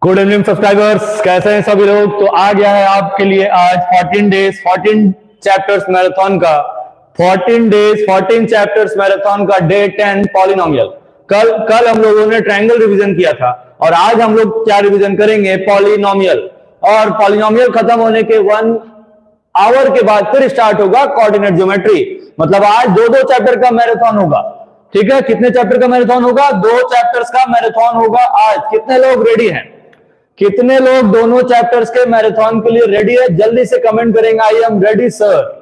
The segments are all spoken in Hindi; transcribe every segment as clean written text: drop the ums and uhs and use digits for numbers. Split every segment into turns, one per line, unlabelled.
गुड इवनिंग सब्सक्राइबर्स, कैसे हैं सभी लोग। तो आ गया है आपके लिए आज 14 डेज 14 चैप्टर्स मैराथन का 14 डेज 14 चैप्टर्स मैराथन का डे 10 पॉलिनोमियल। कल हम लोगों ने ट्रायंगल रिवीजन किया था और आज हम लोग क्या रिवीजन करेंगे, पॉलिनोमियल। और पॉलिनोमियल खत्म होने के 1 आवर के बाद फिर स्टार्ट होगा कोऑर्डिनेट ज्योमेट्री। मतलब आज दो चैप्टर का मैराथन होगा। ठीक है, कितने चैप्टर का मैराथन होगा? 2 चैप्टर्स का मैराथन होगा आज। कितने लोग रेडी हैं? कितने लोग दोनों चैप्टर्स के मैराथन के लिए रेडी है? जल्दी से कमेंट करेंगे आई एम रेडी सर।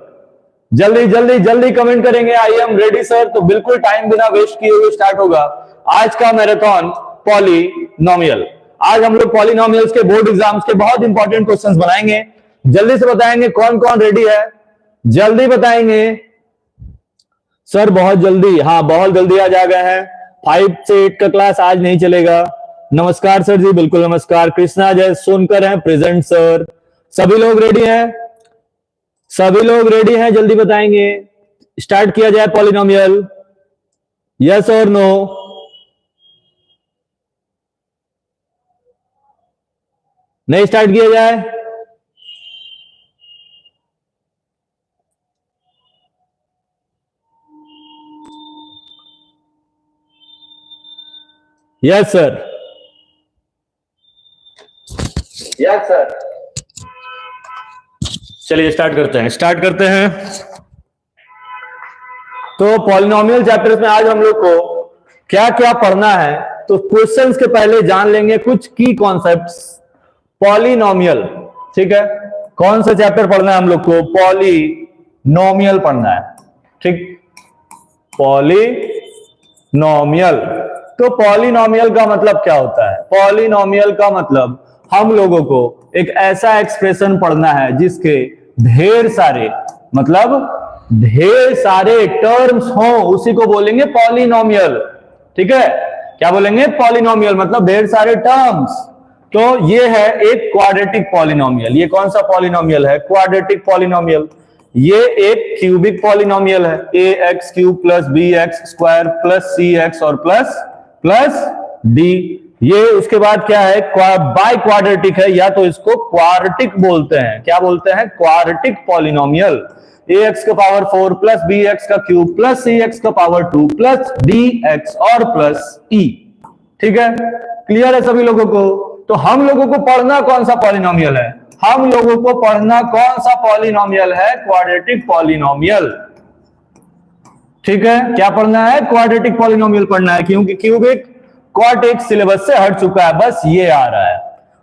जल्दी जल्दी जल्दी कमेंट करेंगे आई एम रेडी सर। तो बिल्कुल टाइम बिना वेस्ट किए हुए स्टार्ट होगा आज का मैराथन पॉलिनोमियल। आज हम लोग पॉलिनोमियल्स के बोर्ड एग्जाम्स के बहुत इंपॉर्टेंट क्वेश्चंस बनाएंगे। जल्दी से बताएंगे कौन कौन रेडी है, जल्दी बताएंगे सर। बहुत जल्दी, हाँ बहुत जल्दी आज आ गए हैं। 5 से 8 का क्लास आज नहीं चलेगा। नमस्कार सर जी, बिल्कुल नमस्कार। कृष्णा जय सोनकर हैं प्रेजेंट सर। सभी लोग रेडी हैं? सभी लोग रेडी हैं? जल्दी बताएंगे। स्टार्ट किया जाए पॉलिनोमियल, यस और नो? नहीं स्टार्ट किया जाए? Yes sir, yes sir. चलिए स्टार्ट करते हैं। तो पॉलिनोमियल चैप्टर्स में आज हम लोग को क्या क्या पढ़ना है, तो क्वेश्चंस के पहले जान लेंगे कुछ की कॉन्सेप्ट्स पॉलिनोमियल। ठीक है, कौन सा चैप्टर पढ़ना है हम लोग को? पॉलिनोमियल पढ़ना है। ठीक, पॉलिनोमियल। तो पॉलिनोमियल का मतलब क्या होता है? पॉलिनोमियल का मतलब हम लोगों को एक ऐसा एक्सप्रेशन पढ़ना है जिसके ढेर सारे टर्म्स हों, उसी को बोलेंगे पॉलिनोमियल। ठीक है, क्या बोलेंगे? पॉलिनोमियल मतलब ढेर सारे टर्म्स। तो ये है एक क्वाड्रेटिक पॉलिनोमियल। ये कौन सा पॉलिनोमियल है? Quadratic polynomial. ये एक क्यूबिक पॉलिनोमियल है, ax cube plus bx square plus cx और प्लस d। ये उसके बाद क्या है? बाई क्वाड्रेटिक है, या तो इसको क्वार्टिक बोलते हैं। क्या बोलते हैं? Quartic polynomial. ax का पावर 4 प्लस bx का क्यूब प्लस cx का पावर 2 प्लस dx और प्लस e। ठीक है, क्लियर है सभी लोगों को? तो हम लोगों को पढ़ना कौन सा पॉलिनोमियल है? हम लोगों को पढ़ना कौन सा पॉलिनोमियल है? Quadratic polynomial. ठीक है, क्या पढ़ना है? क्वाड्रेटिक पॉलिनोमियल पढ़ना है, क्योंकि क्यूबिक क्वाड्रेटिक सिलेबस से हट चुका है, बस ये आ रहा है।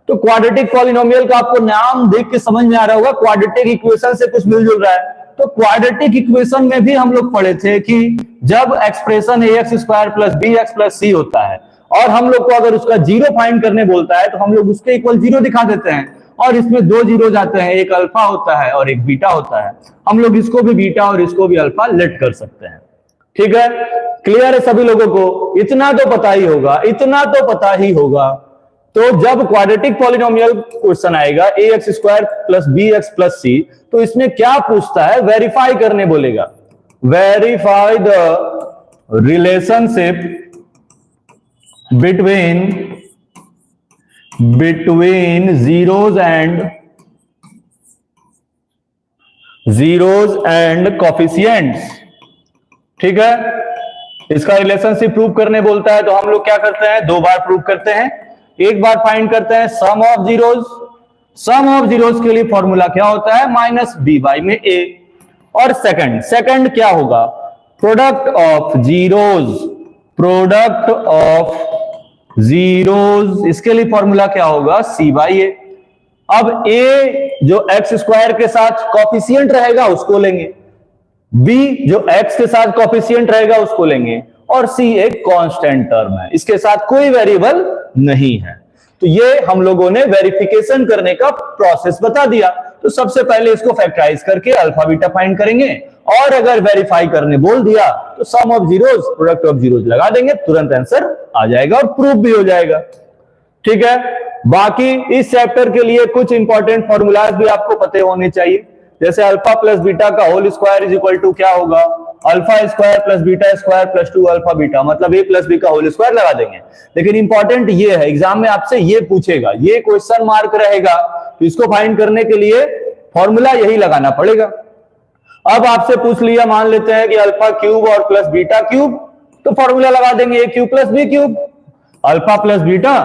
तो क्वाड्रेटिक पॉलिनोमियल का आपको नाम देख के समझ में आ रहा होगा, क्वाड्रेटिक इक्वेशन से कुछ मिलजुल रहा है। तो क्वाड्रेटिक इक्वेशन में भी हम लोग पढ़े थे कि जब expression ax square plus bx plus c होता है और हम लोग को अगर उसका जीरो फाइंड करने बोलता है तो हम लोग उसके इक्वल जीरो दिखा देते हैं, और इसमें 2 जीरो जाते हैं, एक अल्फा होता है और एक बीटा होता है। हम लोग इसको भी बीटा और इसको भी अल्फा लेट कर सकते हैं। ठीक है, क्लियर है सभी लोगों को? इतना तो पता ही होगा, इतना तो पता ही होगा। तो जब क्वाड्रेटिक पॉलिनोमियल क्वेश्चन आएगा ax square plus bx plus c, तो इसमें क्या पूछता है? वेरीफाई करने बोलेगा। Verify the relationship between zeros and coefficients. ठीक है, इसका रिलेशनशिप प्रूव करने बोलता है, तो हम लोग क्या करते हैं? 2 बार प्रूव करते हैं। एक बार फाइंड करते हैं sum of zeros. Sum of zeros के लिए फॉर्मूला क्या होता है? माइनस बी बाई में ए। और सेकंड क्या होगा? प्रोडक्ट ऑफ जीरोज, इसके लिए फॉर्मूला क्या होगा? सी बाई ए। अब ए जो एक्स स्क्वायर के साथ कॉफिशिएंट रहेगा उसको लेंगे, बी जो x के साथ कॉफिशिएंट रहेगा उसको लेंगे, और c एक कांस्टेंट टर्म है, इसके साथ कोई वेरिएबल नहीं है। तो ये हम लोगों ने वेरिफिकेशन करने का प्रोसेस बता दिया। तो सबसे पहले इसको फैक्टराइज करके अल्फा बीटा फाइंड करेंगे, और अगर वेरीफाई करने बोल दिया तो sum of zeros product of zeros लगा देंगे, तुरंत आंसर आ जाएगा और प्रूफ भी हो जाएगा। ठीक है, बाकी इस चैप्टर के लिए कुछ इंपॉर्टेंट फॉर्मूलाज भी आपको पते होने चाहिए। जैसे अल्फा प्लस बीटा का whole square is equal to क्या होगा, alpha square plus beta square plus 2 alpha beta, मतलब a प्लस बी का होल स्क्वायर लगा देंगे। लेकिन इंपॉर्टेंट ये है, एग्जाम में आपसे ये पूछेगा, ये क्वेश्चन मार्क रहेगा, तो इसको फाइंड करने के लिए फॉर्मूला यही लगाना पड़ेगा। अब आपसे पूछ लिया, मान लेते हैं कि अल्फा क्यूब और प्लस बीटा क्यूब, तो फॉर्मूला लगा देंगे a cube plus b cube, alpha plus beta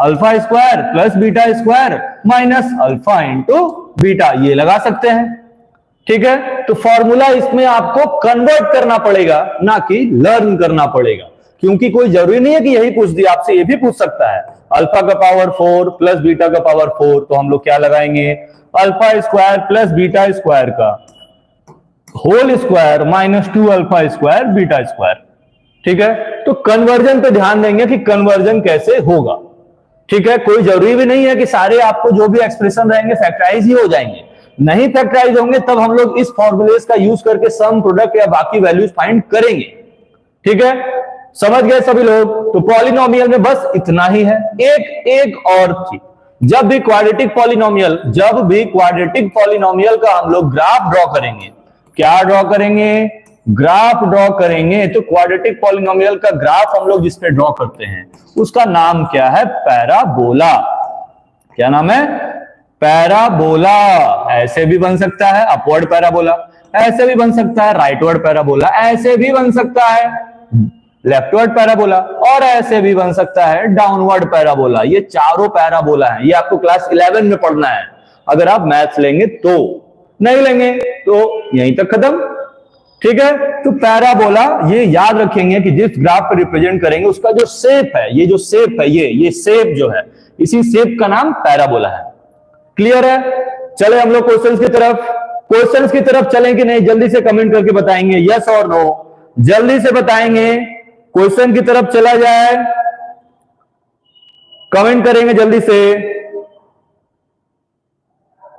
alpha square plus beta square minus alpha into beta, ये लगा सकते हैं। ठीक है, तो फॉर्मूला इसमें आपको कन्वर्ट करना पड़ेगा, ना कि लर्न करना पड़ेगा, क्योंकि कोई जरूरी नहीं है कि यही पूछ दिया, आपसे ये भी पूछ सकता है अल्फा का पावर 4 प्लस बीटा का पावर 4, तो हम लोग क्या लगाएंगे, alpha square plus beta square का whole square minus 2 alpha square beta square. ठीक है, तो कन्वर्जन पे ध्यान देंगे कि कन्वर्जन कैसे होगा। ठीक है, कोई जरूरी भी नहीं है कि सारे आपको जो भी एक्सप्रेशन रहेंगे फैक्टराइज ही हो जाएंगे, नहीं फैक्टराइज होंगे तब हम लोग इस फॉर्मूलेस का यूज करके सम, प्रोडक्ट या बाकी वैल्यूज फाइंड करेंगे। ठीक है, समझ गए सभी लोग? तो पॉलिनोमियल में बस इतना ही है। एक और चीज, जब भी क्वाड्रेटिक पॉलिनोमियल का हम लोग ग्राफ ड्रॉ करेंगे, क्या ड्रॉ करेंगे, ग्राफ ड्रॉ करेंगे, तो क्वाड्रेटिक पॉलिनोमियल का ग्राफ हम लोग जिस पे ड्रॉ करते हैं उसका नाम क्या है, पैराबोला। क्या नाम है, पैराबोला। ऐसे भी बन सकता है अपवर्ड पैराबोला, ऐसे भी बन सकता है राइटवर्ड पैराबोला, ऐसे भी बन सकता है लेफ्टवर्ड पैराबोला, और ऐसे भी बन सकता है डाउनवर्ड पैराबोला। ये चारों पैराबोला है, ये आपको क्लास 11 में पढ़ना है अगर आप मैथ्स लेंगे तो, नहीं लेंगे तो यहीं तक खत्म। ठीक है, तो पैराबोला ये याद रखेंगे कि जिस ग्राफ पर रिप्रेजेंट करेंगे उसका जो शेप है, ये जो शेप है, ये शेप जो है, इसी शेप का नाम पैराबोला है। क्लियर है? चले हम लोग क्वेश्चंस की तरफ चलें कि नहीं, जल्दी से कमेंट करके बताएंगे यस और नो, जल्दी से बताएंगे। क्वेश्चन की तरफ चला जाए, कमेंट करेंगे जल्दी से,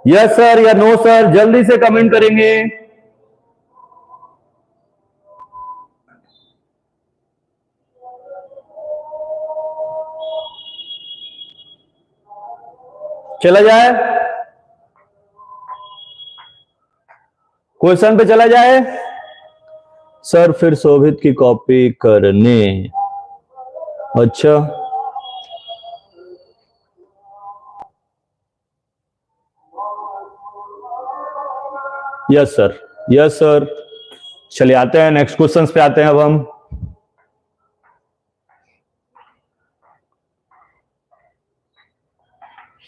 यस सर या नो सर, जल्दी से कमेंट करेंगे। चला जाए, क्वेश्चन पे चला जाए। सर फिर शोभित की कॉपी करने, अच्छा यस सर, यस सर। चलिए आते हैं नेक्स्ट क्वेश्चन पे आते हैं अब हम।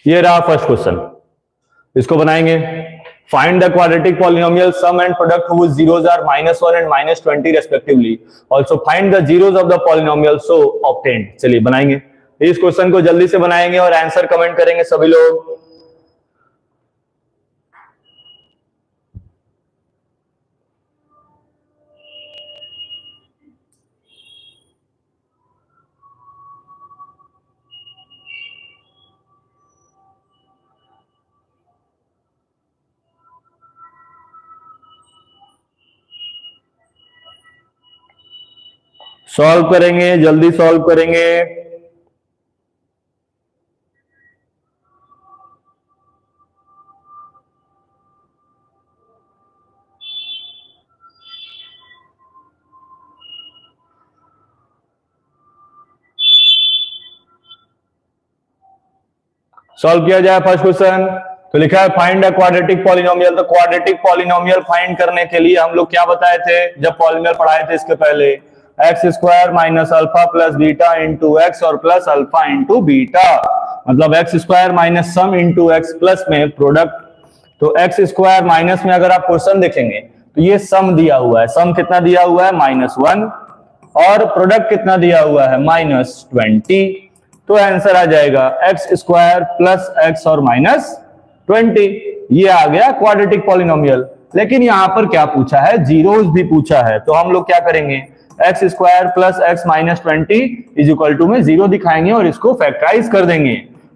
ये रहा फर्स्ट क्वेश्चन, इसको बनाएंगे। Find the quadratic polynomial sum and product whose zeros are -1 and -20 respectively. Also find the zeros of the polynomial so obtained. चलिए बनाएंगे इस क्वेश्चन को, जल्दी से बनाएंगे और आंसर कमेंट करेंगे सभी लोग। सॉल्व करेंगे, जल्दी सॉल्व करेंगे। सॉल्व किया जाए फर्स्ट क्वेश्चन। तो लिखा है फाइंड अ क्वाड्रेटिक पॉलिनोमियल। तो क्वाड्रेटिक पॉलिनोमियल फाइंड करने के लिए हम लोग क्या बताए थे जब पॉलिनोमियल पढ़ाए थे इसके पहले, x square minus alpha plus beta into x और प्लस अल्फा इंटू बीटा, मतलब x square minus sum into x plus में प्रोडक्ट। तो एक्स स्क्वायर माइनस में अगर आप क्वेश्चन देखेंगे तो ये सम दिया हुआ है, सम कितना दिया हुआ है -1, और प्रोडक्ट कितना दिया हुआ है -20। तो आंसर आ जाएगा एक्स स्क्वायर प्लस एक्स और -20। ये आ गया क्वाड्रेटिक पॉलिनोमियल। लेकिन यहां पर क्या पूछा है, जीरोस भी पूछा है, तो हम लोग क्या करेंगे, x square plus x -20 is equal to में 0 दिखाएंगे और इसको फैक्टराइज कर देंगे।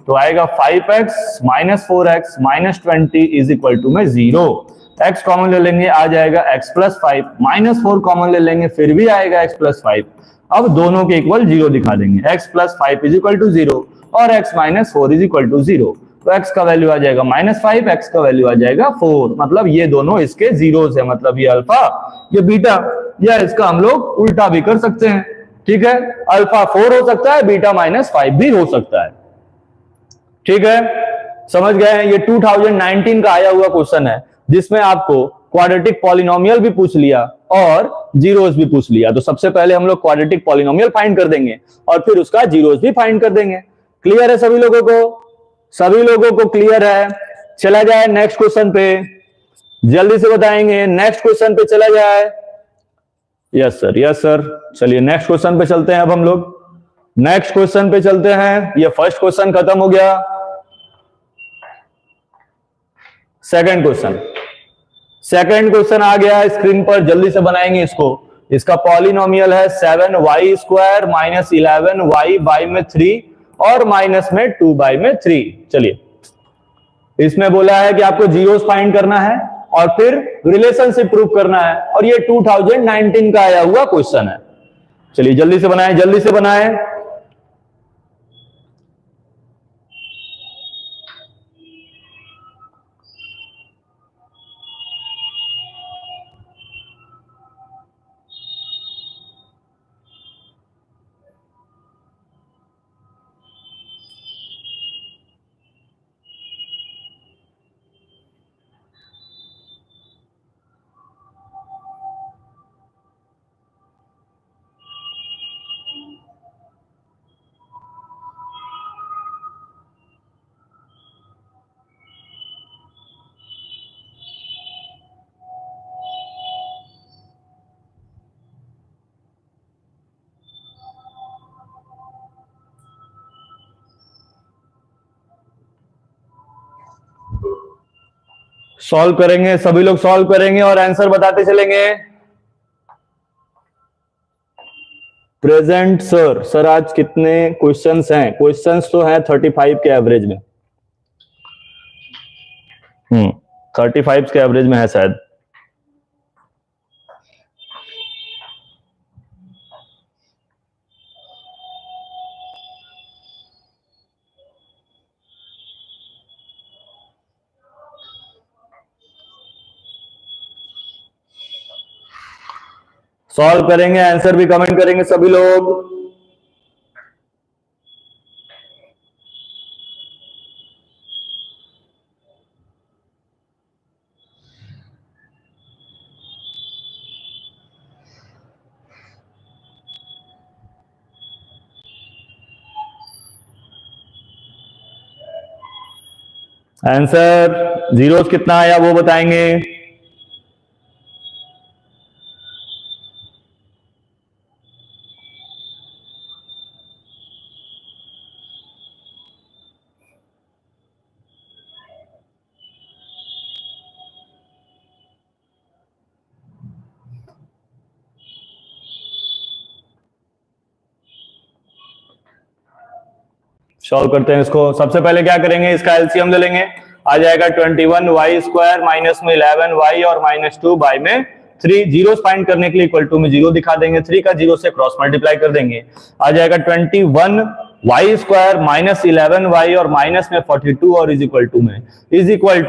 तो आएगा 5x minus 4x minus 20 is equal to में 0। x कॉमन ले लेंगे, आ जाएगा x प्लस 5, -4 कॉमन ले लेंगे, फिर भी आएगा x प्लस 5। अब दोनों के इक्वल 0 दिखा देंगे, x plus 5 is equal to 0 और x minus 4 is equal to 0। तो x का वैल्यू आ जाएगा -5, x का वैल्यू आ जाएगा 4। मतलब ये दोनों इसके जीरोस है, मतलब ये अल्फा ये बीटा, या इसका हम लोग उल्टा भी कर सकते हैं। ठीक है, अल्फा 4 हो सकता है, बीटा -5 भी हो सकता है। ठीक है, समझ गए। ये 2019 का आया हुआ क्वेश्चन है जिसमें आपको क्वाड्रेटिक पॉलिनोमियल भी पूछ लिया और जीरोस भी पूछ लिया। तो सबसे पहले हम लोग क्वाड्रेटिक पॉलिनोमियल फाइंड कर देंगे और फिर उसका जीरोस भी फाइंड कर देंगे। क्लियर है सभी लोगों को? सभी लोगों को क्लियर है? चला जाए नेक्स्ट क्वेश्चन पे, जल्दी से बताएंगे। नेक्स्ट क्वेश्चन पे चला जाए। Yes sir, yes sir. चलिए नेक्स्ट क्वेश्चन पे चलते हैं। अब हम लोग नेक्स्ट क्वेश्चन पे चलते हैं। ये फर्स्ट क्वेश्चन खत्म हो गया। सेकंड क्वेश्चन, सेकंड क्वेश्चन आ गया स्क्रीन पर, जल्दी से बनाएंगे इसको। इसका पॉलिनोमियल है 7y square minus 11y by में 3 और माइनस में 2 बाई में 3। चलिए, इसमें बोला है कि आपको जीरोस फाइंड करना है और फिर रिलेशनशिप प्रूव करना है, और ये 2019 का आया हुआ क्वेश्चन है। चलिए जल्दी से बनाएं, जल्दी से बनाएं। सॉल्व करेंगे, सभी लोग सॉल्व करेंगे और आंसर बताते चलेंगे। प्रेजेंट सर, सर आज कितने क्वेश्चंस हैं? क्वेश्चंस तो हैं 35 के एवरेज में। 35 के एवरेज में है शायद। सॉल्व करेंगे, आंसर भी कमेंट करेंगे सभी लोग। आंसर जीरोस कितना आया वो बताएंगे। सॉल्व करते हैं इसको। सबसे पहले क्या करेंगे, इसका एलसीएम ले लेंगे। आ जाएगा 21y स्क्वायर माइनस में 11y और माइनस 2 बाई में 3। जीरो फाइंड करने के लिए इक्वल टू में जीरो दिखा देंगे, 3 का जीरो से क्रॉस मल्टीप्लाई कर देंगे। आ जाएगा 21y स्क्वायर माइनस 11y और माइनस में 42 और इज इक्वल टू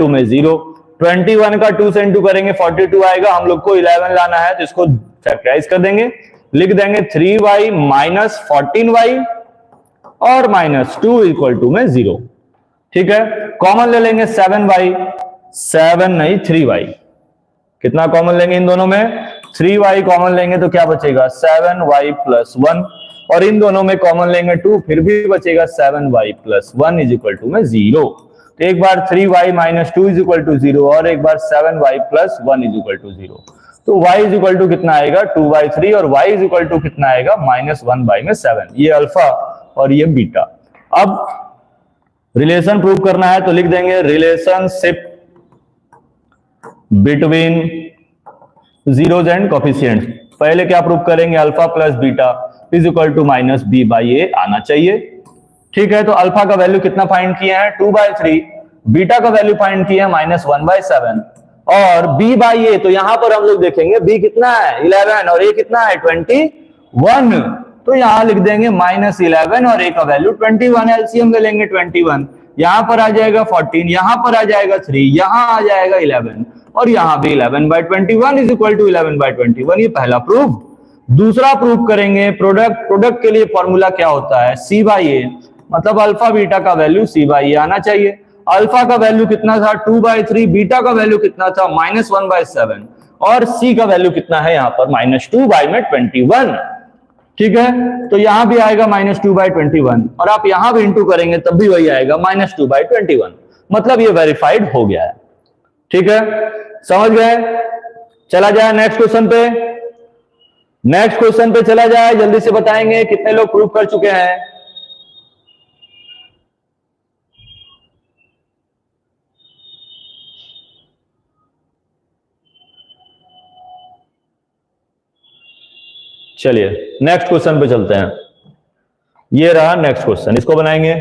में 0। 21 का 2 से इंटू करेंगे 42 आएगा। हम लोग को 11 लाना है तो इसको फैक्टराइज कर देंगे, लिख देंगे 3y माइनस 14y और माइनस 2 इक्वल टू में 0। ठीक है, कॉमन ले लेंगे 7y, 7 नहीं 3y। कितना कॉमन लेंगे इन दोनों में? 3y कॉमन लेंगे तो क्या बचेगा 7y प्लस 1, और इन दोनों में कॉमन लेंगे 2, फिर भी बचेगा 7y plus 1 is equal to में 0। तो एक बार 3y minus 2 is equal to 0 और एक बार 7y plus 1 is equal to 0। तो y इज इक्वल टू कितना आएगा 2/3 और y इज इक्वल टू कितना आएगा -1/7। ये अल्फा और ये बीटा। अब रिलेशन प्रूव करना है तो लिख देंगे relationship between zeros and coefficients. पहले क्या प्रूव करेंगे, alpha plus beta is equal to minus b by a आना चाहिए। ठीक है, तो अल्फा का वैल्यू कितना फाइंड किए हैं 2/3, बीटा का वैल्यू फाइंड किए हैं -1/7 और b बाई ए। तो यहां पर हम लोग देखेंगे b कितना है 11 और a कितना है 21। तो यहां लिख देंगे -11 और a का वैल्यू 21। एलसीएम ले लेंगे 21, यहां पर आ जाएगा 14, यहां पर आ जाएगा 3, यहां आ जाएगा 11 और यहां भी 11/21 इज इक्वल टू 11/21। ये पहला प्रूफ। दूसरा प्रूफ करेंगे प्रोडक्ट के लिए फॉर्मूला क्या होता है, सी बाई ए, मतलब अल्फा बीटा का वैल्यू सी बाई ए आना चाहिए। अल्फा का वैल्यू कितना था 2/3, बीटा का वैल्यू कितना था -1/7 और सी का वैल्यू कितना है यहाँ पर -2/21। ठीक है, तो यहां भी आएगा -2/21 और आप यहां भी इंटू करेंगे तब भी वही आएगा -2/21, मतलब ये वेरीफाइड हो गया है। ठीक है, समझ गए। चला जाए नेक्स्ट क्वेश्चन पे। नेक्स्ट क्वेश्चन पे चला जाए, जल्दी से बताएंगे कितने लोग प्रूव कर चुके हैं। चलिए नेक्स्ट क्वेश्चन पे चलते हैं। ये रहा नेक्स्ट क्वेश्चन, इसको बनाएंगे।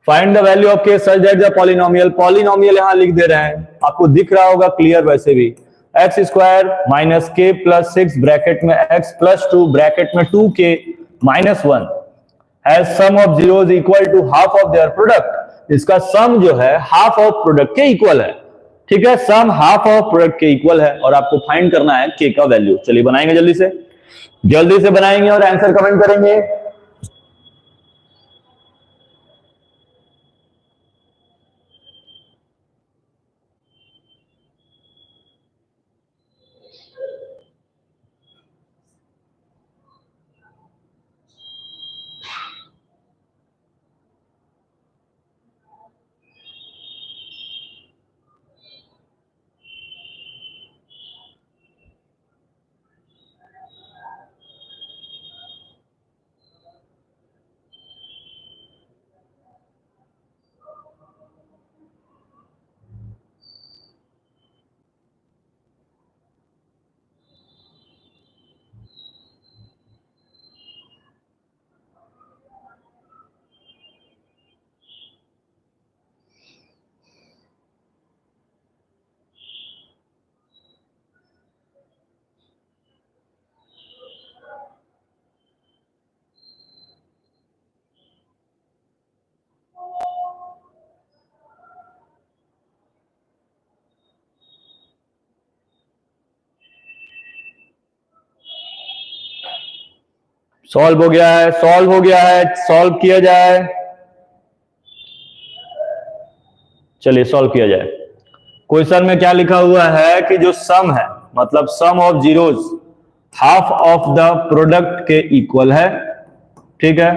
फाइंड द वैल्यू ऑफ के such that the polynomial, polynomial यहां लिख दे रहे हैं, आपको दिख रहा होगा क्लियर वैसे भी, x square minus k plus 6 bracket में x प्लस 2 ब्रैकेट में 2k minus 1 has sum of zeros equal to half of their product. इसका सम जो है हाफ ऑफ प्रोडक्ट के इक्वल है। ठीक है, सम हाफ ऑफ प्रोडक्ट के इक्वल है और आपको फाइंड करना है k का वैल्यू। चलिए बनाएंगे, जल्दी से बनाएंगे और आंसर कमेंट करेंगे। सॉल्व हो गया है, सॉल्व हो गया है, सॉल्व किया जाए। चलिए सॉल्व किया जाए। क्वेश्चन में क्या लिखा हुआ है कि जो सम है, मतलब sum of zeros half of the product के इक्वल है। ठीक है,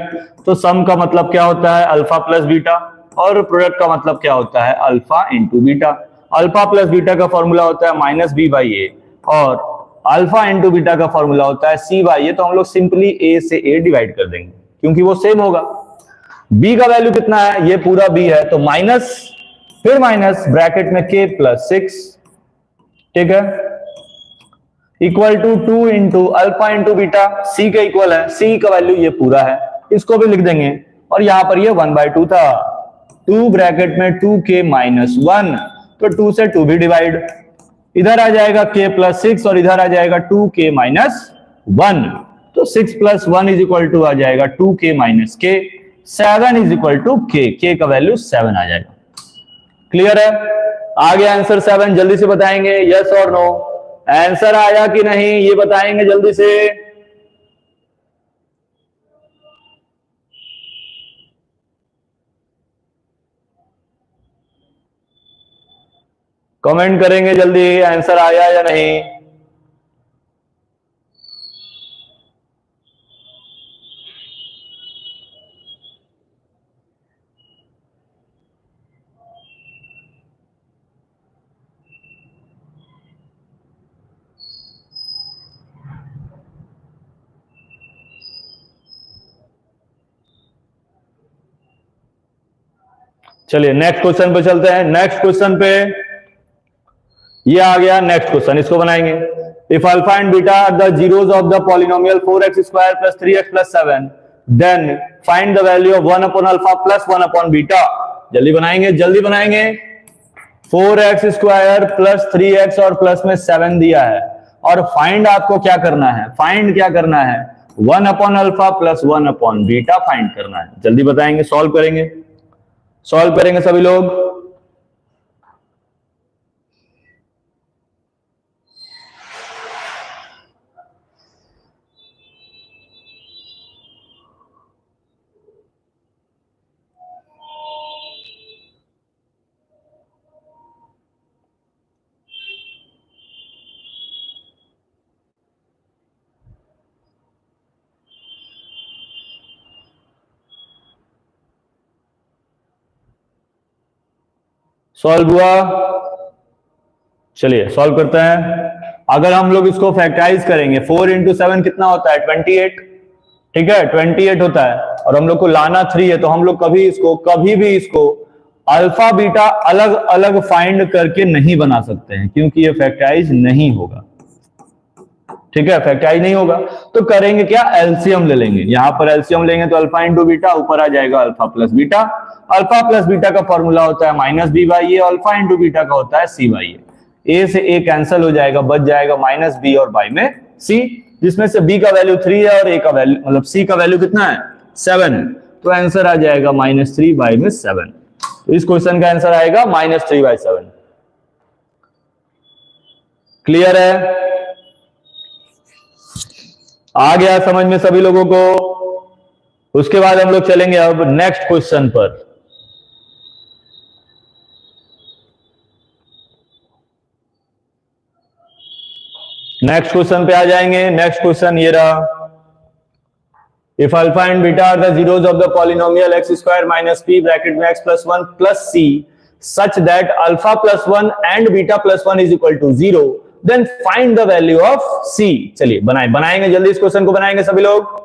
तो सम का मतलब क्या होता है अल्फा प्लस बीटा और प्रोडक्ट का मतलब क्या होता है alpha into beta. Alpha plus beta का फॉर्मूला होता है -b/a और अल्फा इंटू बीटा का फॉर्मूला होता है c/a। तो हम लोग सिंपली a से a डिवाइड कर देंगे क्योंकि वो सेम होगा। b का वैल्यू कितना है, ये पूरा b है तो माइनस, फिर माइनस ब्रैकेट में k प्लस 6, ठीक है, equal to 2 into alpha into beta, c के इक्वल है, c का वैल्यू ये पूरा है, इसको भी लिख देंगे और यहां पर ये 1/2 था, 2 ब्रैकेट में 2k माइनस 1, तो 2 से 2 भी डिवाइड, इधर आ जाएगा k प्लस 6 और इधर आ जाएगा 2k माइनस 1, तो 6 प्लस 1 इज इक्वल टू आ जाएगा 2k minus k, 7 is equal to k का वैल्यू 7 आ जाएगा। क्लियर है, आ गया आंसर 7। जल्दी से बताएंगे यस और नो, आंसर आया कि नहीं ये बताएंगे जल्दी से। कमेंट करेंगे जल्दी, आंसर आया या नहीं। चलिए नेक्स्ट क्वेश्चन पे चलते हैं। नेक्स्ट क्वेश्चन पे ये आ गया नेक्स्ट क्वेश्चन, इसको बनाएंगे। If alpha and beta are the zeros of the polynomial 4x square plus 3x plus 7, then find the value of 1 upon alpha plus 1 upon beta. जल्दी बनाएंगे, जल्दी बनाएंगे। 4x स्क्वायर प्लस 3x और प्लस में 7 दिया है और फाइंड आपको क्या करना है, फाइंड क्या करना है 1 upon alpha plus 1 upon beta find करना है। जल्दी बताएंगे, सॉल्व करेंगे। सॉल्व करेंगे सभी लोग। सॉल्व हुआ? चलिए सॉल्व करते हैं। अगर हम लोग इसको फैक्टराइज करेंगे 4 इंटू 7 कितना होता है? 28। ठीक है, 28 होता है। और हम लोग को लाना 3 है, तो हम लोग कभी भी इसको अल्फा बीटा अलग अलग फाइंड करके नहीं बना सकते हैं, क्योंकि ये फैक्टराइज नहीं होगा। ठीक है, फैक्टराइज नहीं होगा। तो करेंगे क्या? एलसीएम ले लेंगे। यहां पर एलसीएम लेंगे तो अल्फा इंटू बीटा, ऊपर आ जाएगा alpha plus beta. Alpha plus beta का फॉर्मूला होता है minus b by a, alpha into beta का होता है सी बाई ए। ए से ए कैंसिल हो जाएगा, बच जाएगा माइनस बी और बाई में सी, जिसमें से बी का वैल्यू 3 है और ए का वैल्यू मतलब सी का वैल्यू कितना है? 7। तो आंसर आ जाएगा -3 बाई में 7। तो इस क्वेश्चन का आंसर आएगा -3 बाई 7। क्लियर है? आ गया समझ में सभी लोगों को? उसके बाद हम लोग चलेंगे अब नेक्स्ट क्वेश्चन पर। नेक्स्ट क्वेश्चन पे आ जाएंगे। नेक्स्ट क्वेश्चन ये रहा। If alpha and beta are the zeros of the polynomial x square minus p bracket में x plus 1 plus c such that alpha plus 1 and beta plus 1 is equal to 0, then find the value of c. चलिए बनाएंगे जल्दी, इस क्वेश्चन को बनाएंगे सभी लोग।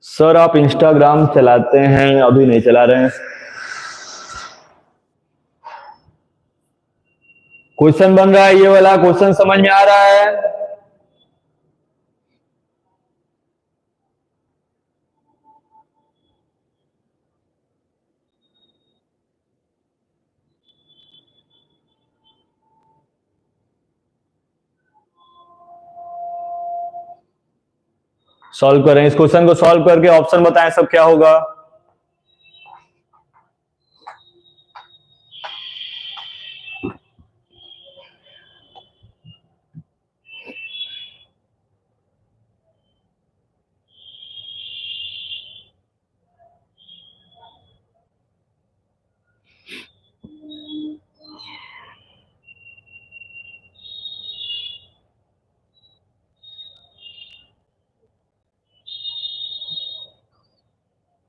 सर आप इंस्टाग्राम चलाते हैं? अभी नहीं चला रहे हैं। क्वेश्चन बन रहा है, ये वाला क्वेश्चन समझ में आ रहा है? सॉल्व करें इस क्वेश्चन को। सॉल्व करके ऑप्शन बताएं सब क्या होगा।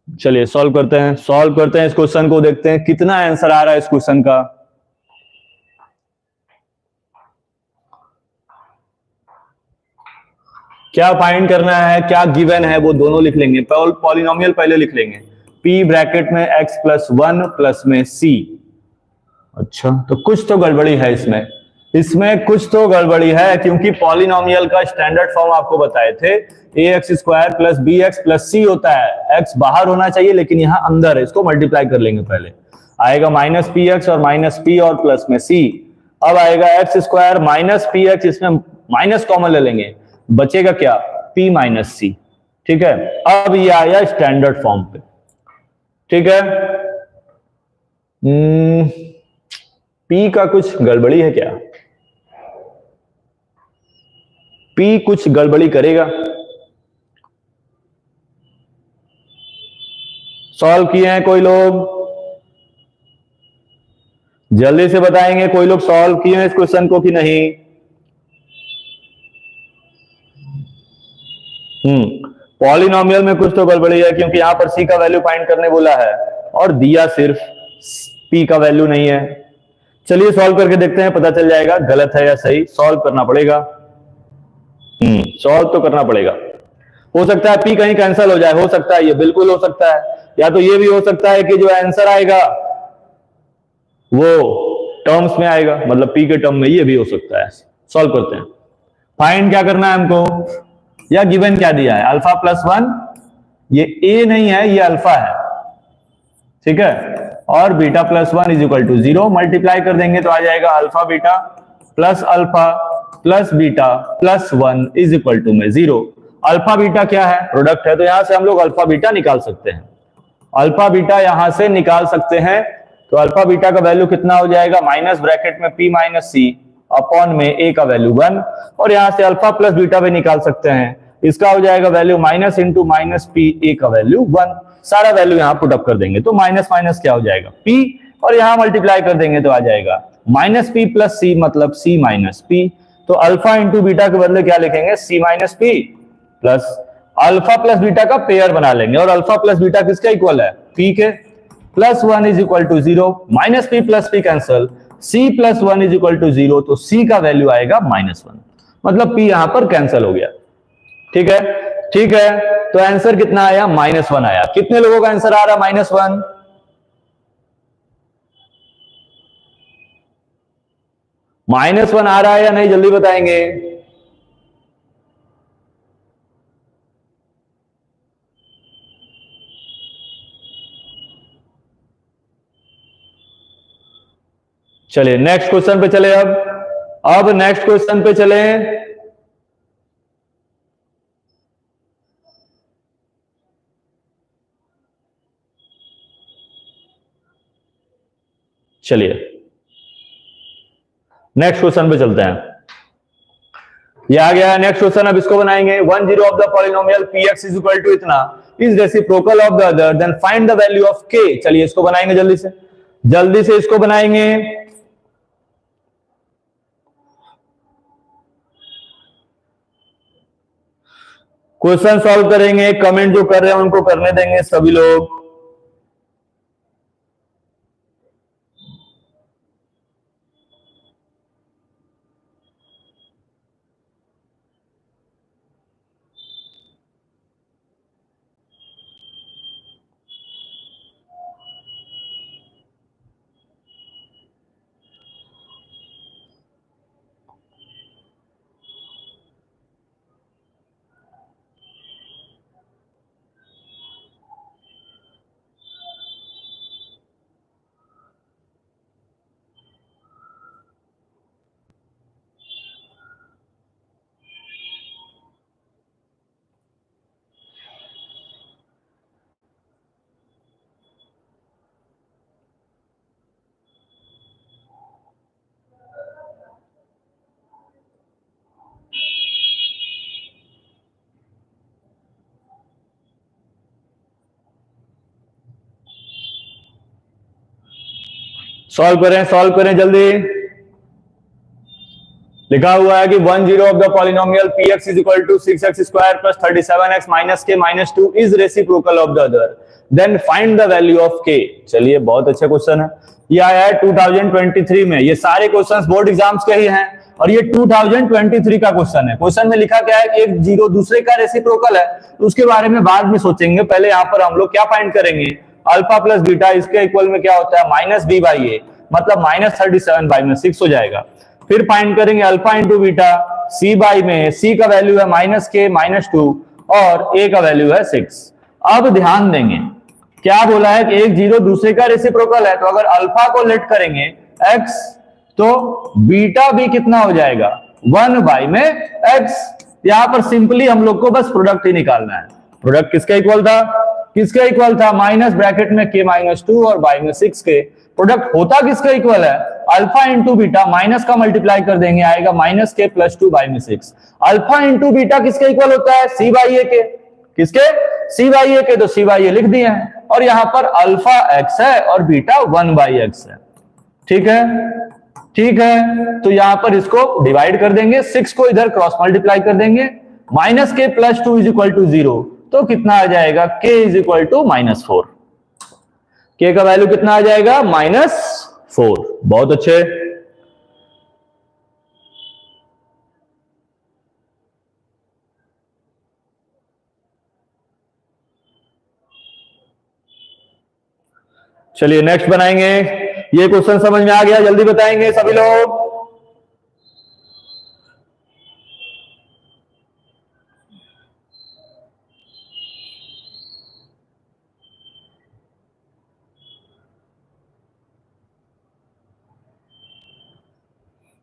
चलिए सॉल्व करते हैं। सॉल्व करते हैं इस क्वेश्चन को, देखते हैं कितना आंसर आ रहा है इस क्वेश्चन का। क्या फाइंड करना है, क्या गिवन है, वो दोनों लिख लेंगे। पॉलिनोमियल पहले लिख लेंगे, p ब्रैकेट में x प्लस 1 प्लस में c। अच्छा, तो कुछ तो गड़बड़ी है इसमें कुछ तो गड़बड़ी है, क्योंकि पॉलिनोमियल का स्टैंडर्ड फॉर्म आपको बताए थे ax square plus b x plus c होता है। x बाहर होना चाहिए लेकिन यहां अंदर है, इसको मल्टीप्लाई कर लेंगे। पहले आएगा माइनस पी एक्स और माइनस पी और प्लस में c। अब आएगा x square minus P x, इसमें माइनस कॉमन ले लेंगे, बचेगा क्या? p माइनस सी। ठीक है, अब ये आया स्टैंडर्ड फॉर्म पे। ठीक है, p का कुछ गड़बड़ी है क्या? p कुछ गड़बड़ी करेगा। सॉल्व किए हैं कोई लोग? जल्दी से बताएंगे कोई लोग सॉल्व किए हैं इस क्वेश्चन को कि नहीं? पॉलिनोमियल में कुछ तो गड़बड़ी है, क्योंकि यहां पर सी का वैल्यू फाइंड करने बोला है और दिया सिर्फ पी का वैल्यू नहीं है। चलिए सॉल्व करके देखते हैं, पता चल जाएगा गलत है या सही। सॉल्व करना पड़ेगा, सॉल्व तो करना पड़ेगा। हो सकता है पी कहीं कैंसिल हो जाए, हो सकता है, ये बिल्कुल हो सकता है। या तो ये भी हो सकता है कि जो आंसर आएगा वो टर्म्स में आएगा, मतलब पी के टर्म में, ये भी हो सकता है। सॉल्व करते हैं। फाइंड क्या करना है हमको, या गिवन क्या दिया है? अल्फा प्लस 1 ये ए नहीं है, ये अल्फा है, ठीक है। और beta plus 1 is equal to 0, multiply कर देंगे तो आ जाएगा alpha beta plus beta plus 1 is equal to में 0। अल्फा बीटा क्या है, प्रोडक्ट है, तो यहां से हम लोग अल्फा बीटा निकाल सकते हैं। अल्फा बीटा यहां से निकाल सकते हैं, तो अल्फा बीटा का वैल्यू कितना हो जाएगा, माइनस ब्रैकेट में p माइनस सी अपॉन में a का वैल्यू 1, और यहां से अल्फा प्लस बीटा भी निकाल सकते हैं, इसका हो जाएगा value minus into minus p, a का वैल्यू 1। सारा वैल्यू यहां पुट अप कर देंगे तो माइनस माइनस क्या हो जाएगा p, और यहां मल्टीप्लाई कर देंगे तो आ जाएगा माइनस p प्लस सी मतलब c माइनस p। तो अल्फा इंटू बीटा के बदले क्या लिखेंगे, c minus p plus alpha plus beta का पेयर बना लेंगे, और अल्फा प्लस बीटा किसका इक्वल है, p के। Plus 1 is equal to 0, minus p plus p cancel, c plus 1 is equal to 0, तो c का वैल्यू आएगा -1, मतलब p यहां पर कैंसल हो गया। ठीक है, ठीक है, तो आंसर कितना आया, -1 आया। कितने लोगों का आंसर आ रहा है -1? -1 आ रहा है या नहीं, जल्दी बताएंगे। चलिए नेक्स्ट क्वेश्चन पे चले। अब नेक्स्ट क्वेश्चन पे चले। चलिए नेक्स्ट क्वेश्चन पे चलते हैं। ये आ गया है नेक्स्ट क्वेश्चन। अब इसको बनाएंगे। 10 of the polynomial px is equal to इतना is reciprocal of the other, then find the value of k। चलिए इसको बनाएंगे जल्दी से इसको बनाएंगे। क्वेश्चन सॉल्व करेंगे, कमेंट जो कर रहे हैं उनको करने देंगे सभी लोग। सॉल्व करें जल्दी। लिखा हुआ है कि 10 of the polynomial px is equal to 6x square plus 37x minus k minus 2 is reciprocal of the other, then find the value of k। चलिए बहुत अच्छा क्वेश्चन है। ये आया है 2023 में। ये सारे क्वेश्चंस बोर्ड एग्जाम्स के ही हैं, और ये 2023 का क्वेश्चन है। क्वेश्चन में लिखा क्या है कि एक जीरो दूसरे का रेसिप्रोकल है, तो उसके बारे में बाद में सोचेंगे। पहले यहाँ पर हम लोग क्या फाइंड करेंगे, अल्फा प्लस बीटा, इसके इक्वल में क्या होता है, माइनस बी बाई ए, मतलब -37 बाई में 6 हो जाएगा। फिर फाइंड करेंगे alpha into beta, C by में सी का वैल्यू है -k -2 और a का वैल्यू है 6। अब ध्यान देंगे क्या बोला है कि एक जीरो दूसरे का रेसिप्रोकल है, तो अगर अल्फा को लेट करेंगे x, तो बीटा भी कितना हो जाएगा, 1 बाई में x। यहां पर सिंपली हम लोग को बस प्रोडक्ट ही निकालना है। प्रोडक्ट किसका इक्वल था, किसका इक्वल था, माइनस ब्रैकेट में k -2 और बाई में 6 के। प्रोडक्ट होता किसका इक्वल है, अल्फा इंटू बीटा, माइनस का मल्टीप्लाई कर देंगे आएगा -k +2 बाई में 6। अल्फा इंटू बीटा किसका इक्वल होता है, c बाई ए के। किसके, c बाई ए के, तो c बाई ए लिख दिए हैं। और यहां पर अल्फा x है और बीटा 1 बाई x है। ठीक है, ठीक है, तो यहां पर इसको डिवाइड कर देंगे, 6 को इधर क्रॉस मल्टीप्लाई कर देंगे, -k +2 इज इक्वल टू 0, तो कितना आ जाएगा, k is equal to -4। k का वैल्यू कितना आ जाएगा, -4। बहुत अच्छे। चलिए नेक्स्ट बनाएंगे। ये क्वेश्चन समझ में आ गया, जल्दी बताएंगे सभी लोग।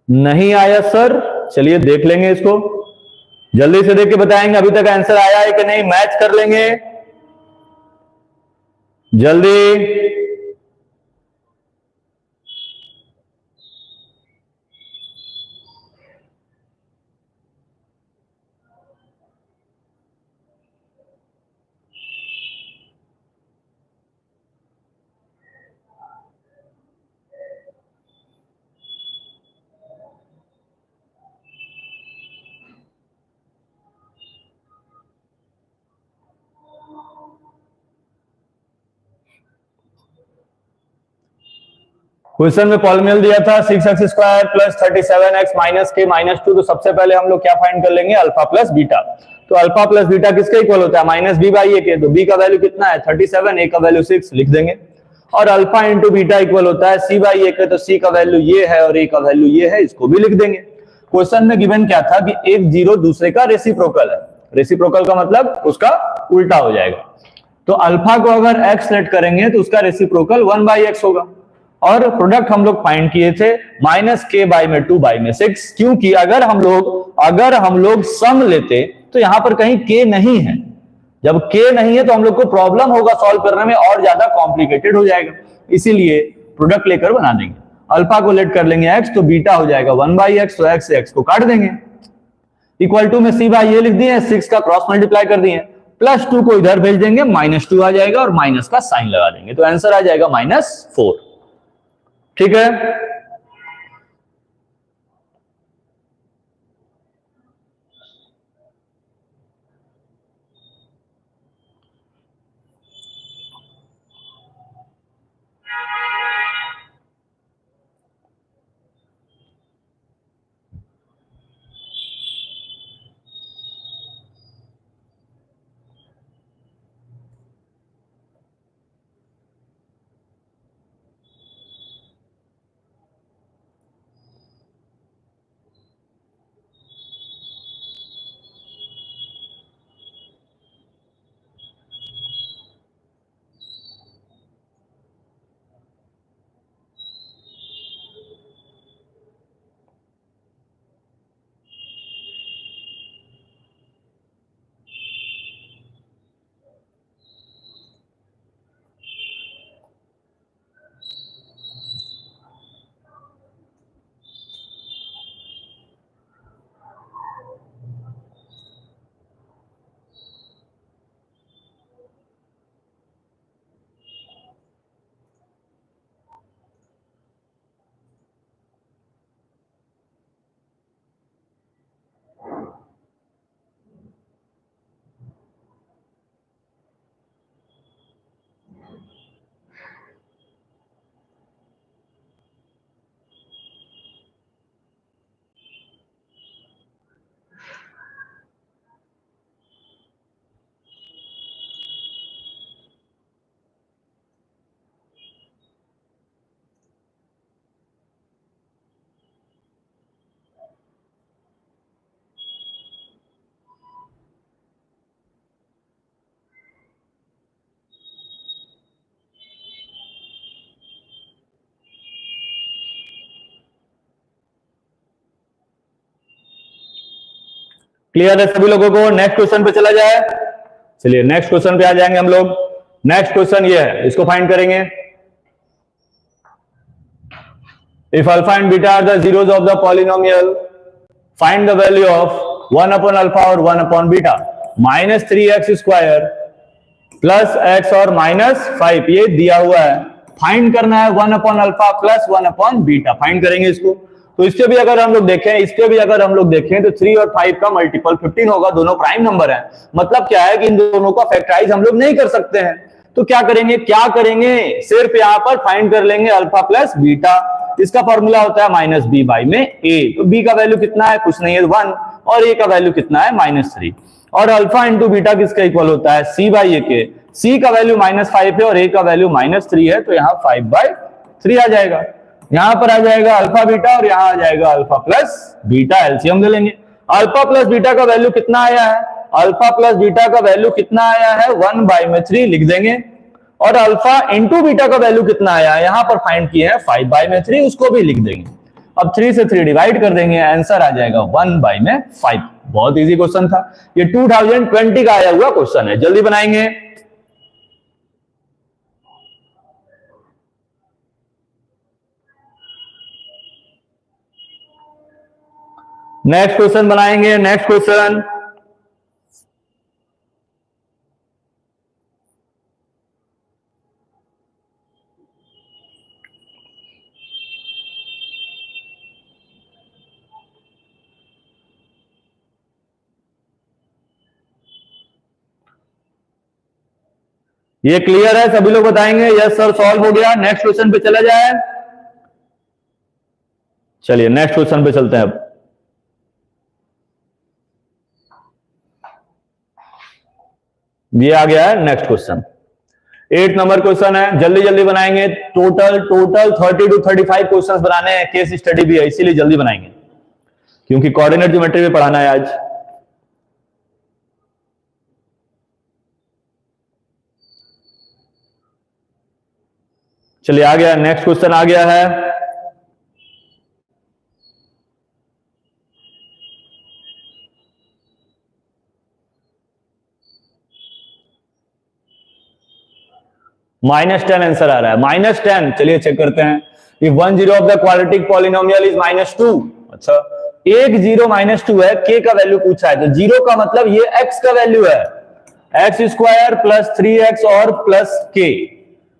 नहीं आया सर, चलिए देख लेंगे इसको, जल्दी से देख के बताएंगे अभी तक आंसर आया है कि नहीं, मैच कर लेंगे जल्दी। क्वेश्चन में पॉलिनोमियल दिया था 6x² प्लस 37x माइनस के माइनस 2, तो सबसे पहले हम लोग क्या फाइंड कर लेंगे, अल्फा प्लस बीटा। तो अल्फा प्लस बीटा किसके इक्वल होता है, माइनस बी बाई ए के, तो बी का वैल्यू कितना है 37, ए का वैल्यू 6 लिख देंगे। और अल्फा इंटू बीटा इक्वल होता है सी बाई ए के, तो सी का वैल्यू ये है और ए का वैल्यू ये है, इसको भी लिख देंगे। क्वेश्चन में गिवन क्या था कि एक जीरो दूसरे का रेसिप्रोकल है, रेसिप्रोकल का मतलब उसका उल्टा हो जाएगा। तो अल्फा को अगर x सेट करेंगे तो उसका रेसिप्रोकल 1/x होगा, और प्रोडक्ट हम लोग फाइंड किए थे माइनस के बाई में 2 बाई में 6, क्योंकि अगर हम लोग सम लेते तो यहां पर कहीं के नहीं है, जब के नहीं है तो हम लोग को प्रॉब्लम होगा सॉल्व करने में, और ज्यादा कॉम्प्लिकेटेड हो जाएगा, इसीलिए प्रोडक्ट लेकर बना देंगे। अल्फा को लेट कर लेंगे x, तो बीटा हो जाएगा 1/x, तो x से x को काट देंगे, इक्वल टू में सी बाई ए लिख दिए, 6 का क्रॉस मल्टीप्लाई कर दिए, प्लस 2 को इधर भेज देंगे, -2 आ जाएगा और माइनस का साइन लगा देंगे, तो आंसर आ जाएगा -4। ठीक है, क्लियर है सभी लोगों को? नेक्स्ट क्वेश्चन पे चला जाए, चलिए नेक्स्ट क्वेश्चन पे आ जाएंगे हम लोग। नेक्स्ट क्वेश्चन ये है, इसको फाइंड करेंगे। If alpha and beta are the zeros of the polynomial, find the value of 1 upon alpha और 1 upon beta. -3x² plus x और -5 ये दिया हुआ है, फाइंड करना है 1 upon alpha plus 1 upon beta, find करेंगे इसको। तो इसके भी अगर हम लोग देखें तो 3 और 5 का मल्टीपल 15 होगा, दोनों प्राइम नंबर है, मतलब क्या है कि इन दोनों का फैक्टराइज हम लोग नहीं कर सकते हैं। तो क्या करेंगे, सिर्फ यहां पर फाइंड कर लेंगे अल्फा प्लस बीटा। इसका फॉर्मूला होता है -b/a, तो b का वैल्यू कितना है, कुछ नहीं है 1, और a का वैल्यू कितना है -3। और अल्फा इंटू बीटा किसका इक्वल होता है, c/a के। c का वैल्यू -5 है और a का वैल्यू -3 है, तो यहाँ 5/3 आ जाएगा। यहां पर आ जाएगा अल्फा बीटा और यहां आ जाएगा अल्फा प्लस बीटा, एलसीएम ले लेंगे। अल्फा प्लस बीटा का वैल्यू कितना आया है, अल्फा प्लस बीटा का वैल्यू कितना आया है 1/3 लिख देंगे, और अल्फा इंटू बीटा का वैल्यू कितना आया है, यहां पर फाइंड किए हैं 5/3, उसको भी लिख देंगे। अब 3 से 3 डिवाइड कर देंगे, आंसर आ जाएगा 1/5। बहुत इजी क्वेश्चन था, ये 2020 का आया हुआ क्वेश्चन है। जल्दी बनाएंगे। नेक्स्ट क्वेश्चन बनाएंगे। नेक्स्ट क्वेश्चन, ये क्लियर है? सभी लोग बताएंगे यस सर सॉल्व हो गया। नेक्स्ट क्वेश्चन पे चला जाए। चलिए नेक्स्ट क्वेश्चन पे चलते हैं। अब ये आ गया है नेक्स्ट क्वेश्चन, 8 नंबर क्वेश्चन है। जल्दी जल्दी बनाएंगे। टोटल 30 to 35 क्वेश्चंस बनाने हैं, केस स्टडी भी है, इसीलिए जल्दी बनाएंगे क्योंकि कोऑर्डिनेट ज्योमेट्री भी पढ़ाना है आज। चलिए आ गया, नेक्स्ट क्वेश्चन आ गया है। -10 आंसर आ रहा है, -10। चलिए चेक करते हैं। If 1 zero of the quadratic polynomial is -2, अच्छा एक जीरो -2 है, के का वैल्यू पूछा है, तो जीरो का मतलब ये एक्स का वैल्यू है, x² + 3x और प्लस के।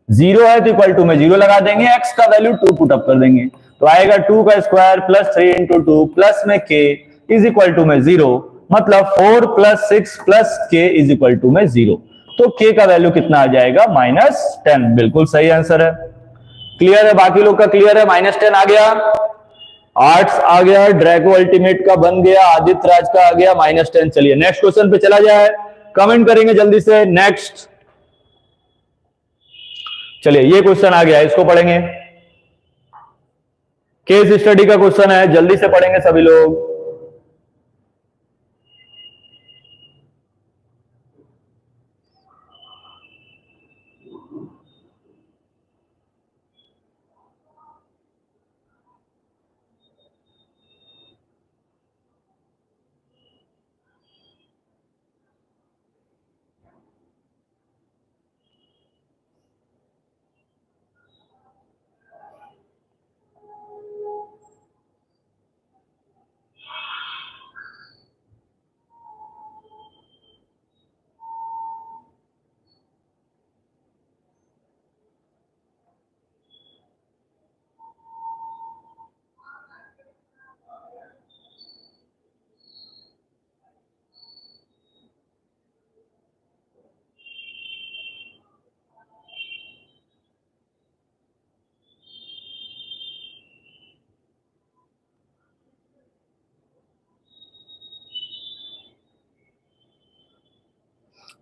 जीरो है तो इक्वल टू में जीरो लगा देंगे, एक्स का वैल्यू 2 पुट अप कर देंगे, तो आएगा 2 का स्क्वायर प्लस 3 × 2 प्लस में के इज इक्वल टू में 0, मतलब 4 + 6 प्लस के इज इक्वल टू में 0। तो के का वैल्यू कितना आ जाएगा? -10। बिल्कुल सही आंसर है। क्लियर है? बाकी लोग का क्लियर है? -10 आ गया, आर्ट्स आ गया, ड्रैगो अल्टीमेट का बन गया, आदित्य राज का आ गया -10। चलिए नेक्स्ट क्वेश्चन पे चला जाए, कमेंट करेंगे जल्दी से। नेक्स्ट, चलिए ये क्वेश्चन आ गया, इसको पढ़ेंगे। केस स्टडी का क्वेश्चन है, जल्दी से पढ़ेंगे सभी लोग।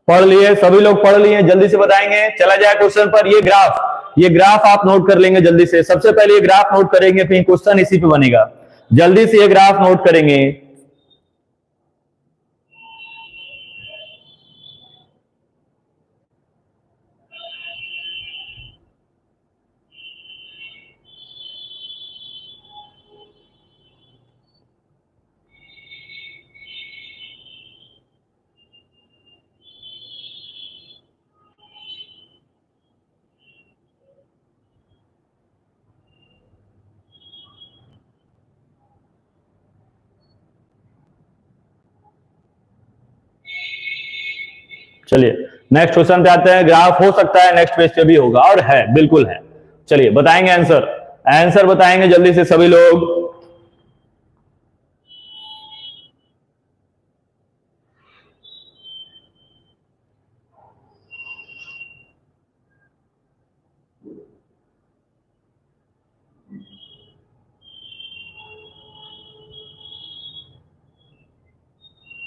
पढ़ लिए सभी लोग? पढ़ लिए? जल्दी से बताएंगे। चला जाए क्वेश्चन पर। ये ग्राफ आप नोट कर लेंगे जल्दी से। सबसे पहले ये ग्राफ नोट करेंगे, फिर क्वेश्चन इसी पे बनेगा। जल्दी से ये ग्राफ नोट करेंगे। चलिए नेक्स्ट क्वेश्चन पे आते हैं। ग्राफ हो सकता है नेक्स्ट पेज पे भी होगा, और है, बिल्कुल है। चलिए बताएंगे आंसर। आंसर बताएंगे जल्दी से सभी लोग।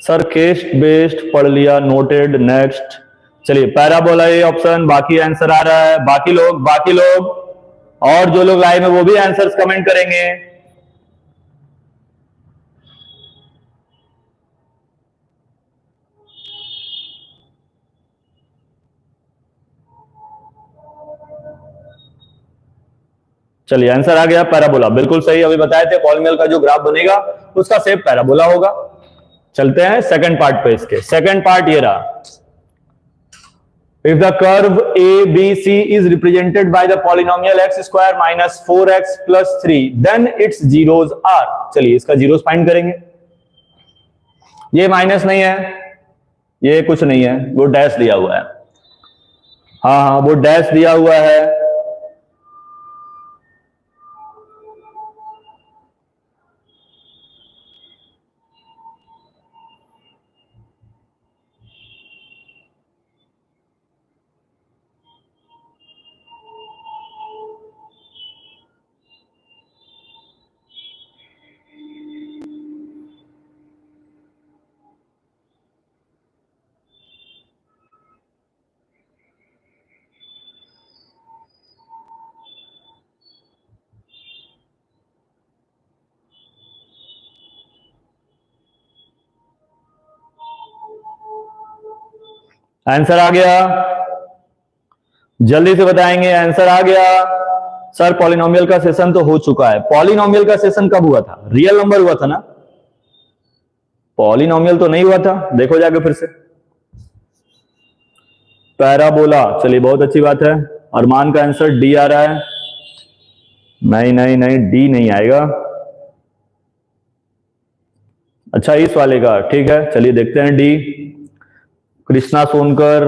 सर केस बेस्ड पढ़ लिया, नोटेड। नेक्स्ट, चलिए पैराबोला ये ऑप्शन, बाकी आंसर आ रहा है। बाकी लोग और जो लोग लाइव में वो भी आंसर्स कमेंट करेंगे। चलिए आंसर आ गया पैराबोला, बिल्कुल सही अभी बताए थे, पॉलिनोमियल का जो ग्राफ बनेगा उसका शेप पैराबोला होगा। चलते हैं सेकंड पार्ट पे, इसके सेकंड पार्ट ये रहा, if the curve ABC is represented by the polynomial x square minus 4x plus 3 then its zeros are, चलिए इसका जीरोस फाइंड करेंगे। ये माइनस नहीं है, ये कुछ नहीं है, वो डैश दिया हुआ है, हाँ हाँ वो डैश दिया हुआ है, आंसर आ गया, जल्दी से बताएंगे, आंसर आ गया। सर पॉलिनोमियल का सेशन तो हो चुका है, पॉलिनोमियल का सेशन कब हुआ था? रियल नंबर हुआ था ना, पॉलिनोमियल तो नहीं हुआ था, देखो जाके फिर से। पैराबोला, चलिए बहुत अच्छी बात है, अरमान का आंसर डी आ रहा है, नहीं नहीं नहीं डी नहीं आएगा, अच्छा इस वाले का, ठीक है चलिए देखते हैं D. Krishna Sonkar,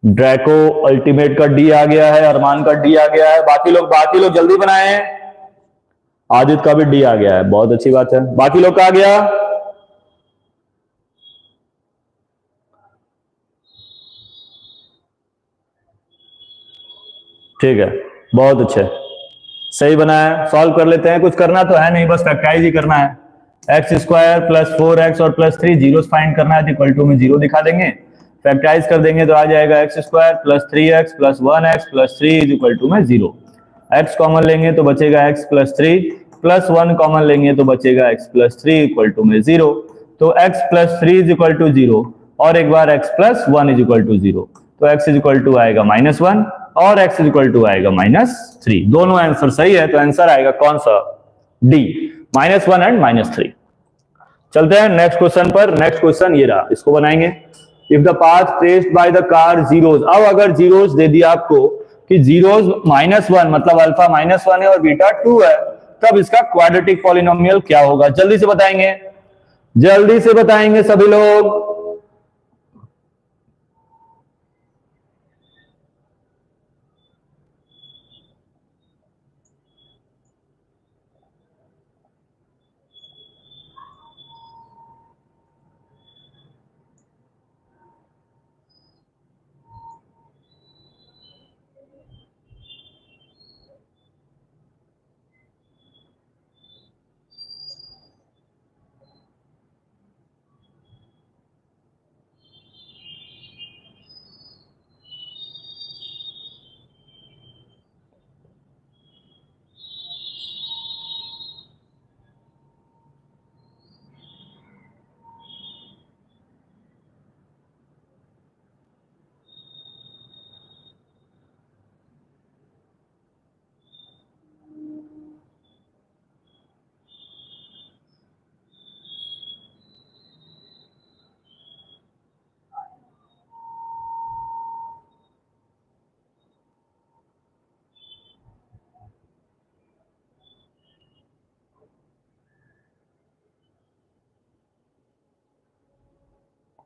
Draco ultimate का डी आ गया है, अरमान का डी आ गया है, बाकी लोग जल्दी बनाए, आदित्य का भी डी आ गया है, बहुत अच्छी बात है, बाकी लोग का आ गया, ठीक है बहुत अच्छे, सही बनाया, सॉल्व कर लेते हैं, कुछ करना तो है नहीं, बस फैक्टराइज ही करना है, एक्स स्क्वायर प्लस 4x और प्लस 3 जीरोस फाइंड करना है, इक्वल टू में जीरो दिखा देंगे, फैक्टराइज कर देंगे तो आ जाएगा x square plus 3x plus 1x plus 3 is equal to में जीरो, x कॉमन लेंगे तो बचेगा x प्लस 3 प्लस 1 कॉमन लेंगे तो बचेगा x प्लस 3 इक्वल टू में जीरो, तो x plus 3 is equal to zero और एक बार x plus 1 is equal to zero, तो x इज इक्वल टू आएगा -1 और x इज इक्वल टू आएगा -3, दोनों आंसर सही है, तो आंसर आएगा कौन सा? D, -1 and -3। चलते हैं नेक्स्ट क्वेश्चन पर, नेक्स्ट क्वेश्चन ये रहा, इसको बनाएंगे। If the path traced by the car zeros, अब अगर जीरोस दे दिया आपको कि जीरोस -1 मतलब अल्फा -1 है और बीटा 2 है, तब इसका क्वाड्रेटिक पॉलिनोमियल क्या होगा? जल्दी से बताएंगे, जल्दी से बताएंगे सभी लोग।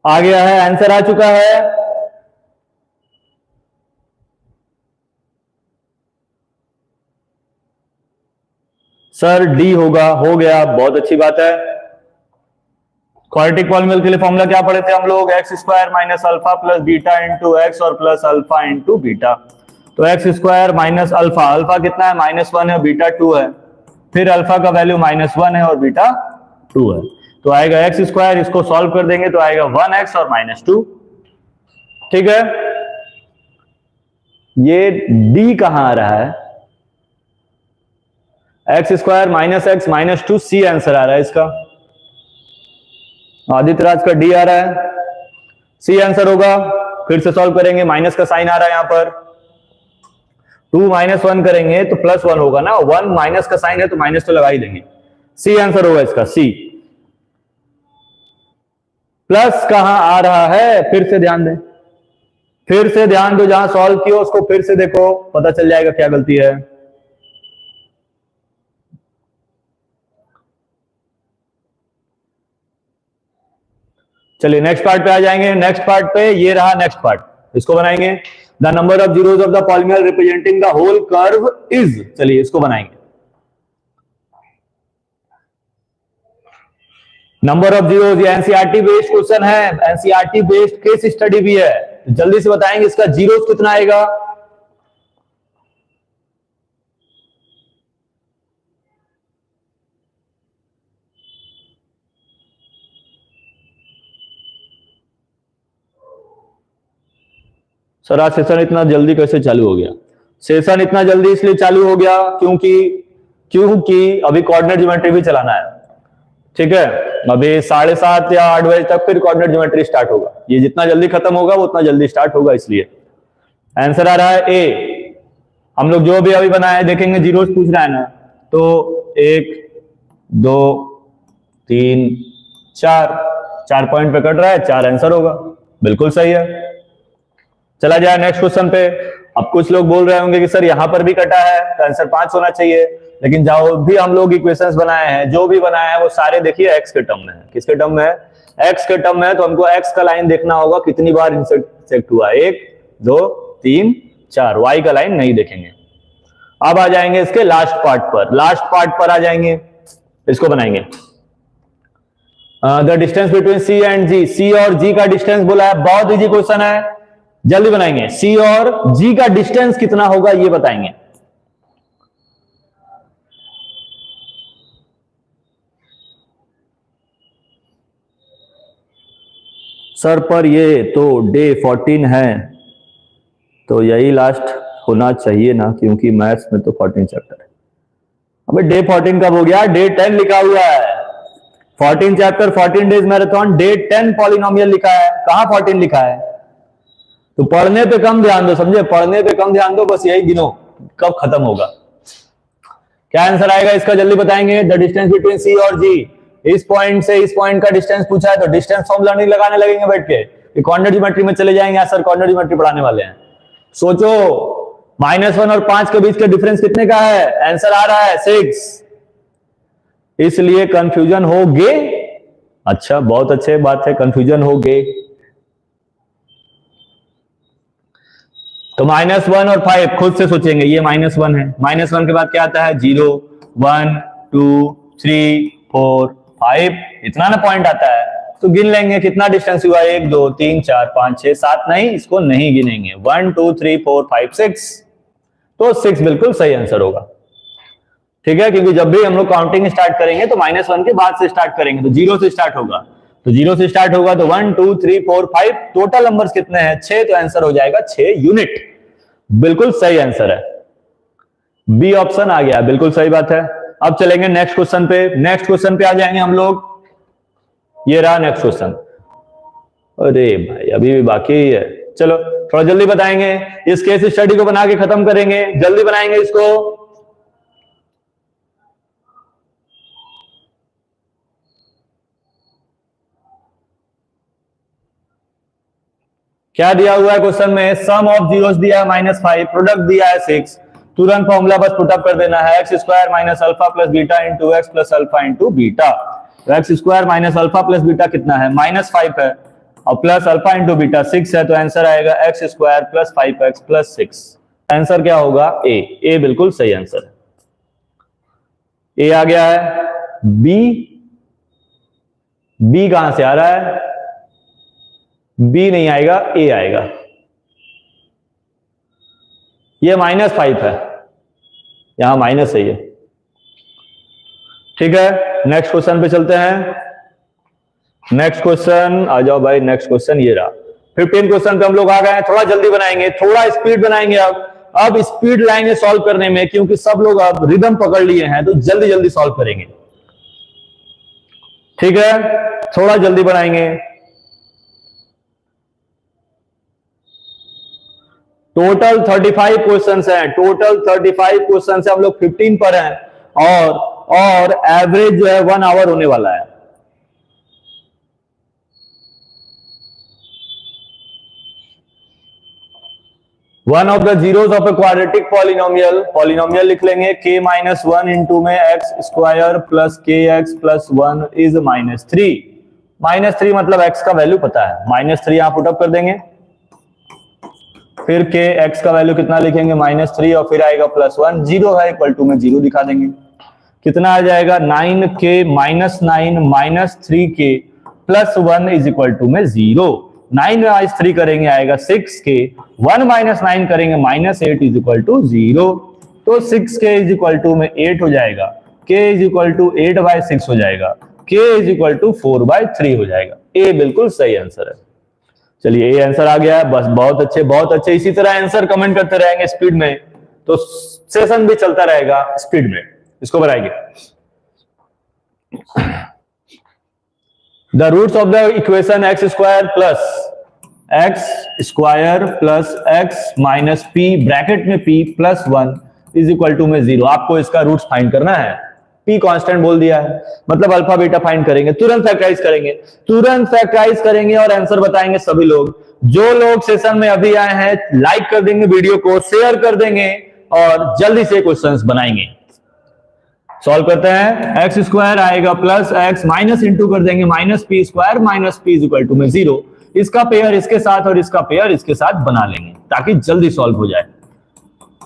आ गया है, आंसर आ चुका है, सर डी होगा, हो गया, बहुत अच्छी बात है। क्वाड्रेटिक पॉलिनोमियल के लिए फॉर्मूला क्या पढ़े थे हम लोग? X square minus alpha plus beta into x और प्लस अल्फा इंटू बीटा, तो x square minus alpha, alpha कितना है? -1 है, बीटा 2 है, फिर अल्फा का वैल्यू -1 है और बीटा 2 है, तो आएगा एक्स स्क्वायर, इसको सॉल्व कर देंगे तो आएगा 1x और -2, ठीक है। ये डी कहां आ रहा है? X square -x -2 c answer आ रहा है इसका, आदित्य राज का डी आ रहा है, सी आंसर होगा। फिर से सॉल्व करेंगे, माइनस का साइन आ रहा है यहां पर, 2 माइनस 1 करेंगे तो प्लस 1 होगा ना, 1 माइनस का साइन है तो माइनस तो लगा ही देंगे। सी आंसर होगा इसका, सी। प्लस कहां आ रहा है फिर से ध्यान दें, फिर से ध्यान दो, जहां सॉल्व किया उसको फिर से देखो, पता चल जाएगा क्या गलती है। चलिए नेक्स्ट पार्ट पे आ जाएंगे। नेक्स्ट पार्ट पे ये रहा नेक्स्ट पार्ट, इसको बनाएंगे। The number of zeros of the polynomial representing the whole curve is, चलिए इसको बनाएंगे। नंबर ऑफ जीरोज, ये एनसीईआरटी बेस्ड क्वेश्चन है, एनसीईआरटी बेस्ड केस स्टडी भी है, तो जल्दी से बताएंगे इसका जीरोज कितना आएगा। सर आज सेशन इतना जल्दी कैसे चालू हो गया? सेशन इतना जल्दी इसलिए चालू हो गया क्योंकि अभी कोऑर्डिनेट ज्योमेट्री भी चलाना है, ठीक है। अभी 7:30 या 8 बजे तक फिर कोऑर्डिनेट ज्योमेट्री स्टार्ट होगा। ये जितना जल्दी खत्म होगा वो उतना जल्दी स्टार्ट होगा, इसलिए आंसर आ रहा है ए। हम लोग जो भी अभी बनाए देखेंगे, जीरोस पूछ रहा है ना, तो 1 2 3 4 पॉइंट पे कट रहा है, 4 आंसर होगा, बिल्कुल सही है। चला जाए नेक्स्ट क्वेश्चन पे। अब कुछ लोग बोल रहे होंगे कि सर यहां पर भी कटा है तो आंसर 5 होना चाहिए, लेकिन जो भी हम लोग इक्वेशंस बनाए हैं, जो भी बनाया है वो सारे देखिए एक्स के टर्म में है। किसके टर्म में है? एक्स के टर्म में है, तो हमको एक्स का लाइन देखना होगा कितनी बार इंसेक्ट हुआ, 1 2 3 4। वाई का लाइन नहीं देखेंगे। अब आ जाएंगे इसके लास्ट पार्ट पर, लास्ट पार्ट पर आ जाएंगे, इसको बनाएंगे। The distance between C and G, C और जी का डिस्टेंस बोला है, बहुत इजी क्वेश्चन है, जल्दी बनाएंगे। सी और जी का डिस्टेंस कितना होगा ये बताएंगे। सर पर ये तो डे 14 है, तो यही लास्ट होना चाहिए ना, क्योंकि मैथ्स में तो 14 चैप्टर है। अबे डे 14 कब हो गया? डे 10 लिखा हुआ है। 14 chapter 14 days marathon, day 10 polynomial लिखा है, कहां 14 लिखा है? तो पढ़ने पे कम ध्यान दो, समझे, पढ़ने पे कम ध्यान दो, बस यही गिनो कब खत्म होगा। क्या आंसर आएगा इसका, जल्दी बताएंगे। द डिस्टेंस बिटवीन सी और जी, इस पॉइंट से इस पॉइंट का डिस्टेंस पूछा है तो डिस्टेंस फॉर्मूला नहीं लगाने लगेंगे बैठ के, कोऑर्डिनेट ज्योमेट्री में चले जाएंगे। सर कोऑर्डिनेट ज्योमेट्री पढ़ाने वाले हैं, सोचो -1 और 5 के बीच का डिफरेंस कितने का है? आंसर आ रहा है 6, इसलिए कंफ्यूजन होगे। अच्छा, बहुत अच्छे बात है, कंफ्यूजन होगे। तो -1 और 5 खुद से सोचेंगे, ये -1 है, -1 के बाद क्या आता है? 0 1 2 3 4 5, इतना ना पॉइंट आता है, तो गिन लेंगे कितना डिस्टेंस हुआ, 1 2 3 4 5 6 7, नहीं इसको नहीं गिनेंगे, 1 2 3 4 5 6, तो 6 बिल्कुल सही आंसर होगा, ठीक है। क्योंकि जब भी हम लोग काउंटिंग स्टार्ट करेंगे तो -1 के बाद से स्टार्ट करेंगे, तो 0 से स्टार्ट होगा, तो 0 से स्टार्ट होगा, तो 1 2 3 4 5, टोटल नंबर्स कितने हैं? 6, तो आंसर हो जाएगा 6 यूनिट, बिल्कुल सही आंसर है, बी ऑप्शन आ गया, बिल्कुल सही बात है। अब चलेंगे नेक्स्ट क्वेश्चन पे। नेक्स्ट क्वेश्चन पे आ जाएंगे हम लोग, ये रहा नेक्स्ट क्वेश्चन। अरे भाई अभी भी बाकी ही है, चलो थोड़ा जल्दी बताएंगे, इस केस स्टडी को बना के खत्म करेंगे, जल्दी बनाएंगे इसको। क्या दिया हुआ है क्वेश्चन में? सम ऑफ जीरोस दिया है -5, प्रोडक्ट दिया है 6, तुरंत फॉर्मूला बस पुटअप कर देना है, x square minus alpha plus beta into x plus alpha into beta. तो x square minus alpha plus beta कितना है? -5 है, और प्लस अल्फा इंटू बीटा 6 है, तो आंसर आएगा x square plus 5x plus 6। Answer क्या होगा? ए बिल्कुल सही आंसर है, ए आ गया है। बी कहां से आ रहा है? बी नहीं आएगा, ए आएगा। ये -5 है, यहां माइनस है ये, ठीक है। नेक्स्ट क्वेश्चन पे चलते हैं। नेक्स्ट क्वेश्चन आ जाओ भाई, नेक्स्ट क्वेश्चन ये रहा। 15 क्वेश्चन पे हम लोग आ गए हैं, थोड़ा जल्दी बनाएंगे, थोड़ा स्पीड बनाएंगे। अब स्पीड लाइन सॉल्व करने में, क्योंकि सब लोग अब रिदम पकड़ लिए हैं, तो जल्दी जल्दी सॉल्व करेंगे, ठीक है, थोड़ा जल्दी बनाएंगे। टोटल 35 क्वेश्चन हैं, टोटल 35 क्वेश्चन से हम लोग 15 पर हैं और एवरेज जो है 1 आवर होने वाला है। One of the zeros of a quadratic polynomial, polynomial लिख लेंगे k माइनस 1 इंटू में एक्स स्क्वायर प्लस के एक्स प्लस 1 इज -3। -3 मतलब x का वैल्यू पता है, -3 यहां पुट अप कर देंगे, फिर के x का वैल्यू कितना लिखेंगे -3 और फिर आएगा +1, 0 है इक्वल टू में 0 दिखा देंगे। कितना आ जाएगा 9k minus 9 minus 3k plus 1 is equal to में 0। 9 माइनस 3 करेंगे आएगा 6k, 1 माइनस 9 करेंगे -8 इज इक्वल टू 0। तो 6k इज इक्वल टू में 8 हो जाएगा, k इज इक्वल टू 8/6 हो जाएगा, k इज इक्वल टू 4/3 हो जाएगा। ए बिल्कुल सही आंसर है। चलिए ये आंसर आ गया है, बस बहुत अच्छे बहुत अच्छे। इसी तरह आंसर कमेंट करते रहेंगे स्पीड में, तो सेशन भी चलता रहेगा स्पीड में। इसको बनाएंगे the roots of the equation x square plus x minus p bracket में p plus 1 is equal to में 0। आपको इसका रूट्स फाइंड करना है। p कांस्टेंट बोल दिया है, मतलब अल्फा बीटा फाइंड करेंगे, तुरंत फैक्टराइज करेंगे और आंसर बताएंगे सभी लोग। जो लोग सेशन में अभी आए हैं लाइक कर देंगे, वीडियो को शेयर कर देंगे और जल्दी से क्वेश्चंस बनाएंगे। सॉल्व करते हैं। एक्स स्क्वायर आएगा प्लस एक्स माइनस इंटू कर देंगे minus p square minus p is equal to में 0। इसका पेयर इसके साथ और इसका पेयर इसके साथ बना लेंगे ताकि जल्दी सॉल्व हो जाए।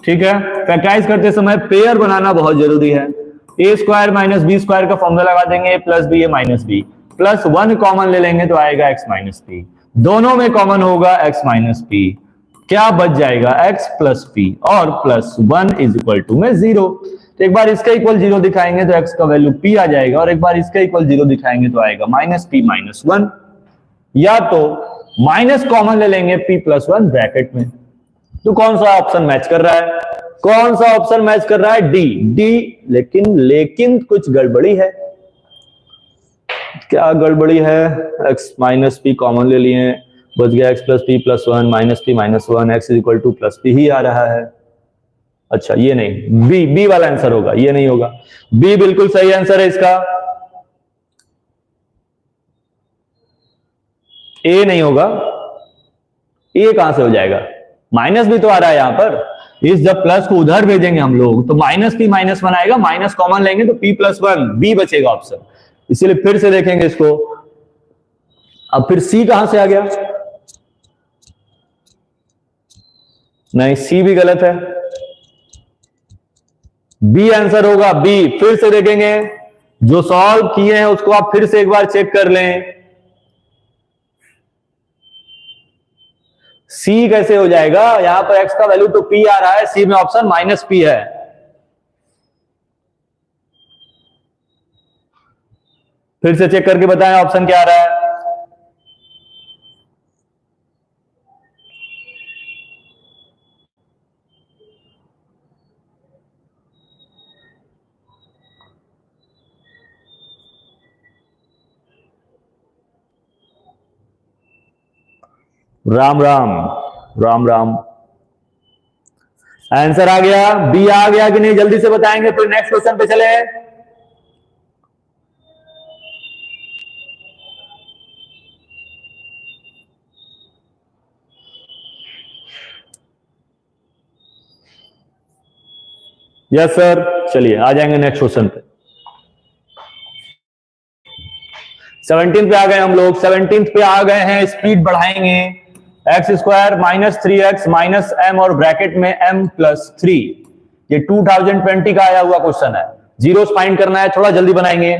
ठीक है, फैक्टराइज करते समय पेयर बनाना बहुत जरूरी है। ए स्क्वायर माइनस बी स्क्वायर का फॉर्मूला लगा देंगे, प्लस बी ए माइनस बी, प्लस 1 कॉमन ले लेंगे तो आएगा एक्स माइनस पी, दोनों में कॉमन होगा एक्स माइनस पी, क्या बच जाएगा एक्स प्लस पी और प्लस 1 इज इक्वल टू में 0। तो एक बार इसका इक्वल 0 दिखाएंगे तो x का वैल्यू p आ जाएगा और एक बार इसका इक्वल 0 दिखाएंगे तो आएगा माइनस p माइनस 1, या तो माइनस कॉमन ले लेंगे p प्लस 1 ब्रैकेट में। तो कौन सा ऑप्शन मैच कर रहा है? कौन सा ऑप्शन मैच कर रहा है? डी। लेकिन कुछ गड़बड़ी है। क्या गड़बड़ी है? x माइनस पी कॉमन ले लिए, बच गया x plus p plus 1 minus p minus 1, x is equal to plus p ही आ रहा है। अच्छा ये नहीं, बी वाला आंसर होगा, ये नहीं होगा। बी बिल्कुल सही आंसर है इसका, ए नहीं होगा। ए कहां से हो जाएगा? माइनस भी तो आ रहा है यहां पर। इस जब प्लस को उधर भेजेंगे हम लोग तो माइनस पी माइनस 1 आएगा, माइनस कॉमन लेंगे तो p प्लस 1, बी बचेगा ऑप्शन। इसीलिए फिर से देखेंगे इसको। अब फिर सी कहां से आ गया? नहीं, सी भी गलत है, बी आंसर होगा, बी। फिर से देखेंगे, जो सॉल्व किए हैं उसको आप फिर से एक बार चेक कर लें। सी कैसे हो जाएगा? यहां पर एक्स का वैल्यू तो पी आ रहा है, सी में ऑप्शन माइनस पी है। फिर से चेक करके बताएं ऑप्शन क्या आ रहा है। राम राम राम राम। आंसर आ गया, बी आ गया कि नहीं जल्दी से बताएंगे, फिर नेक्स्ट क्वेश्चन पे चले। यस सर, चलिए आ जाएंगे नेक्स्ट क्वेश्चन पे। 17 पे आ गए हम लोग, 17 पे आ गए हैं। स्पीड बढ़ाएंगे। X square minus 3x minus m और ब्रैकेट में m प्लस 3, ये 2020 का आया हुआ क्वेश्चन है। जीरोस फाइंड करना है, थोड़ा जल्दी बनाएंगे।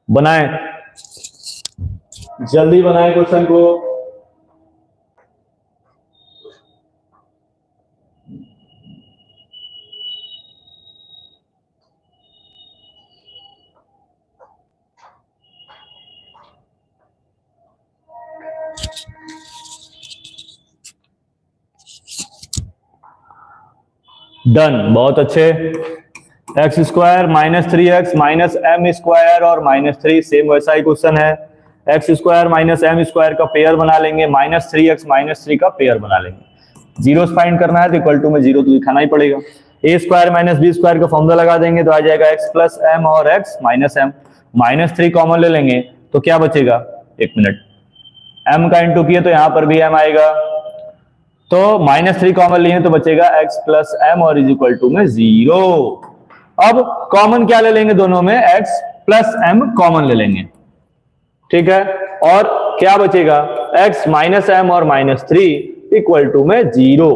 बनाएं, जल्दी बनाएं क्वेश्चन को। डन, बहुत अच्छे। X square minus 3x minus m square और माइनस 3, सेम वैसा ही क्वेश्चन है। X square minus m square का पेयर बना लेंगे, माइनस 3x माइनस 3 का पेयर बना लेंगे। जीरो फाइंड करना है तो इक्वल टू में जीरो तो दिखाना ही पड़ेगा। A square minus b square का फॉर्मूला लगा देंगे तो आ जाएगा एक्स प्लस एम और x minus m. Minus 3 common ले लेंगे तो क्या बचेगा, एक मिनट, m का इंटू किए तो यहां पर भी m आएगा, तो माइनस 3 कॉमन लिए तो बचेगा x प्लस एम और इज इक्वल टू में 0। अब कॉमन क्या ले लेंगे, दोनों में x प्लस एम कॉमन ले लेंगे, ठीक है, और क्या बचेगा x माइनस एम और माइनस 3 इक्वल टू में 0।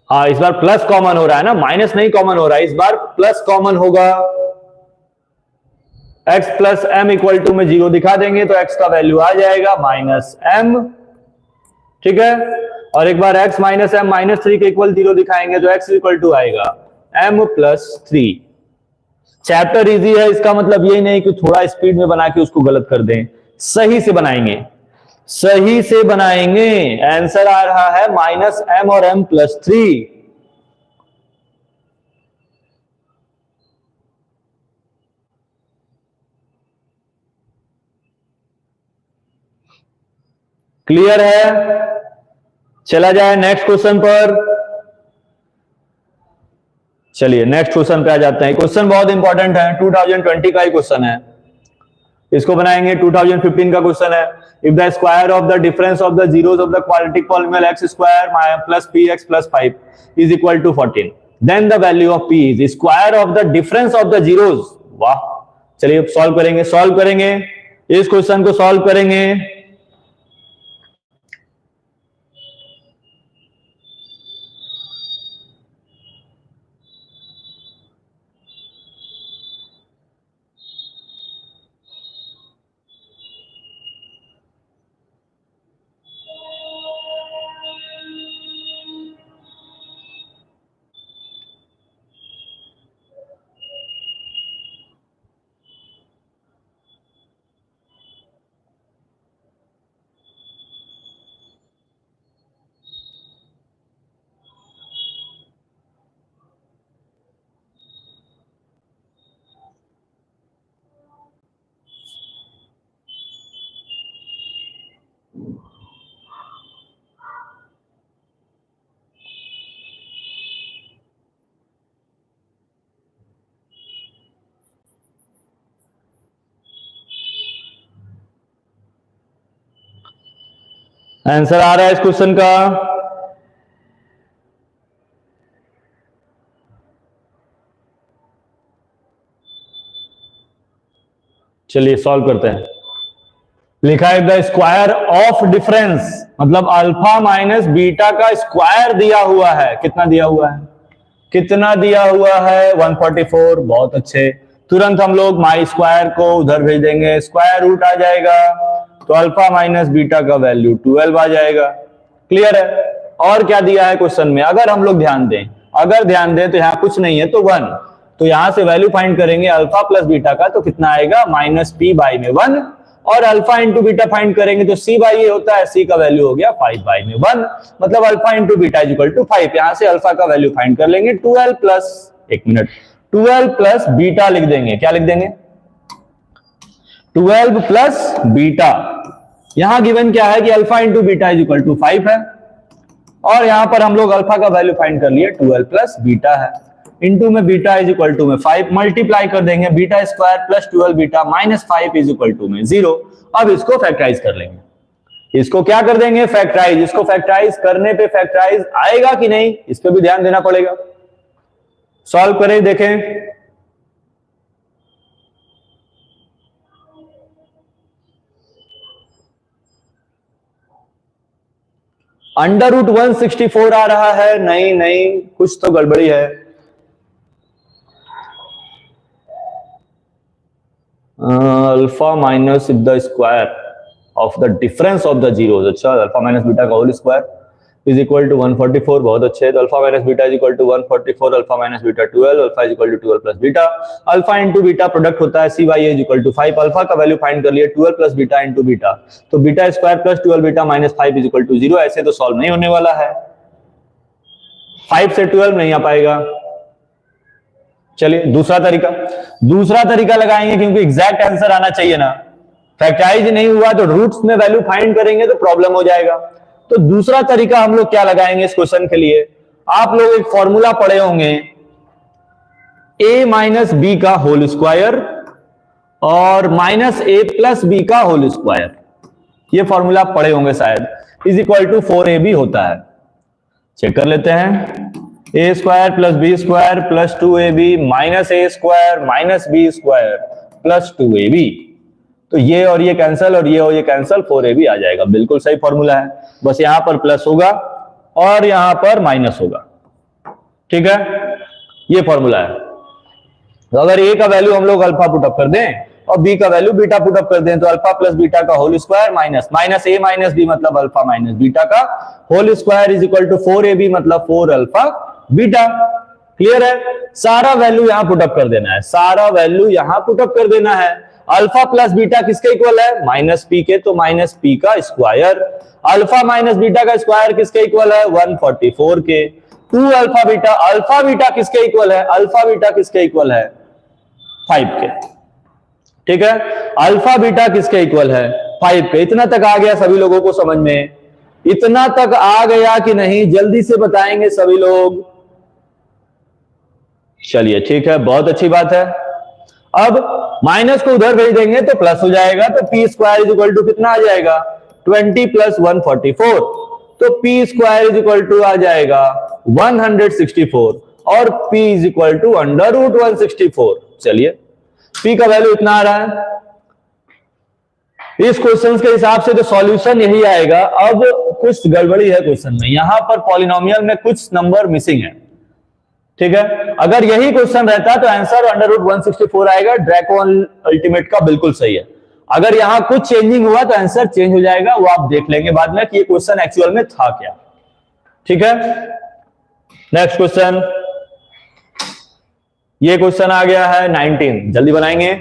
हाँ इस बार प्लस कॉमन हो रहा है ना, माइनस नहीं कॉमन हो रहा है, इस बार प्लस कॉमन होगा। x plus m equal to में 0 दिखा देंगे तो x का वैल्यू आ जाएगा माइनस एम, ठीक है, और एक बार x माइनस एम माइनस 3 के इक्वल 0 दिखाएंगे तो x इक्वल टू आएगा m प्लस 3। चैप्टर इजी है, इसका मतलब यही नहीं कि थोड़ा स्पीड में बना के उसको गलत कर दें, सही से बनाएंगे, सही से बनाएंगे। आंसर आ रहा है माइनस एम और m प्लस 3। क्लियर है? चला जाए नेक्स्ट क्वेश्चन पर। चलिए नेक्स्ट क्वेश्चन पे आ जाते हैं। क्वेश्चन बहुत इंपॉर्टेंट है, 2020 का ही क्वेश्चन है, इसको बनाएंगे। 2015 का क्वेश्चन है, if the square of the difference of the zeros of the quadratic polynomial x square plus p x plus 5 is equal to 14, then the value of p is square of the difference of the zeros. वाह, चलिए अब सॉल्व करेंगे इस क्वेश्चन को सॉल्व करेंगे। आंसर आ रहा है इस क्वेश्चन का। चलिए सॉल्व करते हैं। लिखा है द स्क्वायर ऑफ डिफरेंस, मतलब अल्फा माइनस बीटा का स्क्वायर दिया हुआ है। कितना दिया हुआ है, कितना दिया हुआ है, 144। बहुत अच्छे, तुरंत हम लोग माई स्क्वायर को उधर भेज देंगे, स्क्वायर रूट आ जाएगा तो अल्फा माइनस बीटा का वैल्यू 12 आ जाएगा। क्लियर है? और क्या दिया है क्वेश्चन में, अगर हम लोग ध्यान दें तो यहां कुछ नहीं है तो 1, तो यहां से वैल्यू फाइंड करेंगे अल्फा प्लस बीटा का तो कितना आएगा, माइनस पी बाई में 1, और अल्फा इंटू बीटा फाइंड करेंगे तो सी बाई ए होता है, सी का वैल्यू हो गया 5 बाई में 1, मतलब alpha into beta is equal to 5। यहां से अल्फा का वैल्यू फाइंड कर लेंगे 12 प्लस, एक मिनट, 12 प्लस बीटा लिख देंगे। क्या लिख देंगे, 12 प्लस बीटा। यहां गिवन क्या है कि alpha into beta is equal to 5 है, और यहां पर हम लोग अल्फा का वैल्यू फाइंड कर लिए 12 प्लस बीटा है, इंटू में बीटा इज इक्वल टू में 5, मल्टीप्लाई कर देंगे beta square plus 12 beta minus 5 is equal to में 0। अब इसको फैक्टराइज कर लेंगे, इसको क्या कर देंगे, फैक्टराइज। इसको फैक्टराइज करने पे फैक्टराइज आएगा कि नहीं, इस पे भी ध्यान देना पड़ेगा। सॉल्व करें, देखें। अंडर रूट 164 आ रहा है, नहीं कुछ तो गड़बड़ी है। Alpha minus the square of the difference of the zeros, अच्छा, अल्फा माइनस बीटा का whole square is equal to 144। बहुत अच्छे, तो alpha minus beta is equal to 144, alpha minus beta 12, alpha is equal to 12 plus beta, alpha into beta product होता है c y is equal to 5। Alpha का वैल्यू फाइंड कर लिए 12 प्लस बीटा इंटू बीटा, तो beta square plus 12 beta minus 5 is equal to 0। ऐसे तो सॉल्व नहीं होने वाला है, 5 से 12 नहीं आ पाएगा। चलिए दूसरा तरीका लगाएंगे, क्योंकि एग्जैक्ट आंसर आना चाहिए ना। फैक्टराइज नहीं हुआ तो रूट्स में वैल्यू फाइंड करेंगे तो प्रॉब्लम हो जाएगा। तो दूसरा तरीका हम लोग क्या लगाएंगे इस क्वेश्चन के लिए, आप लोग एक फॉर्मूला पढ़े होंगे, a माइनस बी का होल स्क्वायर और माइनस a प्लस बी का होल स्क्वायर, ये फॉर्मूला पढ़े होंगे शायद, इज इक्वल टू 4ab होता है। चेक कर लेते हैं, a square plus b square plus 2ab minus a square minus b square plus 2ab। तो ये और ये कैंसिल और ये कैंसिल, 4ab आ जाएगा। बिल्कुल सही फॉर्मूला है, बस यहां पर प्लस होगा और यहां पर माइनस होगा। ठीक है, ये फॉर्मूला है। तो अगर a का वैल्यू हम लोग अल्फा पुटअप कर दें और b का वैल्यू बीटा पुटअप कर दें, तो अल्फा प्लस बीटा का whole square minus minus a minus b मतलब अल्फा माइनस बीटा का whole square is equal to 4ab मतलब 4 अल्फा बीटा। क्लियर है, सारा वैल्यू यहां पुटअप कर देना है, सारा वैल्यू यहां पुटअप कर देना है। अल्फा प्लस बीटा किसके इक्वल है, माइनस पी के, तो माइनस पी का स्क्वायर। अल्फा माइनस बीटा का स्क्वायर किसके इक्वल है, 144 के। 2 अल्फा बीटा किसके इक्वल है, अल्फा बीटा किसके इक्वल है, 5 के। ठीक है, अल्फा बीटा किसके इक्वल है, 5 के। इतना तक आ गया सभी लोगों को समझ में, इतना तक आ गया कि नहीं, जल्दी से बताएंगे सभी लोग। चलिए ठीक है, बहुत अच्छी बात है। अब माइनस को उधर भेज देंगे तो प्लस हो जाएगा, तो p square is equal to कितना आ जाएगा, 20 प्लस 144, तो p square is equal to आ जाएगा 164 और p is equal to under root 164। चलिए p का वैल्यू इतना आ रहा है, इस क्वेश्चन के हिसाब से तो सॉल्यूशन यही आएगा। अब कुछ गड़बड़ी है क्वेश्चन में, यहां पर पॉलिनोमियल में कुछ नंबर मिसिंग है। ठीक है, अगर यही क्वेश्चन रहता तो आंसर अंडर रूट 164 आएगा, ड्रैको अल्टीमेट का बिल्कुल सही है। अगर यहां कुछ चेंजिंग हुआ तो आंसर चेंज हो जाएगा, वो आप देख लेंगे बाद में कि ये क्वेश्चन एक्चुअल में था क्या। ठीक है, नेक्स्ट क्वेश्चन, ये क्वेश्चन आ गया है 19, जल्दी बनाएंगे।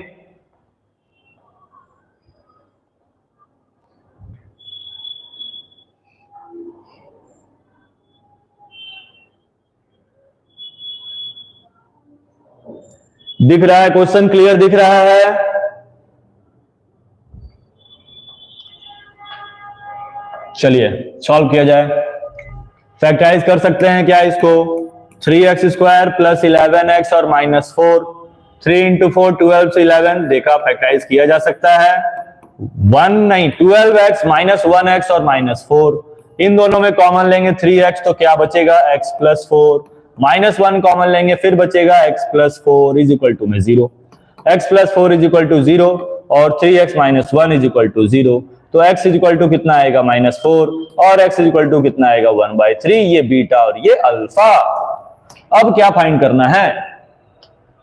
दिख रहा है क्वेश्चन, क्लियर दिख रहा है? चलिए सॉल्व किया जाए। फैक्टराइज कर सकते हैं क्या इसको, 3x स्क्वायर प्लस 11x और माइनस 4, 3 इंटू 4 12 से 11, देखा फैक्टराइज किया जा सकता है। 1 नहीं 12x माइनस 1x और माइनस 4, इन दोनों में कॉमन लेंगे 3x, तो क्या बचेगा x प्लस 4, माइनस 1 कॉमन लेंगे फिर बचेगा x plus 4 is equal to में 0, x plus 4 is equal to 0 और 3x minus 1 is equal to 0, तो x इज इक्वल टू कितना आएगा, माइनस 4 और x इज इक्वल टू कितना आएगा, 1/3। ये बीटा और ये अल्फा। अब क्या फाइंड करना है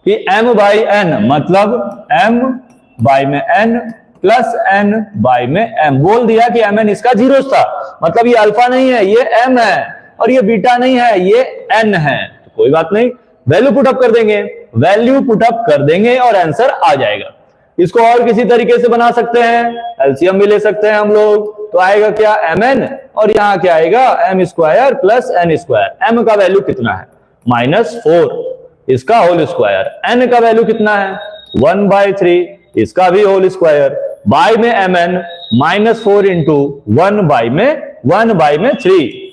कि m बाई n मतलब m बाई में n प्लस n बाई में m, बोल दिया कि mn इसका जीरो था, मतलब ये अल्फा नहीं है, ये m है, और ये बीटा नहीं है, ये n है। तो कोई बात नहीं, वैल्यू पुटअप कर देंगे, वैल्यू पुटअप कर देंगे और आंसर आ जाएगा। इसको और किसी तरीके से बना सकते हैं, एलसीएम भी ले सकते हैं हम लोग, तो आएगा क्या, mn, और यहां क्या आएगा, m square plus n square. m का वैल्यू कितना है, -4, इसका होल स्क्वायर। n का वैल्यू कितना है, 1/3, इसका भी होल स्क्वायर। बाय में mn -4 इंटू 1/3।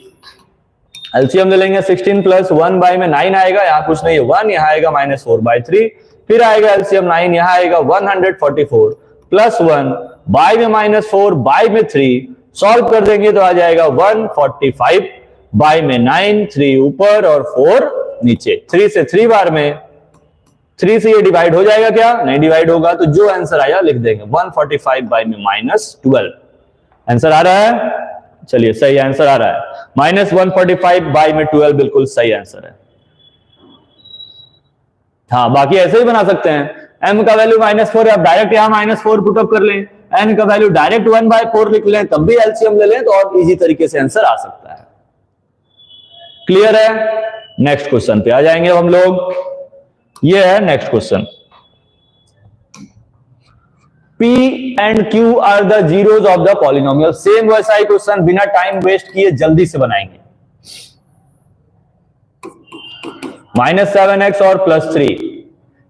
एलसीएम ले लेंगे, 16 प्लस 1/9 आएगा, यहां कुछ नहीं है 1, यहां आएगा -4/3, फिर आएगा एलसीएम 9, यहां आएगा 144 प्लस 1 बाय में -4 बाय में 3, सॉल्व कर देंगे तो आ जाएगा 145 बाय में 9, 3 ऊपर और 4 नीचे, 3 से 3 बार में 3 से ये डिवाइड हो जाएगा क्या, नहीं डिवाइड होगा, तो जो आंसर आया लिख देंगे 145 बाय में -12। आंसर आ रहा है, चलिए सही आंसर आ रहा है, -145 बाय में 12 बिल्कुल सही आंसर है। हाँ, बाकी ऐसे ही बना सकते हैं, m का वैल्यू -4 है, आप डायरेक्ट यहां -4 पुटअप कर लें, n का वैल्यू डायरेक्ट 1/4 लिख लें, तब भी एलसीएम ले लें, तो और इजी तरीके से आंसर आ सकता है। क्लियर है? नेक्स्ट क्वेश्चन पे आ जाएंगे हम लोग। ये है next question, P and Q are the zeros of the polynomial। Same वैसा ही क्वेश्चन, बिना टाइम वेस्ट किए जल्दी से बनाएंगे। -7x और +3,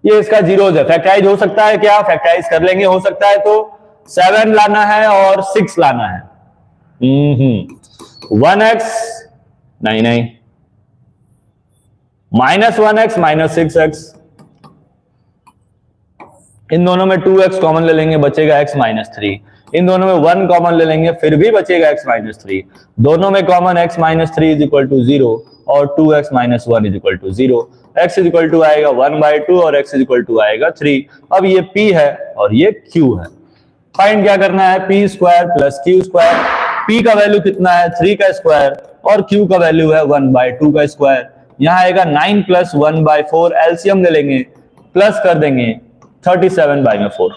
ये इसका जीरोज है। फैक्टराइज हो सकता है क्या? फैक्टराइज कर लेंगे, हो सकता है। तो 7 लाना है और 6 लाना है। 1x, नहीं नहीं, -1x -6x, इन दोनों में 2x कॉमन ले लेंगे, बचेगा x -3। इन दोनों में 1 कॉमन ले लेंगे, फिर भी बचेगा x -3। दोनों में कॉमन x -3 इज इक्वल टू 0 और 2x - 1 is equal to 0। x is equal to आएगा 1/2 और x इज इक्वल टू आएगा 3। अब ये p है और ये q है। फाइंड क्या करना है? p square plus q square. p का वैल्यू कितना है? 3 का स्क्वायर, और q का वैल्यू है 1/2 का स्क्वायर। यहां आएगा 9 + 1/4, एलसीएम ले लेंगे, प्लस कर देंगे 37/4।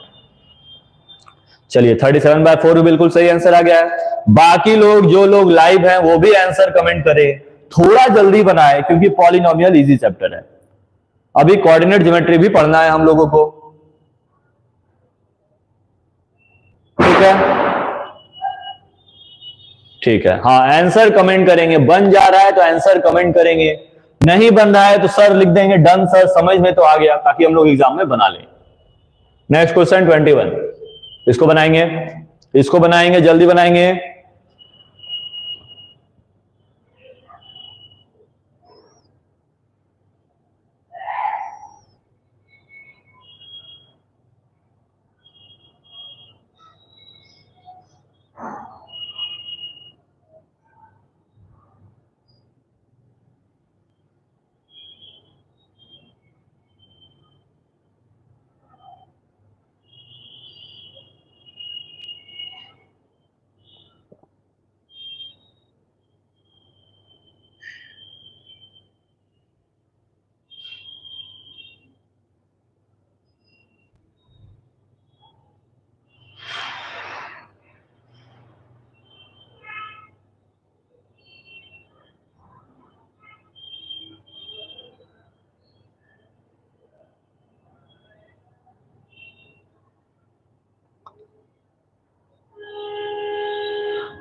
चलिए 37/4 भी बिल्कुल सही आंसर आ गया है। बाकी लोग, जो लोग लाइव हैं, वो भी आंसर कमेंट करें, थोड़ा जल्दी बनाए, क्योंकि पॉलिनोमियल इजी चैप्टर है। अभी कोऑर्डिनेट ज्योमेट्री भी पढ़ना है हम लोगों को, ठीक है? ठीक है, हाँ, आंसर कमेंट करेंगे। बन जा रहा है तो आंसर कमेंट करेंगे, नहीं बन रहा है तो सर लिख देंगे डन सर, समझ में तो आ गया, ताकि हम लोग एग्जाम में बना लें। नेक्स्ट क्वेश्चन 21, इसको बनाएंगे, इसको बनाएंगे, जल्दी बनाएंगे।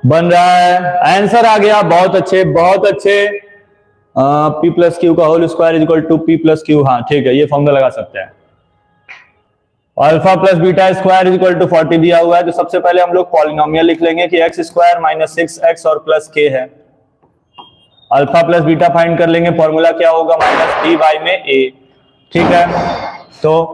बन रहा है, आंसर आ गया। बहुत अच्छे, बहुत अच्छे। p + q का whole square is equal to p + q। हाँ ठीक है, ये फॉर्मूला लगा सकते हैं। Alpha plus beta square is equal to 40 दिया हुआ है, तो सबसे पहले हम लोग पॉलिनोमियल लिख लेंगे कि x स्क्वायर -6x और प्लस k है। अल्फा प्लस बीटा फाइंड कर लेंगे, फॉर्मूला क्या होगा? -dy में a, ठीक है? तो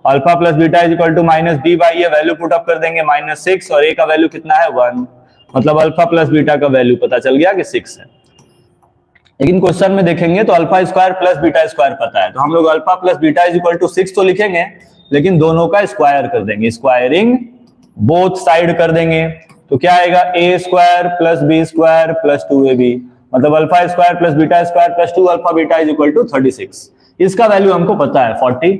alpha plus beta is equal to -dy, ये वैल्यू पुट अप कर देंगे, -6 और a का वैल्यू कितना है? 1। मतलब अल्फा प्लस बीटा का वैल्यू पता चल गया कि 6 है। लेकिन क्वेश्चन में देखेंगे तो alpha square plus beta square पता है, तो हम लोग alpha plus beta is equal to 6 तो लिखेंगे, लेकिन दोनों का स्क्वायर कर देंगे, स्क्वायरिंग बोथ साइड कर देंगे। तो क्या आएगा? a square plus b square plus 2ab, मतलब alpha square plus beta square plus 2 alpha beta is equal to 36। इसका वैल्यू हमको पता है 40।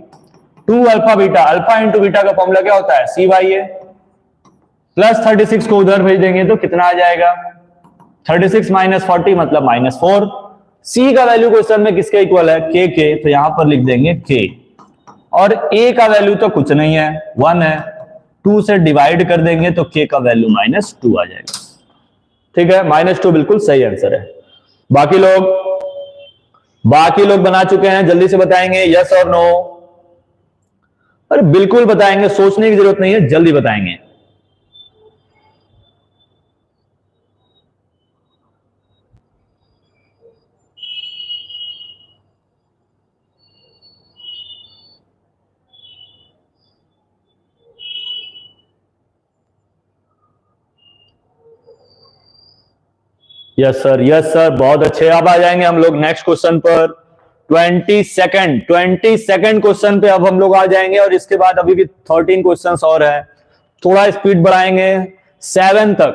2 alpha beta, alpha into beta का फॉर्मूला क्या होता है? CA, प्लस 36 को उधर भेज देंगे तो कितना आ जाएगा? 36 - 40 मतलब -4। C का वैल्यू क्वेश्चन में किसके इक्वल है? k के, तो यहां पर लिख देंगे k। और a का वैल्यू तो कुछ नहीं है, 1 है, 2 से डिवाइड कर देंगे तो k का वैल्यू -2 आ जाएगा। ठीक है, -2 बिल्कुल सही आंसर है। बाकी लोग बना चुके हैं, जल्दी से बताएंगे यस और नो। अरे बिल्कुल बताएंगे, सोचने की जरूरत नहीं है, जल्दी बताएंगे। यस सर, यस सर, बहुत अच्छे। अब आ जाएंगे हम लोग नेक्स्ट क्वेश्चन पर, 22nd क्वेश्चन पे अब हम लोग आ जाएंगे, और इसके बाद अभी भी 13 क्वेश्चंस और है। थोड़ा स्पीड बढ़ाएंगे 7 तक,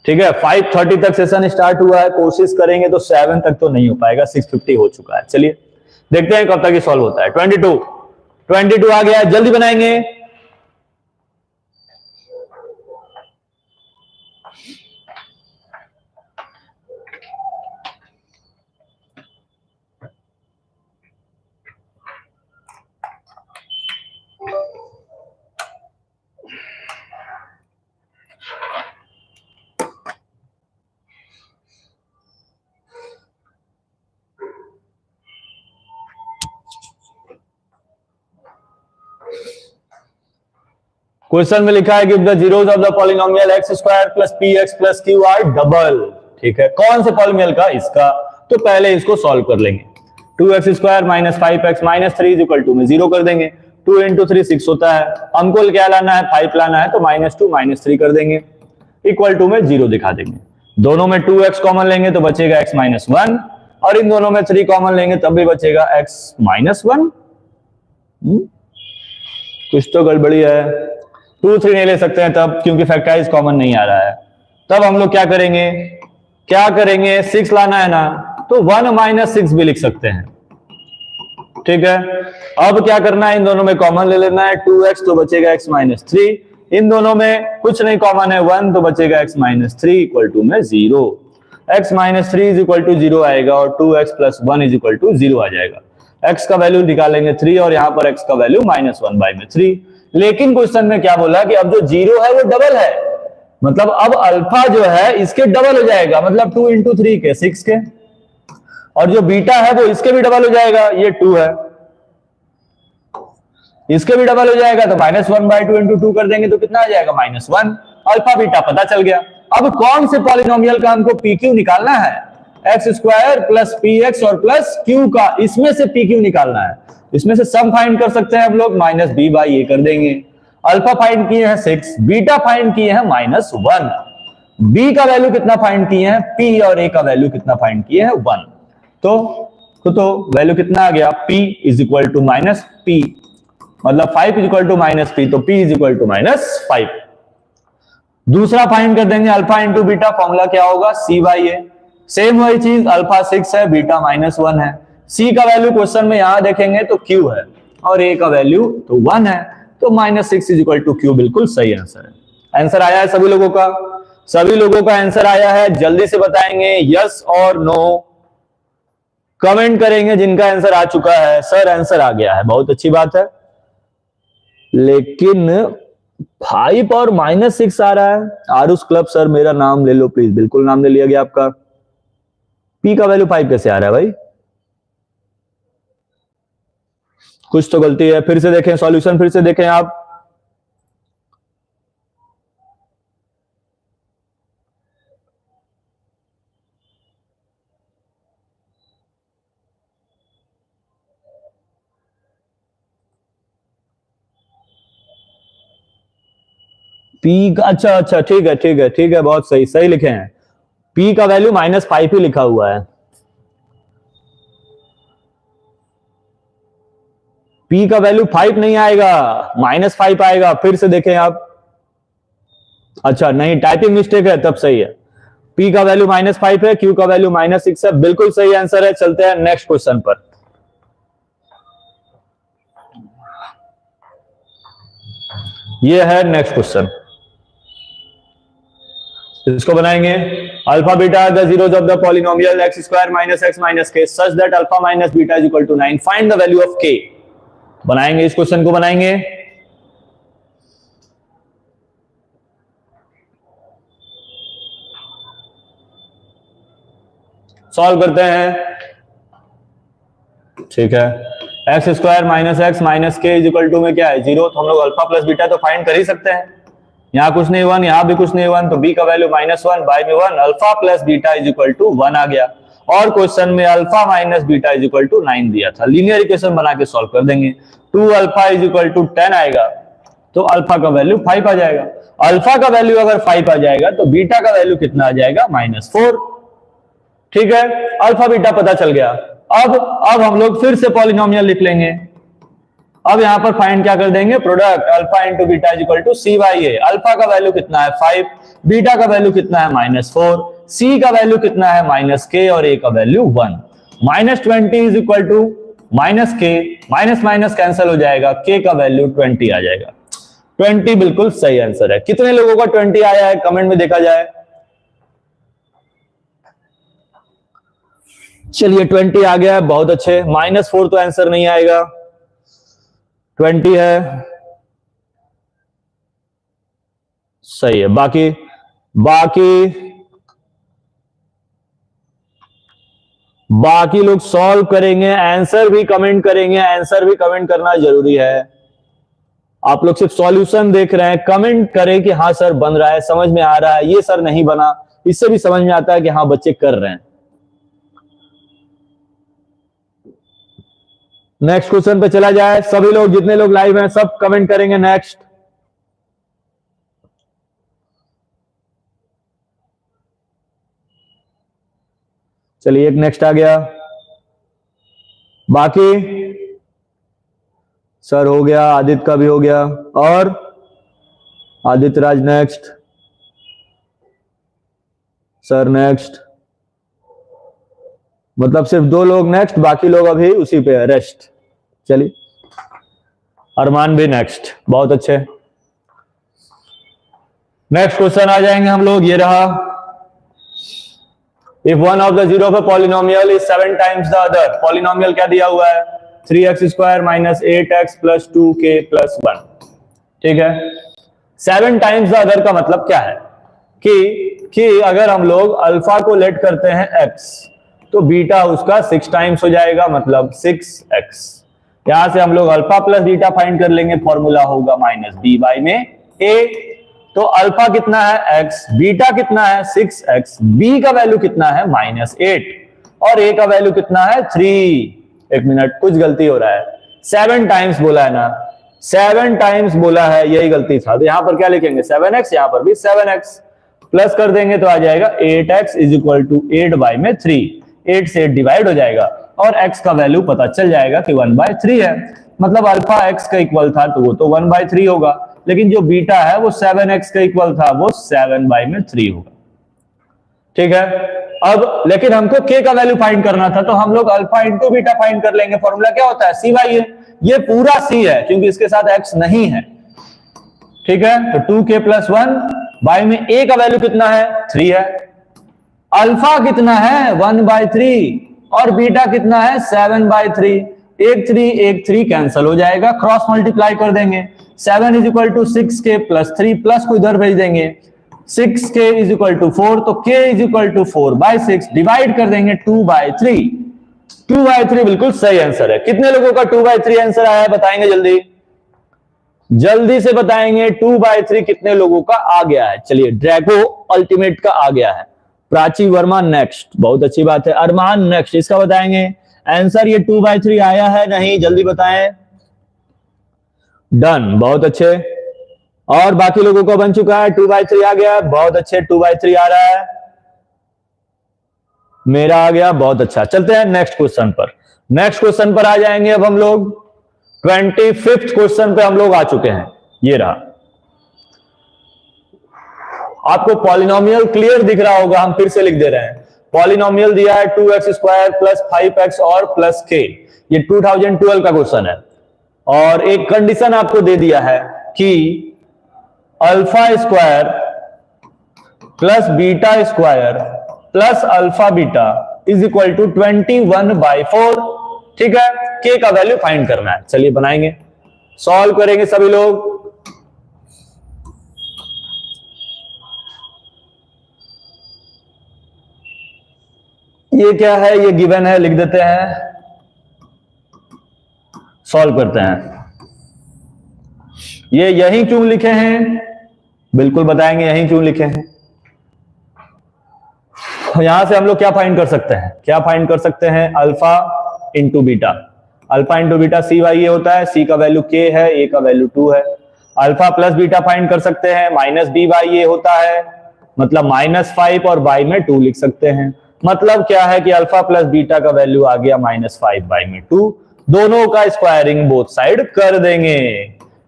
ठीक है? 5:30 तक सेशन स्टार्ट हुआ है, कोशिश करेंगे तो 7 तक तो नहीं हो पाएगा, 6:50 हो चुका है। चलिए देखते हैं कब तक ये सॉल्व होता है। 22 आ गया है, जल्दी बनाएंगे। क्वेश्चन में लिखा है कि the zeros of the polynomial x square plus p x plus Q R double. ठीक है, कौन से पॉलिनोमियल का? इसका। तो पहले इसको सॉल्व कर लेंगे। 2x square minus 5x minus 3 is equal to में 0 कर देंगे। 2 इंटू 3 6 होता है, हमको क्या लाना है? 5 लाना है, तो -2 -3 कर देंगे, इक्वल टू में 0 दिखा देंगे। दोनों में 2x कॉमन लेंगे तो बचेगा x माइनस 1, और इन दोनों में 3 कॉमन लेंगे तब भी बचेगा x माइनस 1। कुछ तो गड़बड़ी है। 2 3 नहीं ले सकते हैं तब, क्योंकि फैक्टराइज कॉमन नहीं आ रहा है। तब हम लोग क्या करेंगे? 6 लाना है ना, तो 1 माइनस 6 भी लिख सकते हैं। ठीक है, अब क्या करना है? इन दोनों में कॉमन ले लेना है। 2x तो बचेगा x माइनस 3, इन दोनों में कुछ नहीं कॉमन है, 1 तो बचेगा x माइनस 3 इक्वल टू में 0। x minus 3 is equal to 0 आएगा, और 2x plus 1 is equal to 0 आ जाएगा। x का वैल्यू निकालेंगे 3, और यहां पर x का वैल्यू -1/3। लेकिन क्वेश्चन में क्या बोला कि अब जो 0 है वो डबल है, मतलब अब अल्फा जो है इसके डबल हो जाएगा, मतलब 2 इंटू 3 के 6 के, और जो बीटा है वो इसके भी डबल हो जाएगा, ये 2 है, इसके भी डबल हो जाएगा, तो -1/2 इंटू 2 कर देंगे तो कितना आ जाएगा? -1। अल्फा बीटा पता चल गया। अब कौन से पॉलिनोमियल का हमको पी क्यू निकालना है? X square plus p x और प्लस क्यू का, इसमें से पी क्यू निकालना है। इसमें से सम फाइंड कर सकते हैं हम लोग, -b/a कर देंगे। अल्फा फाइंड किए हैं 6, बीटा फाइंड किए हैं -1, बी का वैल्यू कितना फाइंड किए हैं? p, और a का वैल्यू कितना फाइंड किए हैं? 1। तो वैल्यू कितना आ गया? p is equal to minus p, मतलब 5 इज इक्वल टू -p, तो p इज इक्वल टू -5। दूसरा फाइंड कर देंगे अल्फा इंटू बीटा, फॉर्मूला क्या होगा? c/a। सेम वही चीज, अल्फा 6 है, बीटा -1 है। c का वैल्यू क्वेश्चन में यहां देखेंगे तो q है, और a का वैल्यू तो 1 है, तो -6 इज इक्वल टू q बिल्कुल सही आंसर है। आंसर आया है सभी लोगों का? सभी लोगों का आंसर आया है, जल्दी से बताएंगे यस और नो, कमेंट करेंगे जिनका आंसर आ चुका है। सर आंसर आ गया है, बहुत अच्छी बात है, लेकिन 5 और -6 आ रहा है। आरुष क्लब सर मेरा नाम ले लो प्लीज। बिल्कुल नाम ले लिया गया आपका। p का वैल्यू 5 कैसे आ रहा है भाई? कुछ तो गलती है, फिर से देखें सॉल्यूशन, फिर से देखें आप। p का, अच्छा ठीक है, बहुत सही लिखे हैं। p का वैल्यू -5 ही लिखा हुआ है। p का वैल्यू 5 नहीं आएगा, -5 आएगा। फिर से देखें आप। अच्छा नहीं, टाइपिंग मिस्टेक है, तब सही है। p का वैल्यू -5 है, q का वैल्यू -6 है, बिल्कुल सही आंसर है। चलते हैं नेक्स्ट क्वेश्चन पर। यह है नेक्स्ट क्वेश्चन, इसको बनाएंगे। Alpha beta the zeros of the polynomial x square minus x minus k such that alpha minus beta is equal to 9, find the value of k. बनाएंगे, इस क्वेश्चन को बनाएंगे। सॉल्व करते हैं। ठीक है, x square minus x minus के इज इक्वल टू में क्या है? 0। तो हम लोग अल्फा प्लस बीटा तो फाइंड कर ही सकते हैं। यहां कुछ नहीं 1, यहां भी कुछ नहीं 1, तो b का वैल्यू -1 में 1, alpha plus beta is equal to 1 आ गया। और क्वेश्चन में alpha minus beta is equal to 9 दिया था। लीनियर इक्वेशन बना के सॉल्व कर देंगे। 2 अल्फा इज इक्वल टू 10 आएगा, तो अल्फा का वैल्यू 5 आ जाएगा। अल्फा का वैल्यू अगर 5 आ जाएगा तो बीटा का वैल्यू कितना आ जाएगा? -4। ठीक है, अल्फा बीटा पता चल गया। अब हम लोग फिर से पॉलिनोमियल लिख लेंगे। अब यहां पर फाइंड क्या कर देंगे? Product alpha into beta is equal to c/a। Alpha का वैल्यू कितना है? 5, बीटा का वैल्यू कितना है? -4, c का वैल्यू कितना है? -k, और a का value 1। -20 is equal to -k, minus cancel हो जाएगा, k का वैल्यू 20 आ जाएगा। 20 बिल्कुल सही आंसर है। कितने लोगों का 20 आया है कमेंट में देखा जाए। चलिए 20 आ गया है, बहुत अच्छे। -4 तो आंसर नहीं आएगा, 20 है, सही है। बाकी लोग सॉल्व करेंगे, आंसर भी कमेंट करेंगे। आंसर भी कमेंट करना जरूरी है। आप लोग सिर्फ सॉल्यूशन देख रहे हैं, कमेंट करें कि हाँ सर बन रहा है, समझ में आ रहा है, ये सर नहीं बना, इससे भी समझ में आता है कि हाँ बच्चे कर रहे हैं। नेक्स्ट क्वेश्चन पे चला जाए, सभी लोग जितने लोग लाइव हैं सब कमेंट करेंगे नेक्स्ट। चलिए एक नेक्स्ट आ गया, बाकी सर हो गया, आदित्य का भी हो गया, और Aditya Raj next, sir next, मतलब सिर्फ 2 लोग नेक्स्ट, बाकी लोग अभी उसी पे रेस्ट। चलिए अरमान भी नेक्स्ट, बहुत अच्छे। नेक्स्ट क्वेश्चन आ जाएंगे हम लोग, ये रहा, if one of the zero of a polynomial is 7 times the other. Polynomial क्या दिया हुआ है, 3x² minus 8x plus 2k plus 1, ठीक है। 7 टाइम्स द अदर का मतलब क्या है कि अगर हम लोग अल्फा को लेट करते हैं x, तो बीटा उसका 6 टाइम्स हो जाएगा, मतलब 6x। यहां से हम लोग अल्फा प्लस बीटा फाइंड कर लेंगे, फॉर्मूला होगा माइनस बी बाई में a। तो अल्फा कितना है x, बीटा कितना है 6x, b का वैल्यू कितना है -8, और a का वैल्यू कितना है 3। एक मिनट, कुछ गलती हो रहा है, 7 टाइम्स बोला है ना, 7 टाइम्स बोला है, यही गलती था। तो यहां पर क्या लिखेंगे 7x, यहां पर भी 7x, प्लस कर देंगे तो आ जाएगा 8x is equal to 8 by में 3, 8 से 8 डिवाइड हो जाएगा, और x का वैल्यू पता चल जाएगा कि 1/3 है। मतलब अल्फा x का इक्वल था तो वो तो 1/3 होगा, लेकिन जो बीटा है वो 7x का इक्वल था, वो 7/3 होगा, ठीक है। अब लेकिन हमको k का वैल्यू फाइंड करना था, तो हम लोग अल्फा इंटू बीटा फाइंड कर लेंगे। फॉर्मूला क्या होता है, c बाई ए। ये पूरा c है क्योंकि इसके साथ x नहीं है, ठीक है। तो 2k प्लस 1 बाई में a का वैल्यू कितना है 3 है, अल्फा कितना है 1/3, और बीटा कितना है 7/3। एक 3 कैंसिल हो जाएगा, क्रॉस मल्टीप्लाई कर देंगे। 7 is equal to 6k plus 3, plus को इधर भेज देंगे, 6k इज इक्वल टू 4, तो k is equal to 4/6, divide कर देंगे 2/3। 2/3 बिल्कुल सही आंसर है। कितने लोगों का 2/3 आंसर आया है, बताएंगे जल्दी, जल्दी से बताएंगे 2/3 कितने लोगों का आ गया है। चलिए ड्रैगो अल्टीमेट का आ गया है, प्राची वर्मा नेक्स्ट, बहुत अच्छी बात है। अरमान नेक्स्ट, इसका बताएंगे आंसर, ये 2/3 आया है नहीं, जल्दी बताएं। डन, बहुत अच्छे। और बाकी लोगों को बन चुका है, 2/3 आ गया, बहुत अच्छे, 2/3 आ रहा है, मेरा आ गया, बहुत अच्छा। चलते हैं नेक्स्ट क्वेश्चन पर। नेक्स्ट क्वेश्चन पर आ जाएंगे अब हम लोग, 25th क्वेश्चन पे हम लोग आ चुके हैं, ये रहा। आपको पॉलिनोमियल क्लियर दिख रहा होगा, हम फिर से लिख दे रहे हैं। पॉलिनोमियल दिया है 2x² प्लस 5x और प्लस k, ये 2012 का क्वेश्चन है। और एक कंडीशन आपको दे दिया है कि alpha square plus beta square plus alpha beta is equal to 21/4, ठीक है। k का वैल्यू फाइंड करना है। चलिए बनाएंगे, सॉल्व करेंगे सभी लोग। ये क्या है, ये गिवन है, लिख देते हैं, सॉल्व करते हैं। ये यहीं क्यों लिखे हैं, बिल्कुल बताएंगे यहीं क्यों लिखे हैं। यहां से हम लोग क्या फाइंड कर सकते हैं, क्या फाइंड कर सकते हैं, alpha into beta. Alpha into beta c by a होता है, c का वैल्यू k है, a का वैल्यू 2 है। अल्फा प्लस बीटा फाइंड कर सकते हैं, माइनस b बाई ए होता है, मतलब -5 और बाई में 2 लिख सकते हैं। मतलब क्या है कि अल्फा प्लस बीटा का वैल्यू आ गया -5 बाई में 2। दोनों का स्क्वायरिंग बोथ साइड कर देंगे,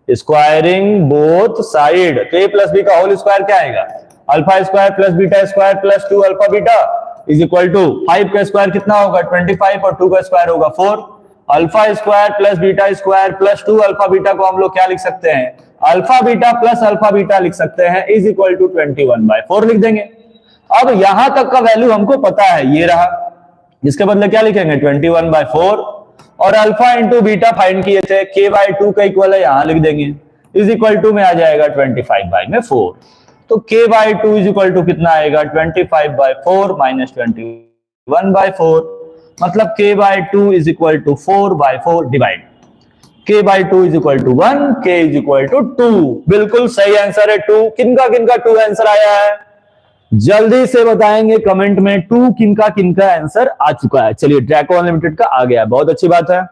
स्क्वायरिंग बोथ साइड। तो a प्लस बी का होल स्क्वायर क्या आएगा, alpha square plus beta square plus 2 alpha beta is equal to 5 का स्क्वायर कितना होगा 25 और 2 का स्क्वायर होगा 4। Alpha square plus beta square plus 2 alpha beta को हम लोग क्या लिख सकते हैं, alpha beta plus alpha beta लिख सकते हैं, इज इक्वल टू 21/4 लिख देंगे। अब यहां तक का वैल्यू हमको पता है, ये रहा, इसके बदले क्या लिखेंगे 21/4, और अल्फा इंटू बीटा फाइंड किए थे, k/2 का इक्वल है, यहां लिख देंगे, इज इक्वल टू में आ जाएगा 25/4। तो k/2 इज इक्वल टू कितना आएगा 25/4 माइनस 21/4, मतलब k/2 is equal to 4/4 divide k by 2 is equal to 1, k is equal to 2। बिल्कुल सही आंसर है 2। किनका किनका 2 आंसर आया है, जल्दी से बताएंगे कमेंट में 2 किनका किनका आंसर आ चुका है। चलिए ड्रैको अनलिमिटेड का आ गया है, बहुत अच्छी बात है।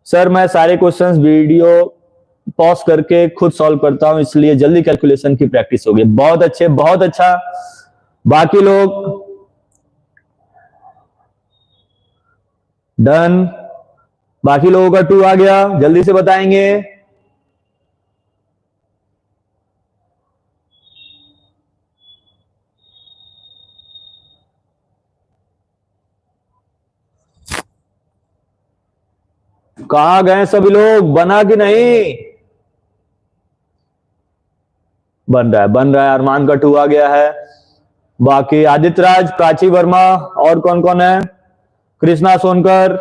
सर मैं सारे क्वेश्चंस वीडियो पॉज करके खुद सॉल्व करता हूं, इसलिए जल्दी कैलकुलेशन की प्रैक्टिस होगी। बहुत अच्छे, बहुत अच्छा। बाकी लोग डन, बाकी लोगों का 2 आ गया, जल्दी से बताएंगे। कहां गए सभी लोग, बना कि नहीं? बन रहा है, बन रहा है। अरमान का 2 आ गया है। बाकी आदित्य राज, प्राची वर्मा, और कौन कौन है? Krishna Sonkar,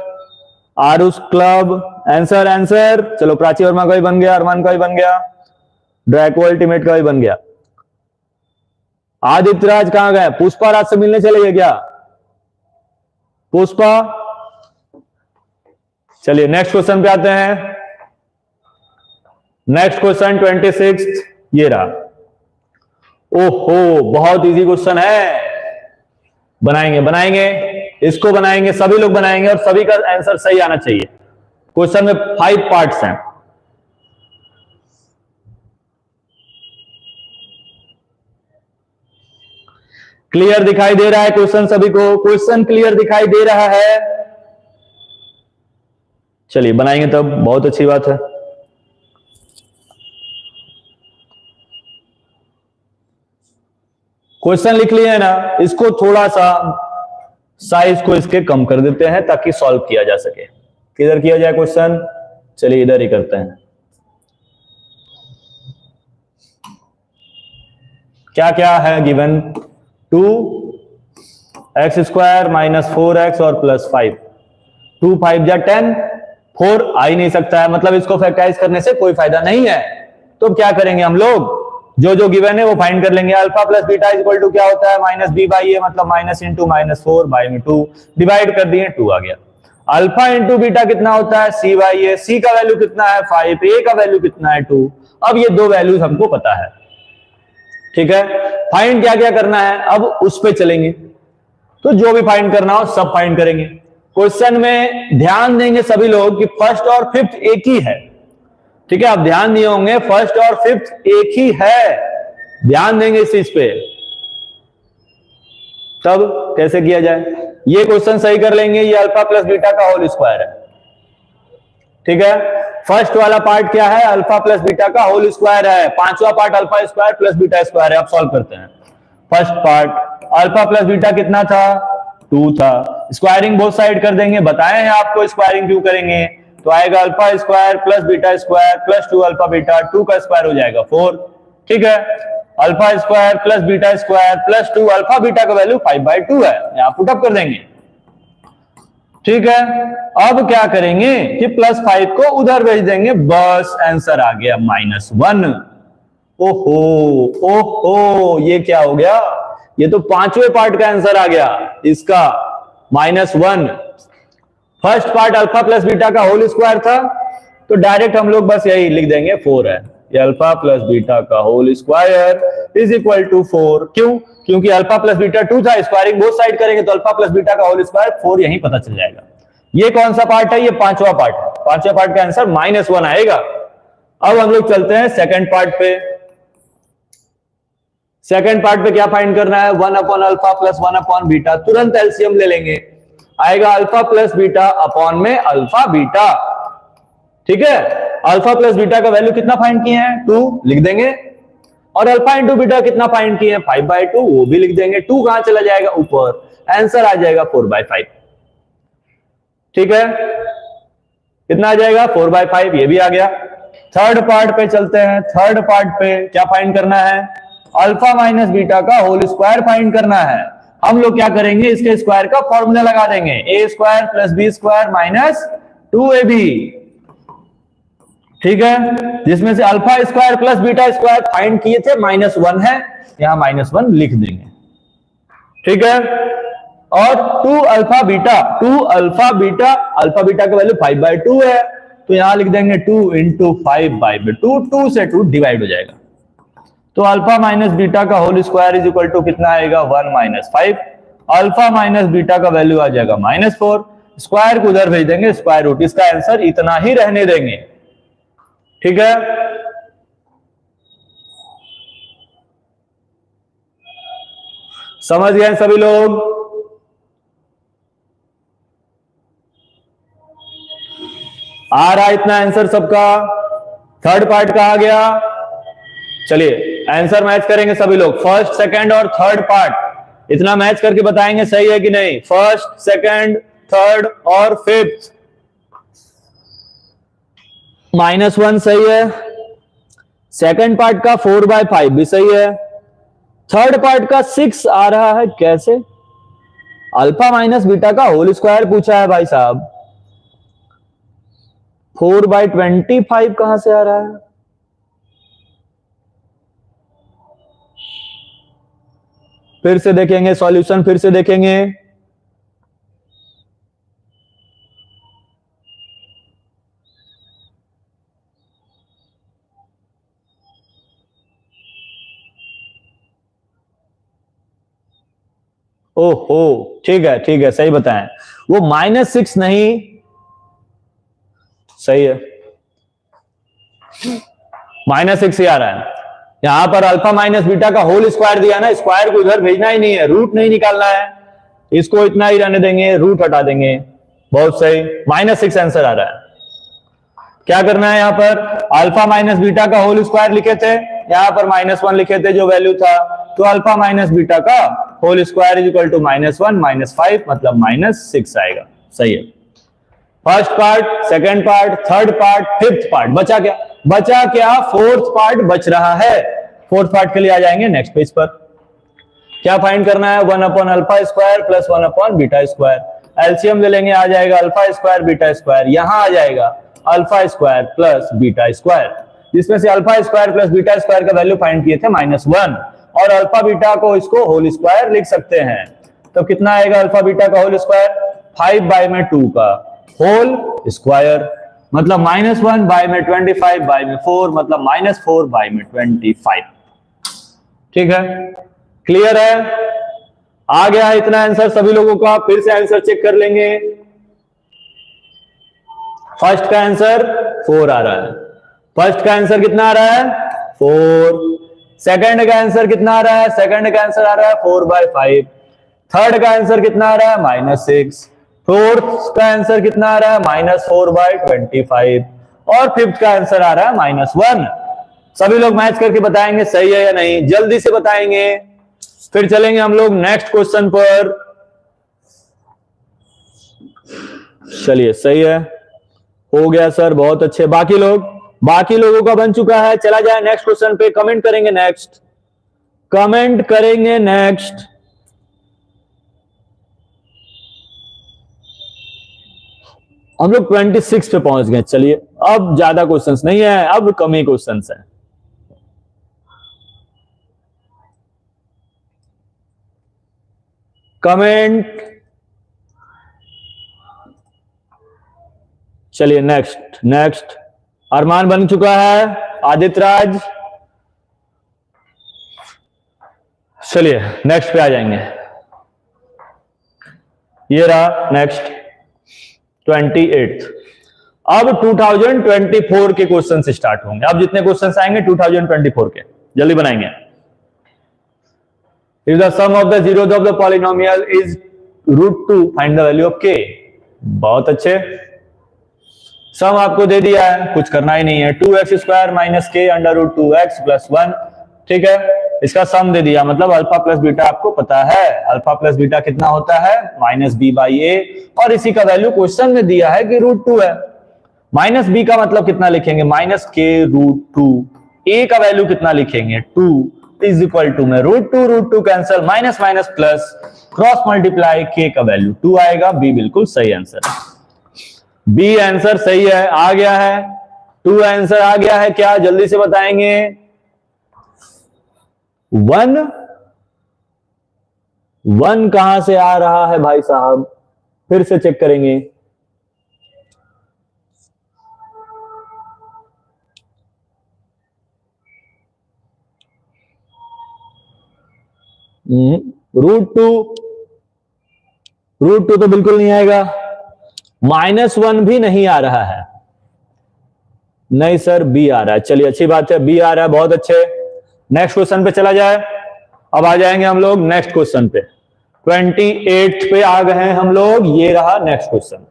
Aarush club, answer answer. चलो प्राची वर्मा का भी बन गया, अरमान का भी बन गया, ड्रैको अल्टीमेट का भी बन गया। आदित्य राज कहां गए? पुष्पा राज से मिलने चले गए क्या? पुष्पा, चलिए नेक्स्ट क्वेश्चन पे आते हैं। नेक्स्ट क्वेश्चन 26 ये रहा। ओहो बहुत इजी क्वेश्चन है, बनाएंगे बनाएंगे, इसको बनाएंगे, सभी लोग बनाएंगे और सभी का आंसर सही आना चाहिए। क्वेश्चन में 5 पार्ट्स हैं। क्लियर दिखाई दे रहा है क्वेश्चन सभी को? क्वेश्चन क्लियर दिखाई दे रहा है? चलिए बनाएंगे तब, बहुत अच्छी बात है। क्वेश्चन लिख लिए है ना, इसको थोड़ा सा साइज को इसके कम कर देते हैं ताकि सॉल्व किया जा सके। किधर किया जाए क्वेश्चन? चलिए इधर ही करते हैं। क्या क्या है given? 2x square minus 4x और प्लस 5। 2 5 जा 10, 4 आ ही नहीं सकता है, मतलब इसको फैक्टराइज करने से कोई फायदा नहीं है। तो क्या करेंगे हम लोग, जो जो गिवन है वो फाइंड कर लेंगे। Alpha plus beta is equal to क्या होता है? माइनस बी बाई ए, मतलब माइनस इंटू माइनस 4 बाई में 2, डिवाइड कर दिए 2 आ गया। अल्फा इंटू बीटा कितना होता है? सी बाई ए, सी का वैल्यू कितना है? 5, ए का वैल्यू कितना है? 2। अब ये दो वैल्यूज हमको पता है, ठीक है। फाइंड क्या क्या करना है, अब उस पे चलेंगे। तो जो भी फाइंड करना हो सब फाइंड करेंगे। क्वेश्चन में ध्यान देंगे सभी लोग कि फर्स्ट और फिफ्थ एक ही है, ठीक है। आप ध्यान दिए होंगे फर्स्ट और फिफ्थ एक ही है, ध्यान देंगे इस चीज पे। तब कैसे किया जाए, ये क्वेश्चन सही कर लेंगे। ये अल्फा प्लस बीटा का होल स्क्वायर है, ठीक है। फर्स्ट वाला पार्ट क्या है? अल्फा प्लस बीटा का होल स्क्वायर है। पांचवा part alpha square plus beta square है। अब सॉल्व करते हैं। First part alpha plus beta कितना था? 2 था। स्क्वायरिंग बोथ साइड कर देंगे, बताए हैं आपको स्क्वायरिंग क्यों करेंगे। तो आएगा alpha square plus beta square plus 2 alpha beta, 2 का स्क्वायर हो जाएगा 4, ठीक है। Alpha square plus beta square plus 2 alpha beta का वैल्यू 5/2 है, यहां पुटअप कर देंगे, ठीक है। अब क्या करेंगे कि प्लस 5 को उधर भेज देंगे, बस आंसर आ गया -1। ओहो ओहो, ये क्या हो गया? ये तो पांचवें पार्ट का आंसर आ गया इसका, -1। First part alpha plus beta का होल स्क्वायर था, तो डायरेक्ट हम लोग बस यही लिख देंगे 4 है। ये अल्फा प्लस बीटा का whole square is equal to 4। क्यों? क्योंकि अल्फा प्लस बीटा 2 था, स्क्वायरिंग बोथ साइड करेंगे तो अल्फा प्लस बीटा का होल स्क्वायर 4 यही पता चल जाएगा। ये कौन सा पार्ट है? ये पांचवा पार्ट है। पांचवा पार्ट का आंसर -1 आएगा। अब हम लोग चलते हैं सेकंड पार्ट पे। सेकंड पार्ट पे क्या फाइंड करना है? 1 upon alpha plus 1 upon beta, तुरंत एलसीएम ले लेंगे, आएगा अल्फा प्लस बीटा अपॉन में अल्फा बीटा, ठीक है। अल्फा प्लस बीटा का वैल्यू कितना फाइंड किए हैं? 2 लिख देंगे, और अल्फा इंटू बीटा कितना फाइंड किए हैं? 5/2, वो भी लिख देंगे। 2 कहां चला जाएगा? ऊपर, आंसर आ जाएगा 4/5, ठीक है। कितना आ जाएगा? 4/5, ये भी आ गया। थर्ड पार्ट पे चलते हैं। थर्ड पार्ट पे क्या फाइंड करना है? अल्फा माइनस बीटा का होल स्क्वायर फाइंड करना है। हम लोग क्या करेंगे? इसके स्क्वायर का फॉर्मूला लगा देंगे, a square plus b square minus 2ab, ठीक है। जिसमें से alpha square plus beta square find किए थे, -1 है, यहां -1 लिख देंगे, ठीक है। और 2 alpha beta, 2 alpha beta, alpha beta का वैल्यू 5/2 है, तो यहां लिख देंगे 2 इंटू 5/2, 2 से 2 डिवाइड हो जाएगा। तो अल्फा माइनस बीटा का whole square is equal to कितना आएगा 1 माइनस 5। अल्फा माइनस बीटा का वैल्यू आ जाएगा -4। स्क्वायर को उधर भेज देंगे, स्क्वायर रूट। इसका आंसर इतना ही रहने देंगे, ठीक है। समझ गए सभी लोग? आ रहा इतना आंसर सबका? थर्ड पार्ट कहा गया? चलिए आंसर मैच करेंगे सभी लोग, फर्स्ट सेकंड और थर्ड पार्ट इतना मैच करके बताएंगे सही है कि नहीं। फर्स्ट, सेकंड, थर्ड और फिफ्थ। -1 सही है। सेकंड पार्ट का 4/5 भी सही है। थर्ड पार्ट का 6 आ रहा है कैसे? अल्फा माइनस बीटा का होल स्क्वायर पूछा है भाई साहब। 4/25 कहां से आ रहा है? फिर से देखेंगे सॉल्यूशन, फिर से देखेंगे। ओहो, ठीक है ठीक है, सही बताएं। वो -6 नहीं, सही है, -6 ही आ रहा है। यहां पर अल्फा माइनस बीटा का होल स्क्वायर दिया ना, स्क्वायर को इधर भेजना ही नहीं है, रूट नहीं निकालना है, इसको इतना ही रहने देंगे, रूट हटा देंगे। बहुत सही, -6 आंसर आ रहा है। क्या करना है, यहां पर अल्फा माइनस बीटा का होल स्क्वायर लिखे थे, यहां पर -1 लिखे थे जो वैल्यू था, तो अल्फा माइनस बीटा का whole square is equal to -1 -5 मतलब -6 आएगा। सही है। First part, second part, third part, fifth part. बचा क्या? बचा क्या? फोर्थ पार्ट बच रहा है। फोर्थ पार्ट के लिए आ जाएंगे नेक्स्ट पेज पर। क्या फाइंड करना है? 1/अल्फा² प्लस 1/बीटा²। एलसीएम ले लेंगे, आ जाएगा अल्फा² बीटा²। यहां आ जाएगा अल्फा² प्लस बीटा², जिसमें से अल्फा² प्लस बीटा² का वैल्यू फाइंड किए थे -1, और अल्फा बीटा को इसको होल स्क्वायर लिख सकते हैं। तो कितना आएगा अल्फा बीटा का होल स्क्वायर? 5/2 का होल स्क्वायर मतलब -1/25/4 मतलब -4/25। ठीक है, क्लियर है? आ गया है इतना आंसर सभी लोगों का? फिर से आंसर चेक कर लेंगे। फर्स्ट का आंसर 4 आ रहा है। फर्स्ट का आंसर कितना आ रहा है? 4। सेकंड का आंसर कितना आ रहा है? सेकंड का आंसर आ रहा है 4/5। थर्ड का आंसर कितना आ रहा है? -6। फोर्थ का आंसर कितना आ रहा है? -4/25। और फिफ्थ का आंसर आ रहा है -1। सभी लोग मैच करके बताएंगे सही है या नहीं, जल्दी से बताएंगे। फिर चलेंगे हम लोग नेक्स्ट क्वेश्चन पर। चलिए, सही है, हो गया सर, बहुत अच्छे। बाकी लोगों का बन चुका है। चला जाए नेक्स्ट क्वेश्चन पे, कमेंट करेंगे नेक्स्ट, कमेंट करेंगे नेक्स्ट। हम लोग 26 पे पहुंच गए। चलिए, अब ज्यादा क्वेश्चंस नहीं है, अब कम ही क्वेश्चंस हैं। कमेंट। चलिए नेक्स्ट अरमान बन चुका है, आदित्य राज। चलिए नेक्स्ट पे आ जाएंगे। ये रहा नेक्स्ट 28। अब 2024 के क्वेश्चन स्टार्ट होंगे। अब जितने क्वेश्चन आएंगे 2024 के, जल्दी बनाएंगे। If the sum of the zeros of the polynomial is √2, find the value of k। बहुत अच्छे, सम आपको दे दिया है, कुछ करना ही नहीं है। 2x² - k √2x + 1। ठीक है, इसका सम दे दिया, मतलब अल्फा प्लस बीटा आपको पता है। अल्फा प्लस बीटा कितना होता है? -b/a, और इसी का वैल्यू क्वेश्चन में दिया है कि √2 है। -b का मतलब कितना लिखेंगे? -k√2। a का वैल्यू कितना लिखेंगे? 2 इज इक्वल टू में √2 cancel, minus minus plus, cross multiply, k का वैल्यू 2 आएगा। b बिल्कुल सही आंसर है। बी आंसर सही है, आ गया है। 2 आंसर आ गया है। क्या जल्दी से बताएंगे? 1 कहां से आ रहा है भाई साहब? फिर से चेक करेंगे। √2, √2 तो बिल्कुल नहीं आएगा, -1 भी नहीं आ रहा है, नहीं सर बी आ रहा है। चलिए अच्छी बात है, बी आ रहा है, बहुत अच्छे। नेक्स्ट क्वेश्चन पे चला जाए। अब आ जाएंगे हम लोग नेक्स्ट क्वेश्चन पे, 28 पे आ गए हैं हम लोग। ये रहा next question.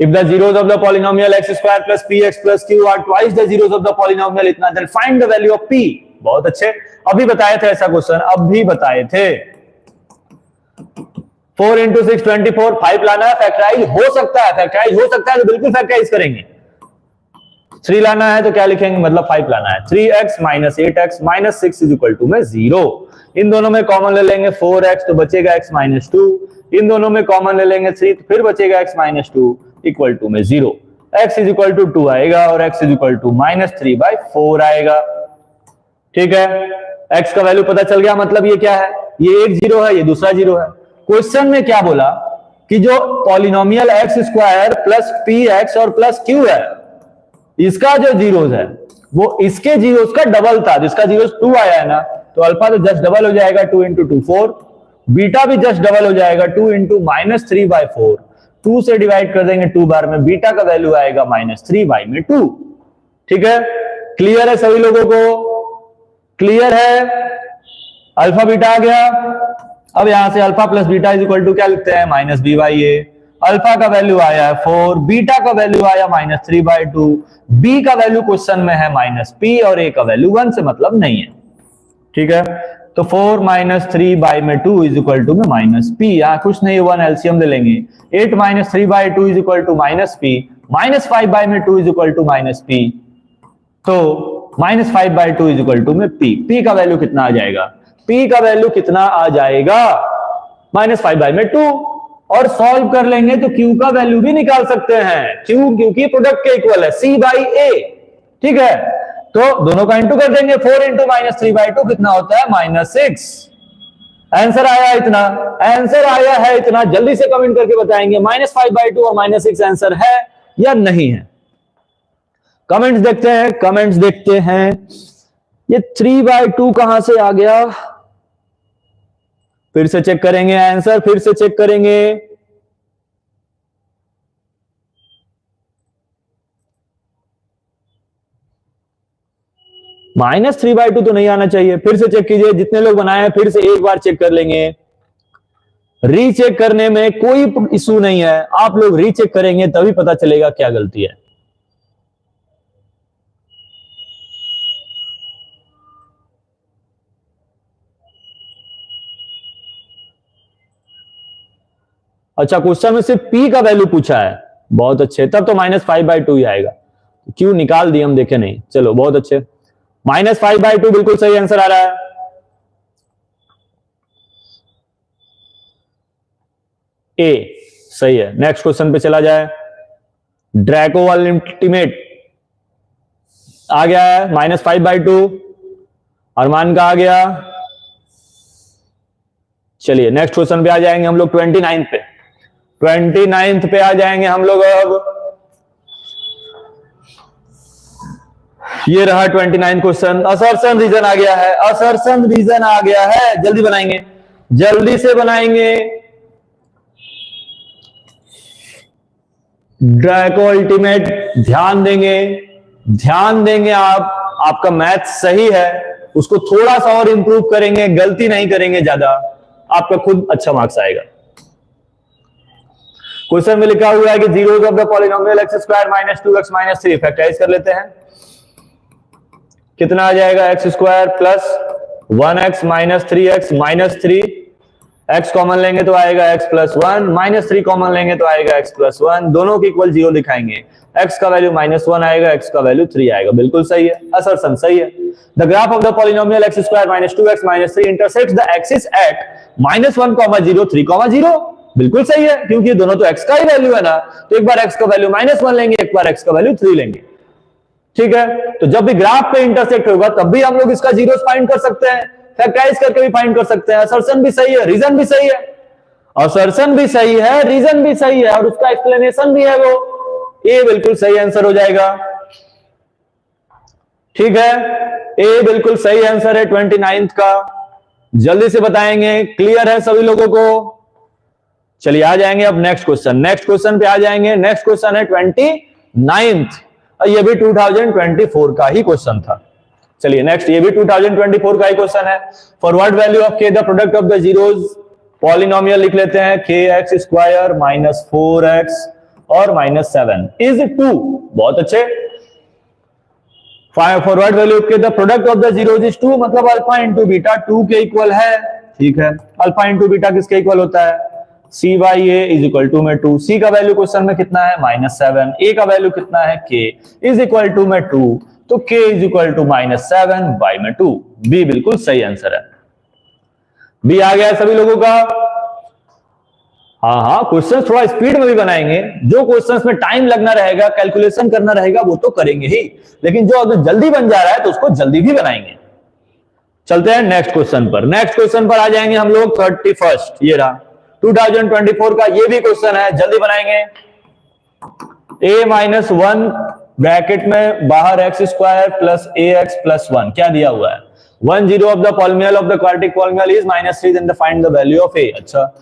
If the zeros of the polynomial x square plus px plus q are twice the zeros of the polynomial इतना, then find the value of p। बहुत अच्छे, अभी बताए थे ऐसा क्वेश्चन, अभी बताए थे। 4 into 6 24, 5 लाना है, फैक्टराइज हो सकता है, फैक्टराइज हो सकता है तो बिल्कुल फैक्टराइज करेंगे। 3 लाना है तो क्या लिखेंगे, मतलब 5 लाना है। 3x minus 8x minus 6 is equal to में 0। इन दोनों में कॉमन ले लेंगे 4x तो बचेगा x minus 2, इन दोनों में कॉमन ले लेंगे 3 तो फिर बचेगा x minus 2 इक्वल टू में 0। x इज इक्वल टू 2 आएगा और x इज इक्वल टू -3/4 आएगा। ठीक है, x का वैल्यू पता चल गया, मतलब ये क्या है, ये एक 0 है, ये दूसरा 0 है। क्वेश्चन में क्या बोला कि जो polynomial x square plus px और प्लस q है, इसका जो जीरोस है वो इसके जीरोस का डबल था। जिसका जीरोस 2 आया है ना, तो अल्फा तो जस्ट डबल हो जाएगा 2 into 2 4, बीटा भी जस्ट डबल हो जाएगा 2 into -3/4। 2 से डिवाइड कर देंगे 2 बार में, बीटा का वैल्यू आएगा -3/2। ठीक है, क्लियर है सभी लोगों को, क्लियर है, अल्फा बीटा आ गया। अब यहां से alpha plus beta is equal to क्या लिखते हैं, -b/a। अल्फा का वैल्यू आया है 4, बीटा का वैल्यू आया -3/2, बी का वैल्यू क्वेश्चन में है -p और a का वैल्यू 1 से मतलब नहीं है। ठीक है, तो 4 - 3/2 इज इक्वल टू में -p, यहां कुछ नहीं, 1 एलसीएम ले लेंगे। 8 - 3/2 is equal to -p, -5/2 is equal to -p, तो -5/2 इज इक्वल टू में p का वैल्यू कितना आ जाएगा, p का वैल्यू कितना आ जाएगा, -5/2। और सॉल्व कर लेंगे तो q का वैल्यू भी निकाल सकते हैं, क्योंकि प्रोडक्ट के इक्वल है c/a। ठीक है, तो दोनों का इंटू कर देंगे, 4 into -3/2 कितना होता है, -6। आंसर आया इतना, आंसर आया है इतना, जल्दी से कमेंट करके बताएंगे -5/2 और -6 आंसर है या नहीं है। कमेंट्स देखते हैं, कमेंट्स देखते हैं। ये 3/2 कहां से आ गया, फिर से चेक करेंगे आंसर, फिर से चेक करेंगे। -3/2 तो नहीं आना चाहिए, फिर से चेक कीजिए। जितने लोग बनाए हैं फिर से एक बार चेक कर लेंगे। रीचेक करने में कोई इशू नहीं है, आप लोग रीचेक करेंगे तभी पता चलेगा क्या गलती है। अच्छा, क्वेश्चन में सिर्फ p का वैल्यू पूछा है, बहुत अच्छे, तब तो -5/2 ही आएगा। क्यों निकाल दिए हम देखे नहीं, चलो बहुत अच्छे। -5/2 बिल्कुल सही आंसर आ रहा है। ए सही है। नेक्स्ट क्वेश्चन पे चला जाए। ड्रैको अल्टीमेट आ गया है, -5/2। अरमान का आ गया। चलिए नेक्स्ट क्वेश्चन पे आ जाएंगे हम लोग, 29 पे। 29 पे आ जाएंगे हम लोग। अब ये रहा 29 क्वेश्चन। असर्शन रीजन आ गया है, असर्शन रीजन आ गया है, जल्दी बनाएंगे, जल्दी से बनाएंगे। ड्रैको अल्टीमेट ध्यान देंगे, ध्यान देंगे। आपका मैथ सही है, उसको थोड़ा सा और इंप्रूव करेंगे, गलती नहीं करेंगे ज्यादा, आपका खुद अच्छा मार्क्स आएगा। क्वेश्चन में लिखा हुआ है कि zeros of the polynomial x square minus 2x minus 3, factorise कर लेते हैं। कितना आ जाएगा, x square plus 1x minus 3x minus 3, x common लेंगे तो आएगा x प्लस 1, माइनस 3 कॉमन लेंगे तो आएगा x प्लस 1, दोनों के इक्वल 0 दिखाएंगे। x का वैल्यू -1 आएगा, x का वैल्यू 3 आएगा, बिल्कुल सही है, असर्शन सही है। The graph of the polynomial x square minus 2x minus 3 intersects the axis at -1, 0, 3, 0, बिल्कुल सही है, क्योंकि दोनों तो x का ही वैल्यू है ना। तो एक बार x का वैल्यू -1 लेंगे, एक बार x का वैल्यू 3 लेंगे। ठीक है, तो जब भी ग्राफ पे इंटरसेक्ट होगा तब भी हम लोग इसका जीरोस फाइंड कर सकते हैं, फैक्टराइज करके भी फाइंड कर सकते हैं। असर्शन भी सही है, रीजन भी सही है, असर्शन भी सही है, रीजन भी सही है, और उसका एक्सप्लेनेशन भी है, वो ए बिल्कुल सही आंसर हो जाएगा। ठीक है, ए बिल्कुल सही आंसर है 29 का। जल्दी से बताएंगे। क्लियर है सभी लोगों को? चलिए आ जाएंगे अब नेक्स्ट क्वेश्चन। नेक्स्ट क्वेश्चन पे आ जाएंगे। नेक्स्ट क्वेश्चन है 29th, और ये भी 2024 का ही क्वेश्चन था। चलिए नेक्स्ट, ये भी 2024 का ही क्वेश्चन है। फॉर व्हाट वैल्यू ऑफ के the product of the zeros, polynomial लिख लेते हैं, के एक्स स्क्वायर माइनस 4x और माइनस 7 इज 2। बहुत अच्छे। फॉर व्हाट वैल्यू ऑफ के the product of the zeros is 2, मतलब अल्फा इंटू बीटा 2 के इक्वल है। ठीक है, अल्फा इंटू बीटा किसके इक्वल होता है? C by a is equal to में 2। सी का वैल्यू क्वेश्चन में कितना है? -7। ए का वैल्यू कितना है? के इज इक्वल टू में 2, तो के इज इक्वल टू -7 बाई में 2। बी बिल्कुल सही आंसर है। बी आ गया सभी लोगों का? हाँ, क्वेश्चन थोड़ा स्पीड में भी बनाएंगे। जो क्वेश्चंस में टाइम लगना रहेगा, कैलकुलेशन करना रहेगा, वो तो करेंगे ही, लेकिन जो अगर जल्दी बन जा रहा है तो उसको जल्दी भी बनाएंगे। चलते हैं नेक्स्ट क्वेश्चन पर। नेक्स्ट क्वेश्चन पर आ जाएंगे हम लोग 31st, ये रहा 2024 का, ये भी क्वेश्चन है, जल्दी बनाएंगे। a-1 ब्रैकेट में बाहर x square plus a x plus 1, क्या दिया हुआ है? 1 0 of the polynomial of the quadratic polynomial is -3, then find the value of a. अच्छा,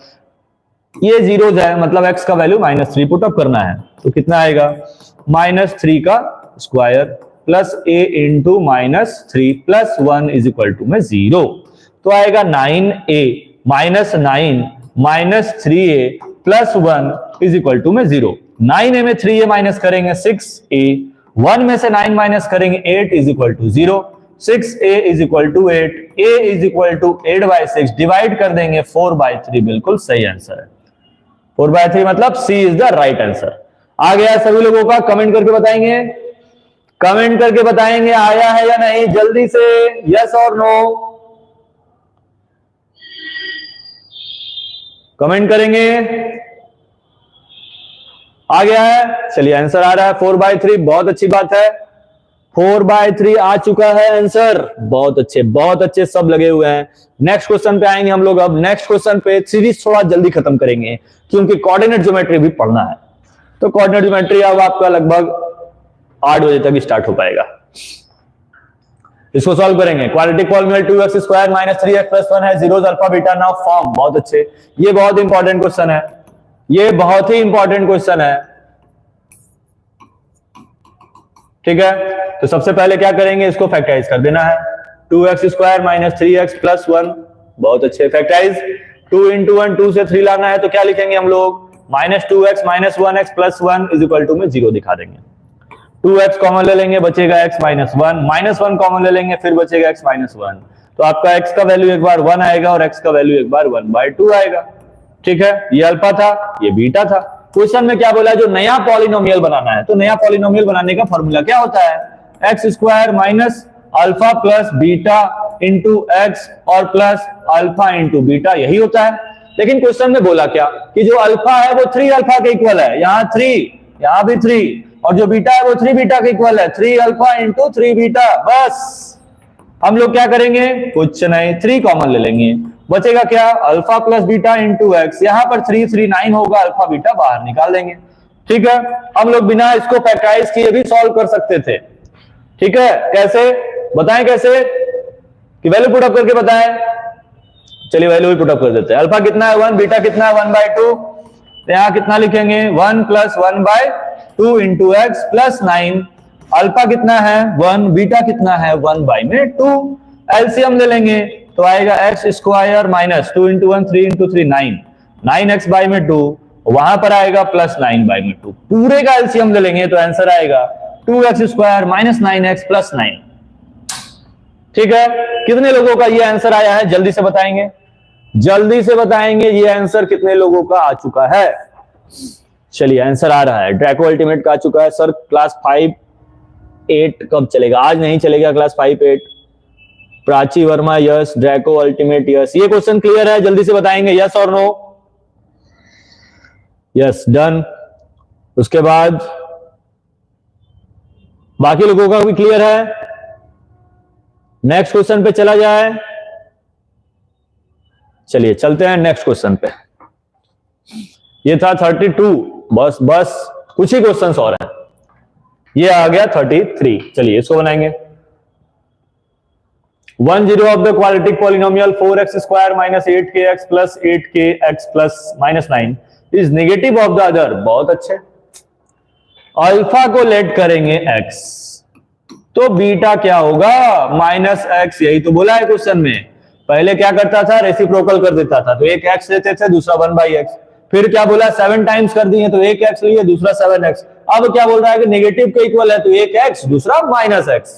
ये जीरोज है, मतलब x का वैल्यू -3 पुट अप करना है, तो कितना आएगा? -3 का square plus a into -3 plus 1 is equal to में 0, तो आएगा 9a -9 -3a plus 1 is equal to में 0। 9a में 3a माइनस करेंगे 6a, 1 में से 9 माइनस करेंगे 8 is equal to 0, 6a is equal to 8, a is equal to 8/6, divide कर देंगे 4/3, बिल्कुल सही आंसर है। 4/3 मतलब C is the right answer. आ गया सभी लोगों का? कमेंट करके बताएंगे, कमेंट करके बताएंगे आया है या नहीं, जल्दी से, यस और नो, कमेंट करेंगे। आ गया है? चलिए आंसर आ रहा है 4/3, बहुत अच्छी बात है। 4/3 आ चुका है आंसर, बहुत अच्छे सब लगे हुए हैं। नेक्स्ट क्वेश्चन पे आएंगे हम लोग। अब नेक्स्ट क्वेश्चन पे सीरीज थोड़ा जल्दी खत्म करेंगे, क्योंकि कोऑर्डिनेट ज्योमेट्री भी पढ़ना है। तो कोऑर्डिनेट ज्योमेट्री अब आपका लगभग 8 बजे तक स्टार्ट हो पाएगा। इसको सॉल्व करेंगे। Quadratic polynomial 2x square minus 3x plus 1 है, zeros alpha beta now form. बहुत अच्छे, ये बहुत इंपॉर्टेंट क्वेश्चन है, ये बहुत ही इंपॉर्टेंट क्वेश्चन है। ठीक है, तो सबसे पहले क्या करेंगे, इसको फैक्टराइज कर देना है। 2x square minus 3x plus 1, बहुत अच्छे। फैक्टराइज 2 इंटू 1, 2 से 3 लाना है, तो क्या लिखेंगे हम लोग? -2x minus 1x plus 1 is equal to में 0 दिखा देंगे। 2x कॉमन ले लेंगे, बचेगा x माइनस 1, -1 कॉमन ले लेंगे, फिर बचेगा x माइनस 1, तो आपका x का वैल्यू एक बार 1 आएगा और x का वैल्यू एक बार 1/2 आएगा। ठीक है, ये अल्फा था, ये बीटा था। क्वेश्चन में क्या बोला? जो नया पॉलिनोमियल बनाना है, तो नया पॉलिनोमियल बनाने का फॉर्मूला क्या होता है? X square minus alpha plus beta into x और प्लस अल्फा इंटू बीटा, यही होता है। लेकिन क्वेश्चन में बोला क्या कि जो अल्फा है वो 3 अल्फा के इक्वल है, यहाँ 3, यहाँ भी 3, और जो बीटा है वो 3 बीटा के इक्वल है, 3 अल्फा इंटू 3 बीटा। बस हम लोग क्या करेंगे? कुछ नहीं, 3 कॉमन ले लेंगे, बचेगा क्या? Alpha plus beta into x, यहां पर 3 3 9 होगा, अल्फा बीटा बाहर निकाल देंगे। ठीक है, हम लोग बिना इसको फैक्टराइज किए भी सॉल्व कर सकते थे। ठीक है, कैसे बताएं? कैसे कि वैल्यू पुट अप करके बताएं। चलिए वैल्यू भी पुट अप कर देते हैं। अल्फा कितना है 1, बीटा कितना है 1/2, तो यहां कितना लिखेंगे? 1 plus 1/2 into x plus 9, alpha कितना है 1, बीटा कितना है 1/2। एलसीएम ले लेंगे तो आएगा x square minus 2 into 1 3 into 3 9x/2, वहां पर आएगा प्लस 9/2। पूरे का एलसीएम ले लेंगे तो आंसर आएगा 2x square minus 9x plus 9। ठीक है, कितने लोगों का ये आंसर आया है? जल्दी से बताएंगे, जल्दी से बताएंगे ये आंसर कितने लोगों का आ चुका है। चलिए आंसर आ रहा है। ड्रैको अल्टीमेट का आ चुका है। सर क्लास 5-8 कब चलेगा? आज नहीं चलेगा class 5-8। Prachi Verma yes, Draco ultimate yes. ये क्वेश्चन क्लियर है? जल्दी से बताएंगे यस और नो। Yes, done. उसके बाद बाकी लोगों का भी क्लियर है? नेक्स्ट क्वेश्चन पे चला जाए। चलिए चलते हैं नेक्स्ट क्वेश्चन पे। ये था 32, बस कुछ ही क्वेश्चंस और हैं। ये आ गया 33। चलिए इसको बनाएंगे। 10 of the quadratic polynomial 4x square minus 8kx plus 8kx plus minus 9 is negative of the other. बहुत अच्छे. अल्फा को लेट करेंगे x, तो बीटा क्या होगा? Minus x. यही तो बोला है क्वेश्चन में. पहले क्या करता था? रेसिप्रोकल कर देता था, तो एक x लेते थे, दूसरा 1/x. फिर क्या बोला? 7 टाइम्स कर दिए, तो एक x लिए, दूसरा 7x. अब क्या बोल रहा है कि नेगेटिव के इक्वल है, तो एक x, दूसरा माइनस x.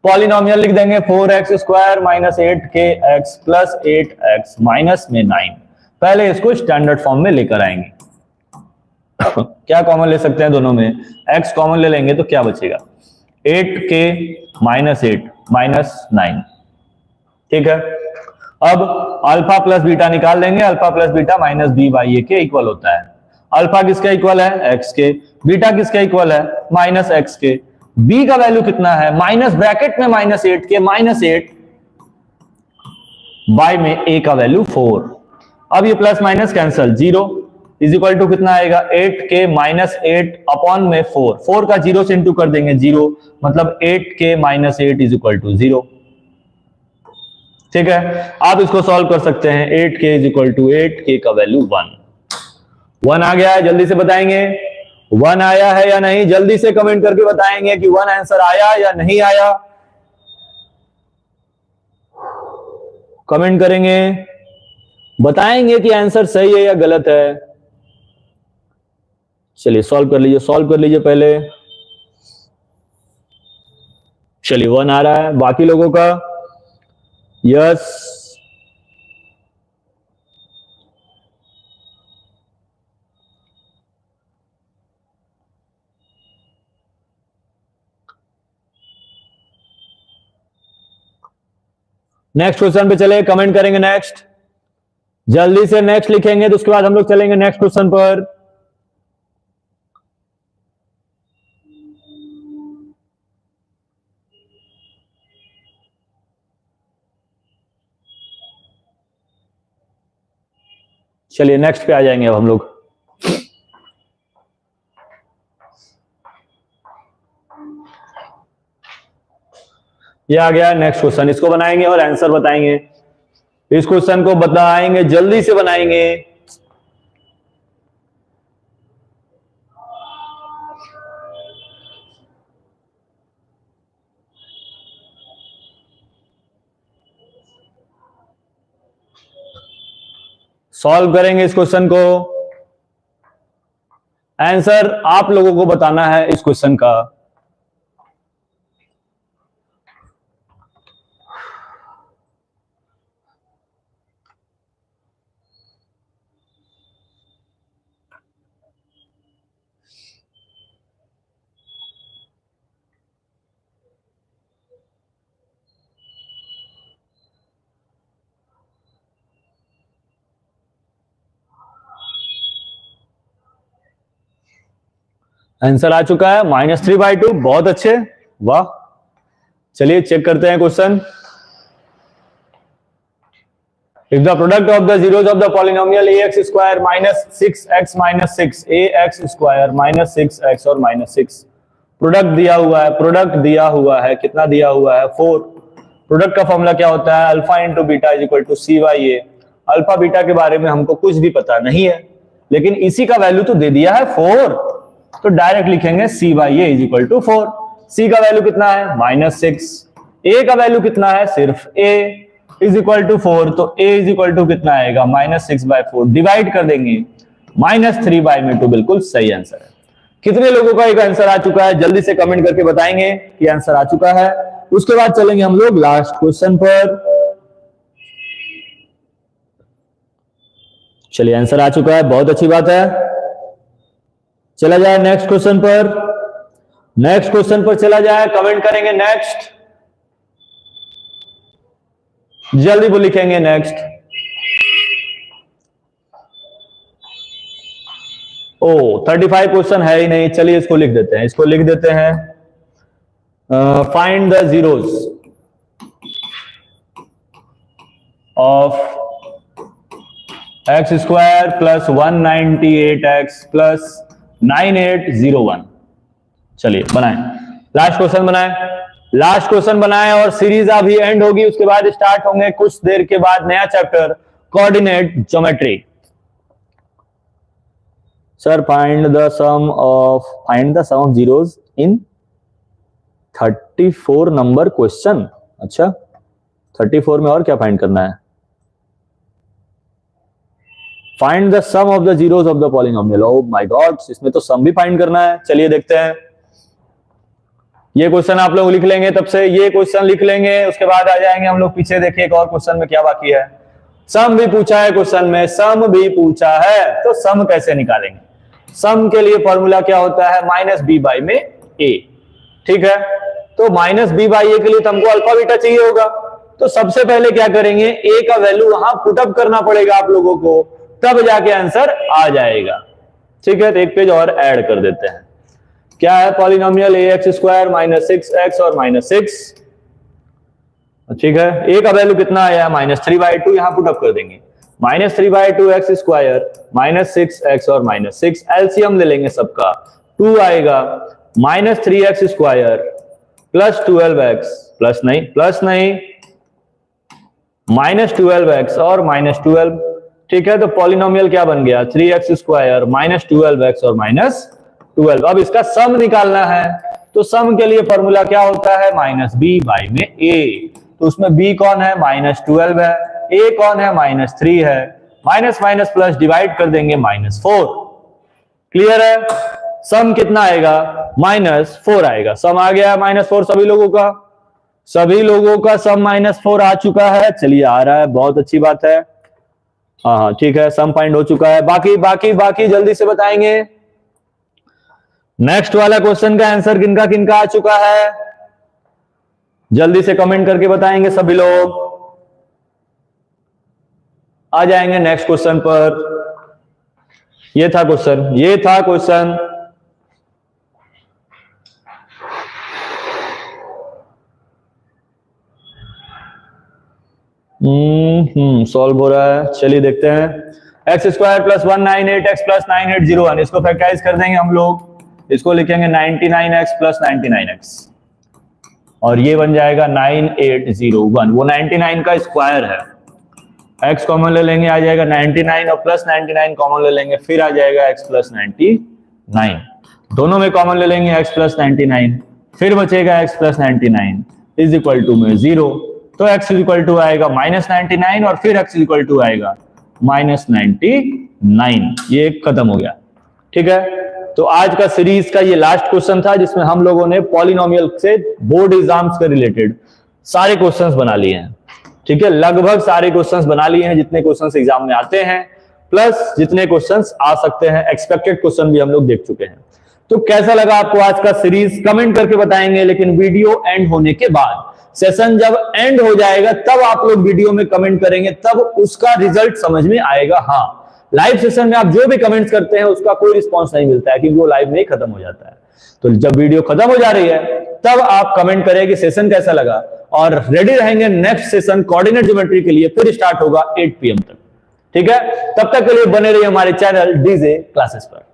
पॉलिनोमियल लिख देंगे 4x square minus 8kx plus 8x minus में 9. पहले इसको स्टैंडर्ड फॉर्म में लेकर आएंगे. क्या कॉमन ले सकते हैं दोनों में? x कॉमन ले लेंगे तो क्या बचेगा? 8k minus 8 minus 9. ठीक है. अब अल्फा प्लस बीटा निकाल लेंगे. Alpha plus beta minus b by a के इक्वल होता है. अल्फा किसके इक्वल है? x के. बीटा किसके इक्वल है? माइनस x के. b का वैल्यू कितना है? माइनस ब्रैकेट में माइनस 8 के, माइनस 8 बाई में a का वैल्यू 4. अब ये plus minus cancel, 0 is equal to कितना आएगा? 8k माइनस 8 अपॉन में 4. 4 का 0 से इंटू कर देंगे, 0 मतलब 8k minus 8 is equal to 0. ठीक है. आप इसको सॉल्व कर सकते हैं. 8k is equal to 8k का वैल्यू 1 आ गया है. जल्दी से बताएंगे 1 आया है या नहीं? जल्दी से कमेंट करके बताएंगे कि 1 आंसर आया या नहीं आया. कमेंट करेंगे, बताएंगे कि आंसर सही है या गलत है. चलिए सॉल्व कर लीजिए पहले. चलिए 1 आ रहा है. बाकी लोगों का यस. नेक्स्ट क्वेश्चन पे चले. कमेंट करेंगे नेक्स्ट. जल्दी से नेक्स्ट लिखेंगे तो उसके बाद हम लोग चलेंगे नेक्स्ट क्वेश्चन पर. चलिए नेक्स्ट पे आ जाएंगे अब हम लोग. ये आ गया नेक्स्ट क्वेश्चन. इसको बनाएंगे और आंसर बताएंगे. इस क्वेश्चन को बताएंगे, जल्दी से बनाएंगे. सॉल्व करेंगे इस क्वेश्चन को. आंसर आप लोगों को बताना है इस क्वेश्चन का. आंसर आ चुका है -3/2. बहुत अच्छे, वाह. चलिए चेक करते हैं question. If the product of the zeros of the polynomial ax square minus 6x minus 6 ax square minus 6x और माइनस 6 प्रोडक्ट दिया हुआ है. कितना दिया हुआ है? 4. प्रोडक्ट का फॉर्मूला क्या होता है? Alpha into beta is equal to c/a. Alpha beta के बारे में हमको कुछ भी पता नहीं है, लेकिन इसी का वैल्यू तो दे दिया है 4, तो डायरेक्ट लिखेंगे c/a is equal to 4. c का वैल्यू कितना है? -6. a का वैल्यू कितना है? सिर्फ a इज इक्वल टू 4, तो a इज इक्वल टू कितना आएगा? -6/4. डिवाइड कर देंगे, -3/2 बिल्कुल सही आंसर है. कितने लोगों का एक आंसर आ चुका है? जल्दी से कमेंट करके बताएंगे कि आंसर आ चुका है. उसके बाद चलेंगे हम लोग लास्ट क्वेश्चन पर. चलिए आंसर आ चुका है, बहुत अच्छी बात है. चला जाए नेक्स्ट क्वेश्चन पर. नेक्स्ट क्वेश्चन पर चला जाए. कमेंट करेंगे नेक्स्ट. जल्दी वो लिखेंगे नेक्स्ट. ओ 35 क्वेश्चन है ही नहीं. चलिए इसको लिख देते हैं. इसको लिख देते हैं. Find the zeros of x square plus 198x plus 9801. चलिए बनाएं. लास्ट क्वेश्चन बनाएं. लास्ट क्वेश्चन बनाए और सीरीज अभी एंड होगी, उसके बाद स्टार्ट होंगे कुछ देर के बाद नया chapter coordinate geometry. Sir find the sum of zeros in 34 number question. अच्छा 34 में और क्या फाइंड करना है? Find the sum of the zeros of the polynomial. Oh my god, इसमें तो सम भी फाइंड करना है। चलिए देखते हैं। ये क्वेश्चन आप लोग लिख लेंगे, तब से ये क्वेश्चन लिख लेंगे, उसके बाद आ जाएंगे हम लोग पीछे। देखिए एक और क्वेश्चन में क्या बाकी है। सम भी पूछा है क्वेश्चन में, सम भी पूछा है, तो सम कैसे निकालेंगे? सम के लिए फॉर्मूला क्या होता है? माइनस बी बाई में ए। ठीक है, तो माइनस बी बाई ए के लिए तो हमको अल्फा बीटा चाहिए होगा। तो सबसे पहले क्या करेंगे, ए का वैल्यू वहां पुटअप करना पड़ेगा आप लोगों को, तब जाके आंसर आ जाएगा। ठीक है, तो एक पेज और ऐड कर देते हैं। क्या है? पॉलिनोमियल ए एक्स स्क्वायर माइनस 6x और माइनस 6। ठीक है, ए का वैल्यू कितना आया? माइनस 3/2। यहां पुटअप कर देंगे, minus 3/2 x square minus 6x और माइनस 6। एलसीएम ले लेंगे सबका, 2 आएगा। Minus 3x square plus 12x plus नहीं माइनस 12x और माइनस 12। ठीक है, तो पॉलिनोमियल क्या बन गया? 3x स्क्वायर माइनस 12x और माइनस 12। अब इसका सम निकालना है, तो सम के लिए फॉर्मूला क्या होता है? माइनस बी बाई में ए। तो उसमें b कौन है? माइनस 12 है। a कौन है? माइनस 3 है। माइनस माइनस प्लस डिवाइड कर देंगे, माइनस 4। क्लियर है? सम कितना आएगा? माइनस 4 आएगा। सम आ गया माइनस 4 सभी लोगों का सम माइनस 4 आ चुका है। चलिए आ रहा है, बहुत अच्छी बात है। हाँ ठीक है, सम फाइंड हो चुका है। बाकी जल्दी से बताएंगे। नेक्स्ट वाला क्वेश्चन का आंसर किनका किनका आ चुका है? जल्दी से कमेंट करके बताएंगे सभी लोग। आ जाएंगे नेक्स्ट क्वेश्चन पर। ये था क्वेश्चन। सॉल्व हो रहा है। चलिए देखते हैं। X square plus 198 x plus 9801, इसको फैक्टराइज कर देंगे हम लोग। इसको लिखेंगे 99x प्लस 99x और ये बन जाएगा 9801। वो 99 का स्क्वायर है। x कॉमन ले लेंगे, आ जाएगा 99 और प्लस 99 कॉमन ले लेंगे, फिर आ जाएगा x प्लस 99। दोनों में कॉमन ले लेंगे x प्लस 99, फिर बचेगा x plus 99 is equal to में 0। तो x इज इक्वल टू आएगा माइनस 99 और फिर x इज इक्वल टू आएगा माइनस 99। ये खत्म हो गया। ठीक है, तो आज का सीरीज का ये लास्ट क्वेश्चन था जिसमें हम लोगों ने पॉलिनोमियल से बोर्ड एग्जाम्स के रिलेटेड सारे क्वेश्चंस बना लिए हैं। ठीक है, लगभग सारे क्वेश्चंस बना लिए हैं जितने क्वेश्चंस एग्जाम में आते हैं, प्लस जितने क्वेश्चंस आ सकते हैं। एक्सपेक्टेड क्वेश्चन भी हम लोग देख चुके हैं। तो कैसा लगा आपको आज का सीरीज? कमेंट करके बताएंगे, लेकिन वीडियो एंड होने के बाद, सेशन जब एंड हो जाएगा तब आप लोग वीडियो में कमेंट करेंगे, तब उसका रिजल्ट समझ में आएगा। हाँ, लाइव सेशन में आप जो भी कमेंट्स करते हैं उसका कोई रिस्पांस नहीं मिलता है, क्योंकि वो लाइव में ही खत्म हो जाता है। तो जब वीडियो खत्म हो जा रही है तब आप कमेंट करें कि सेशन कैसा लगा, और रेडी रहेंगे नेक्स्ट सेशन कोऑर्डिनेट ज्योमेट्री के लिए। फिर स्टार्ट होगा 8 PM तक। ठीक है, तब तक के लिए बने रहिए हमारे चैनल डीजे क्लासेस पर।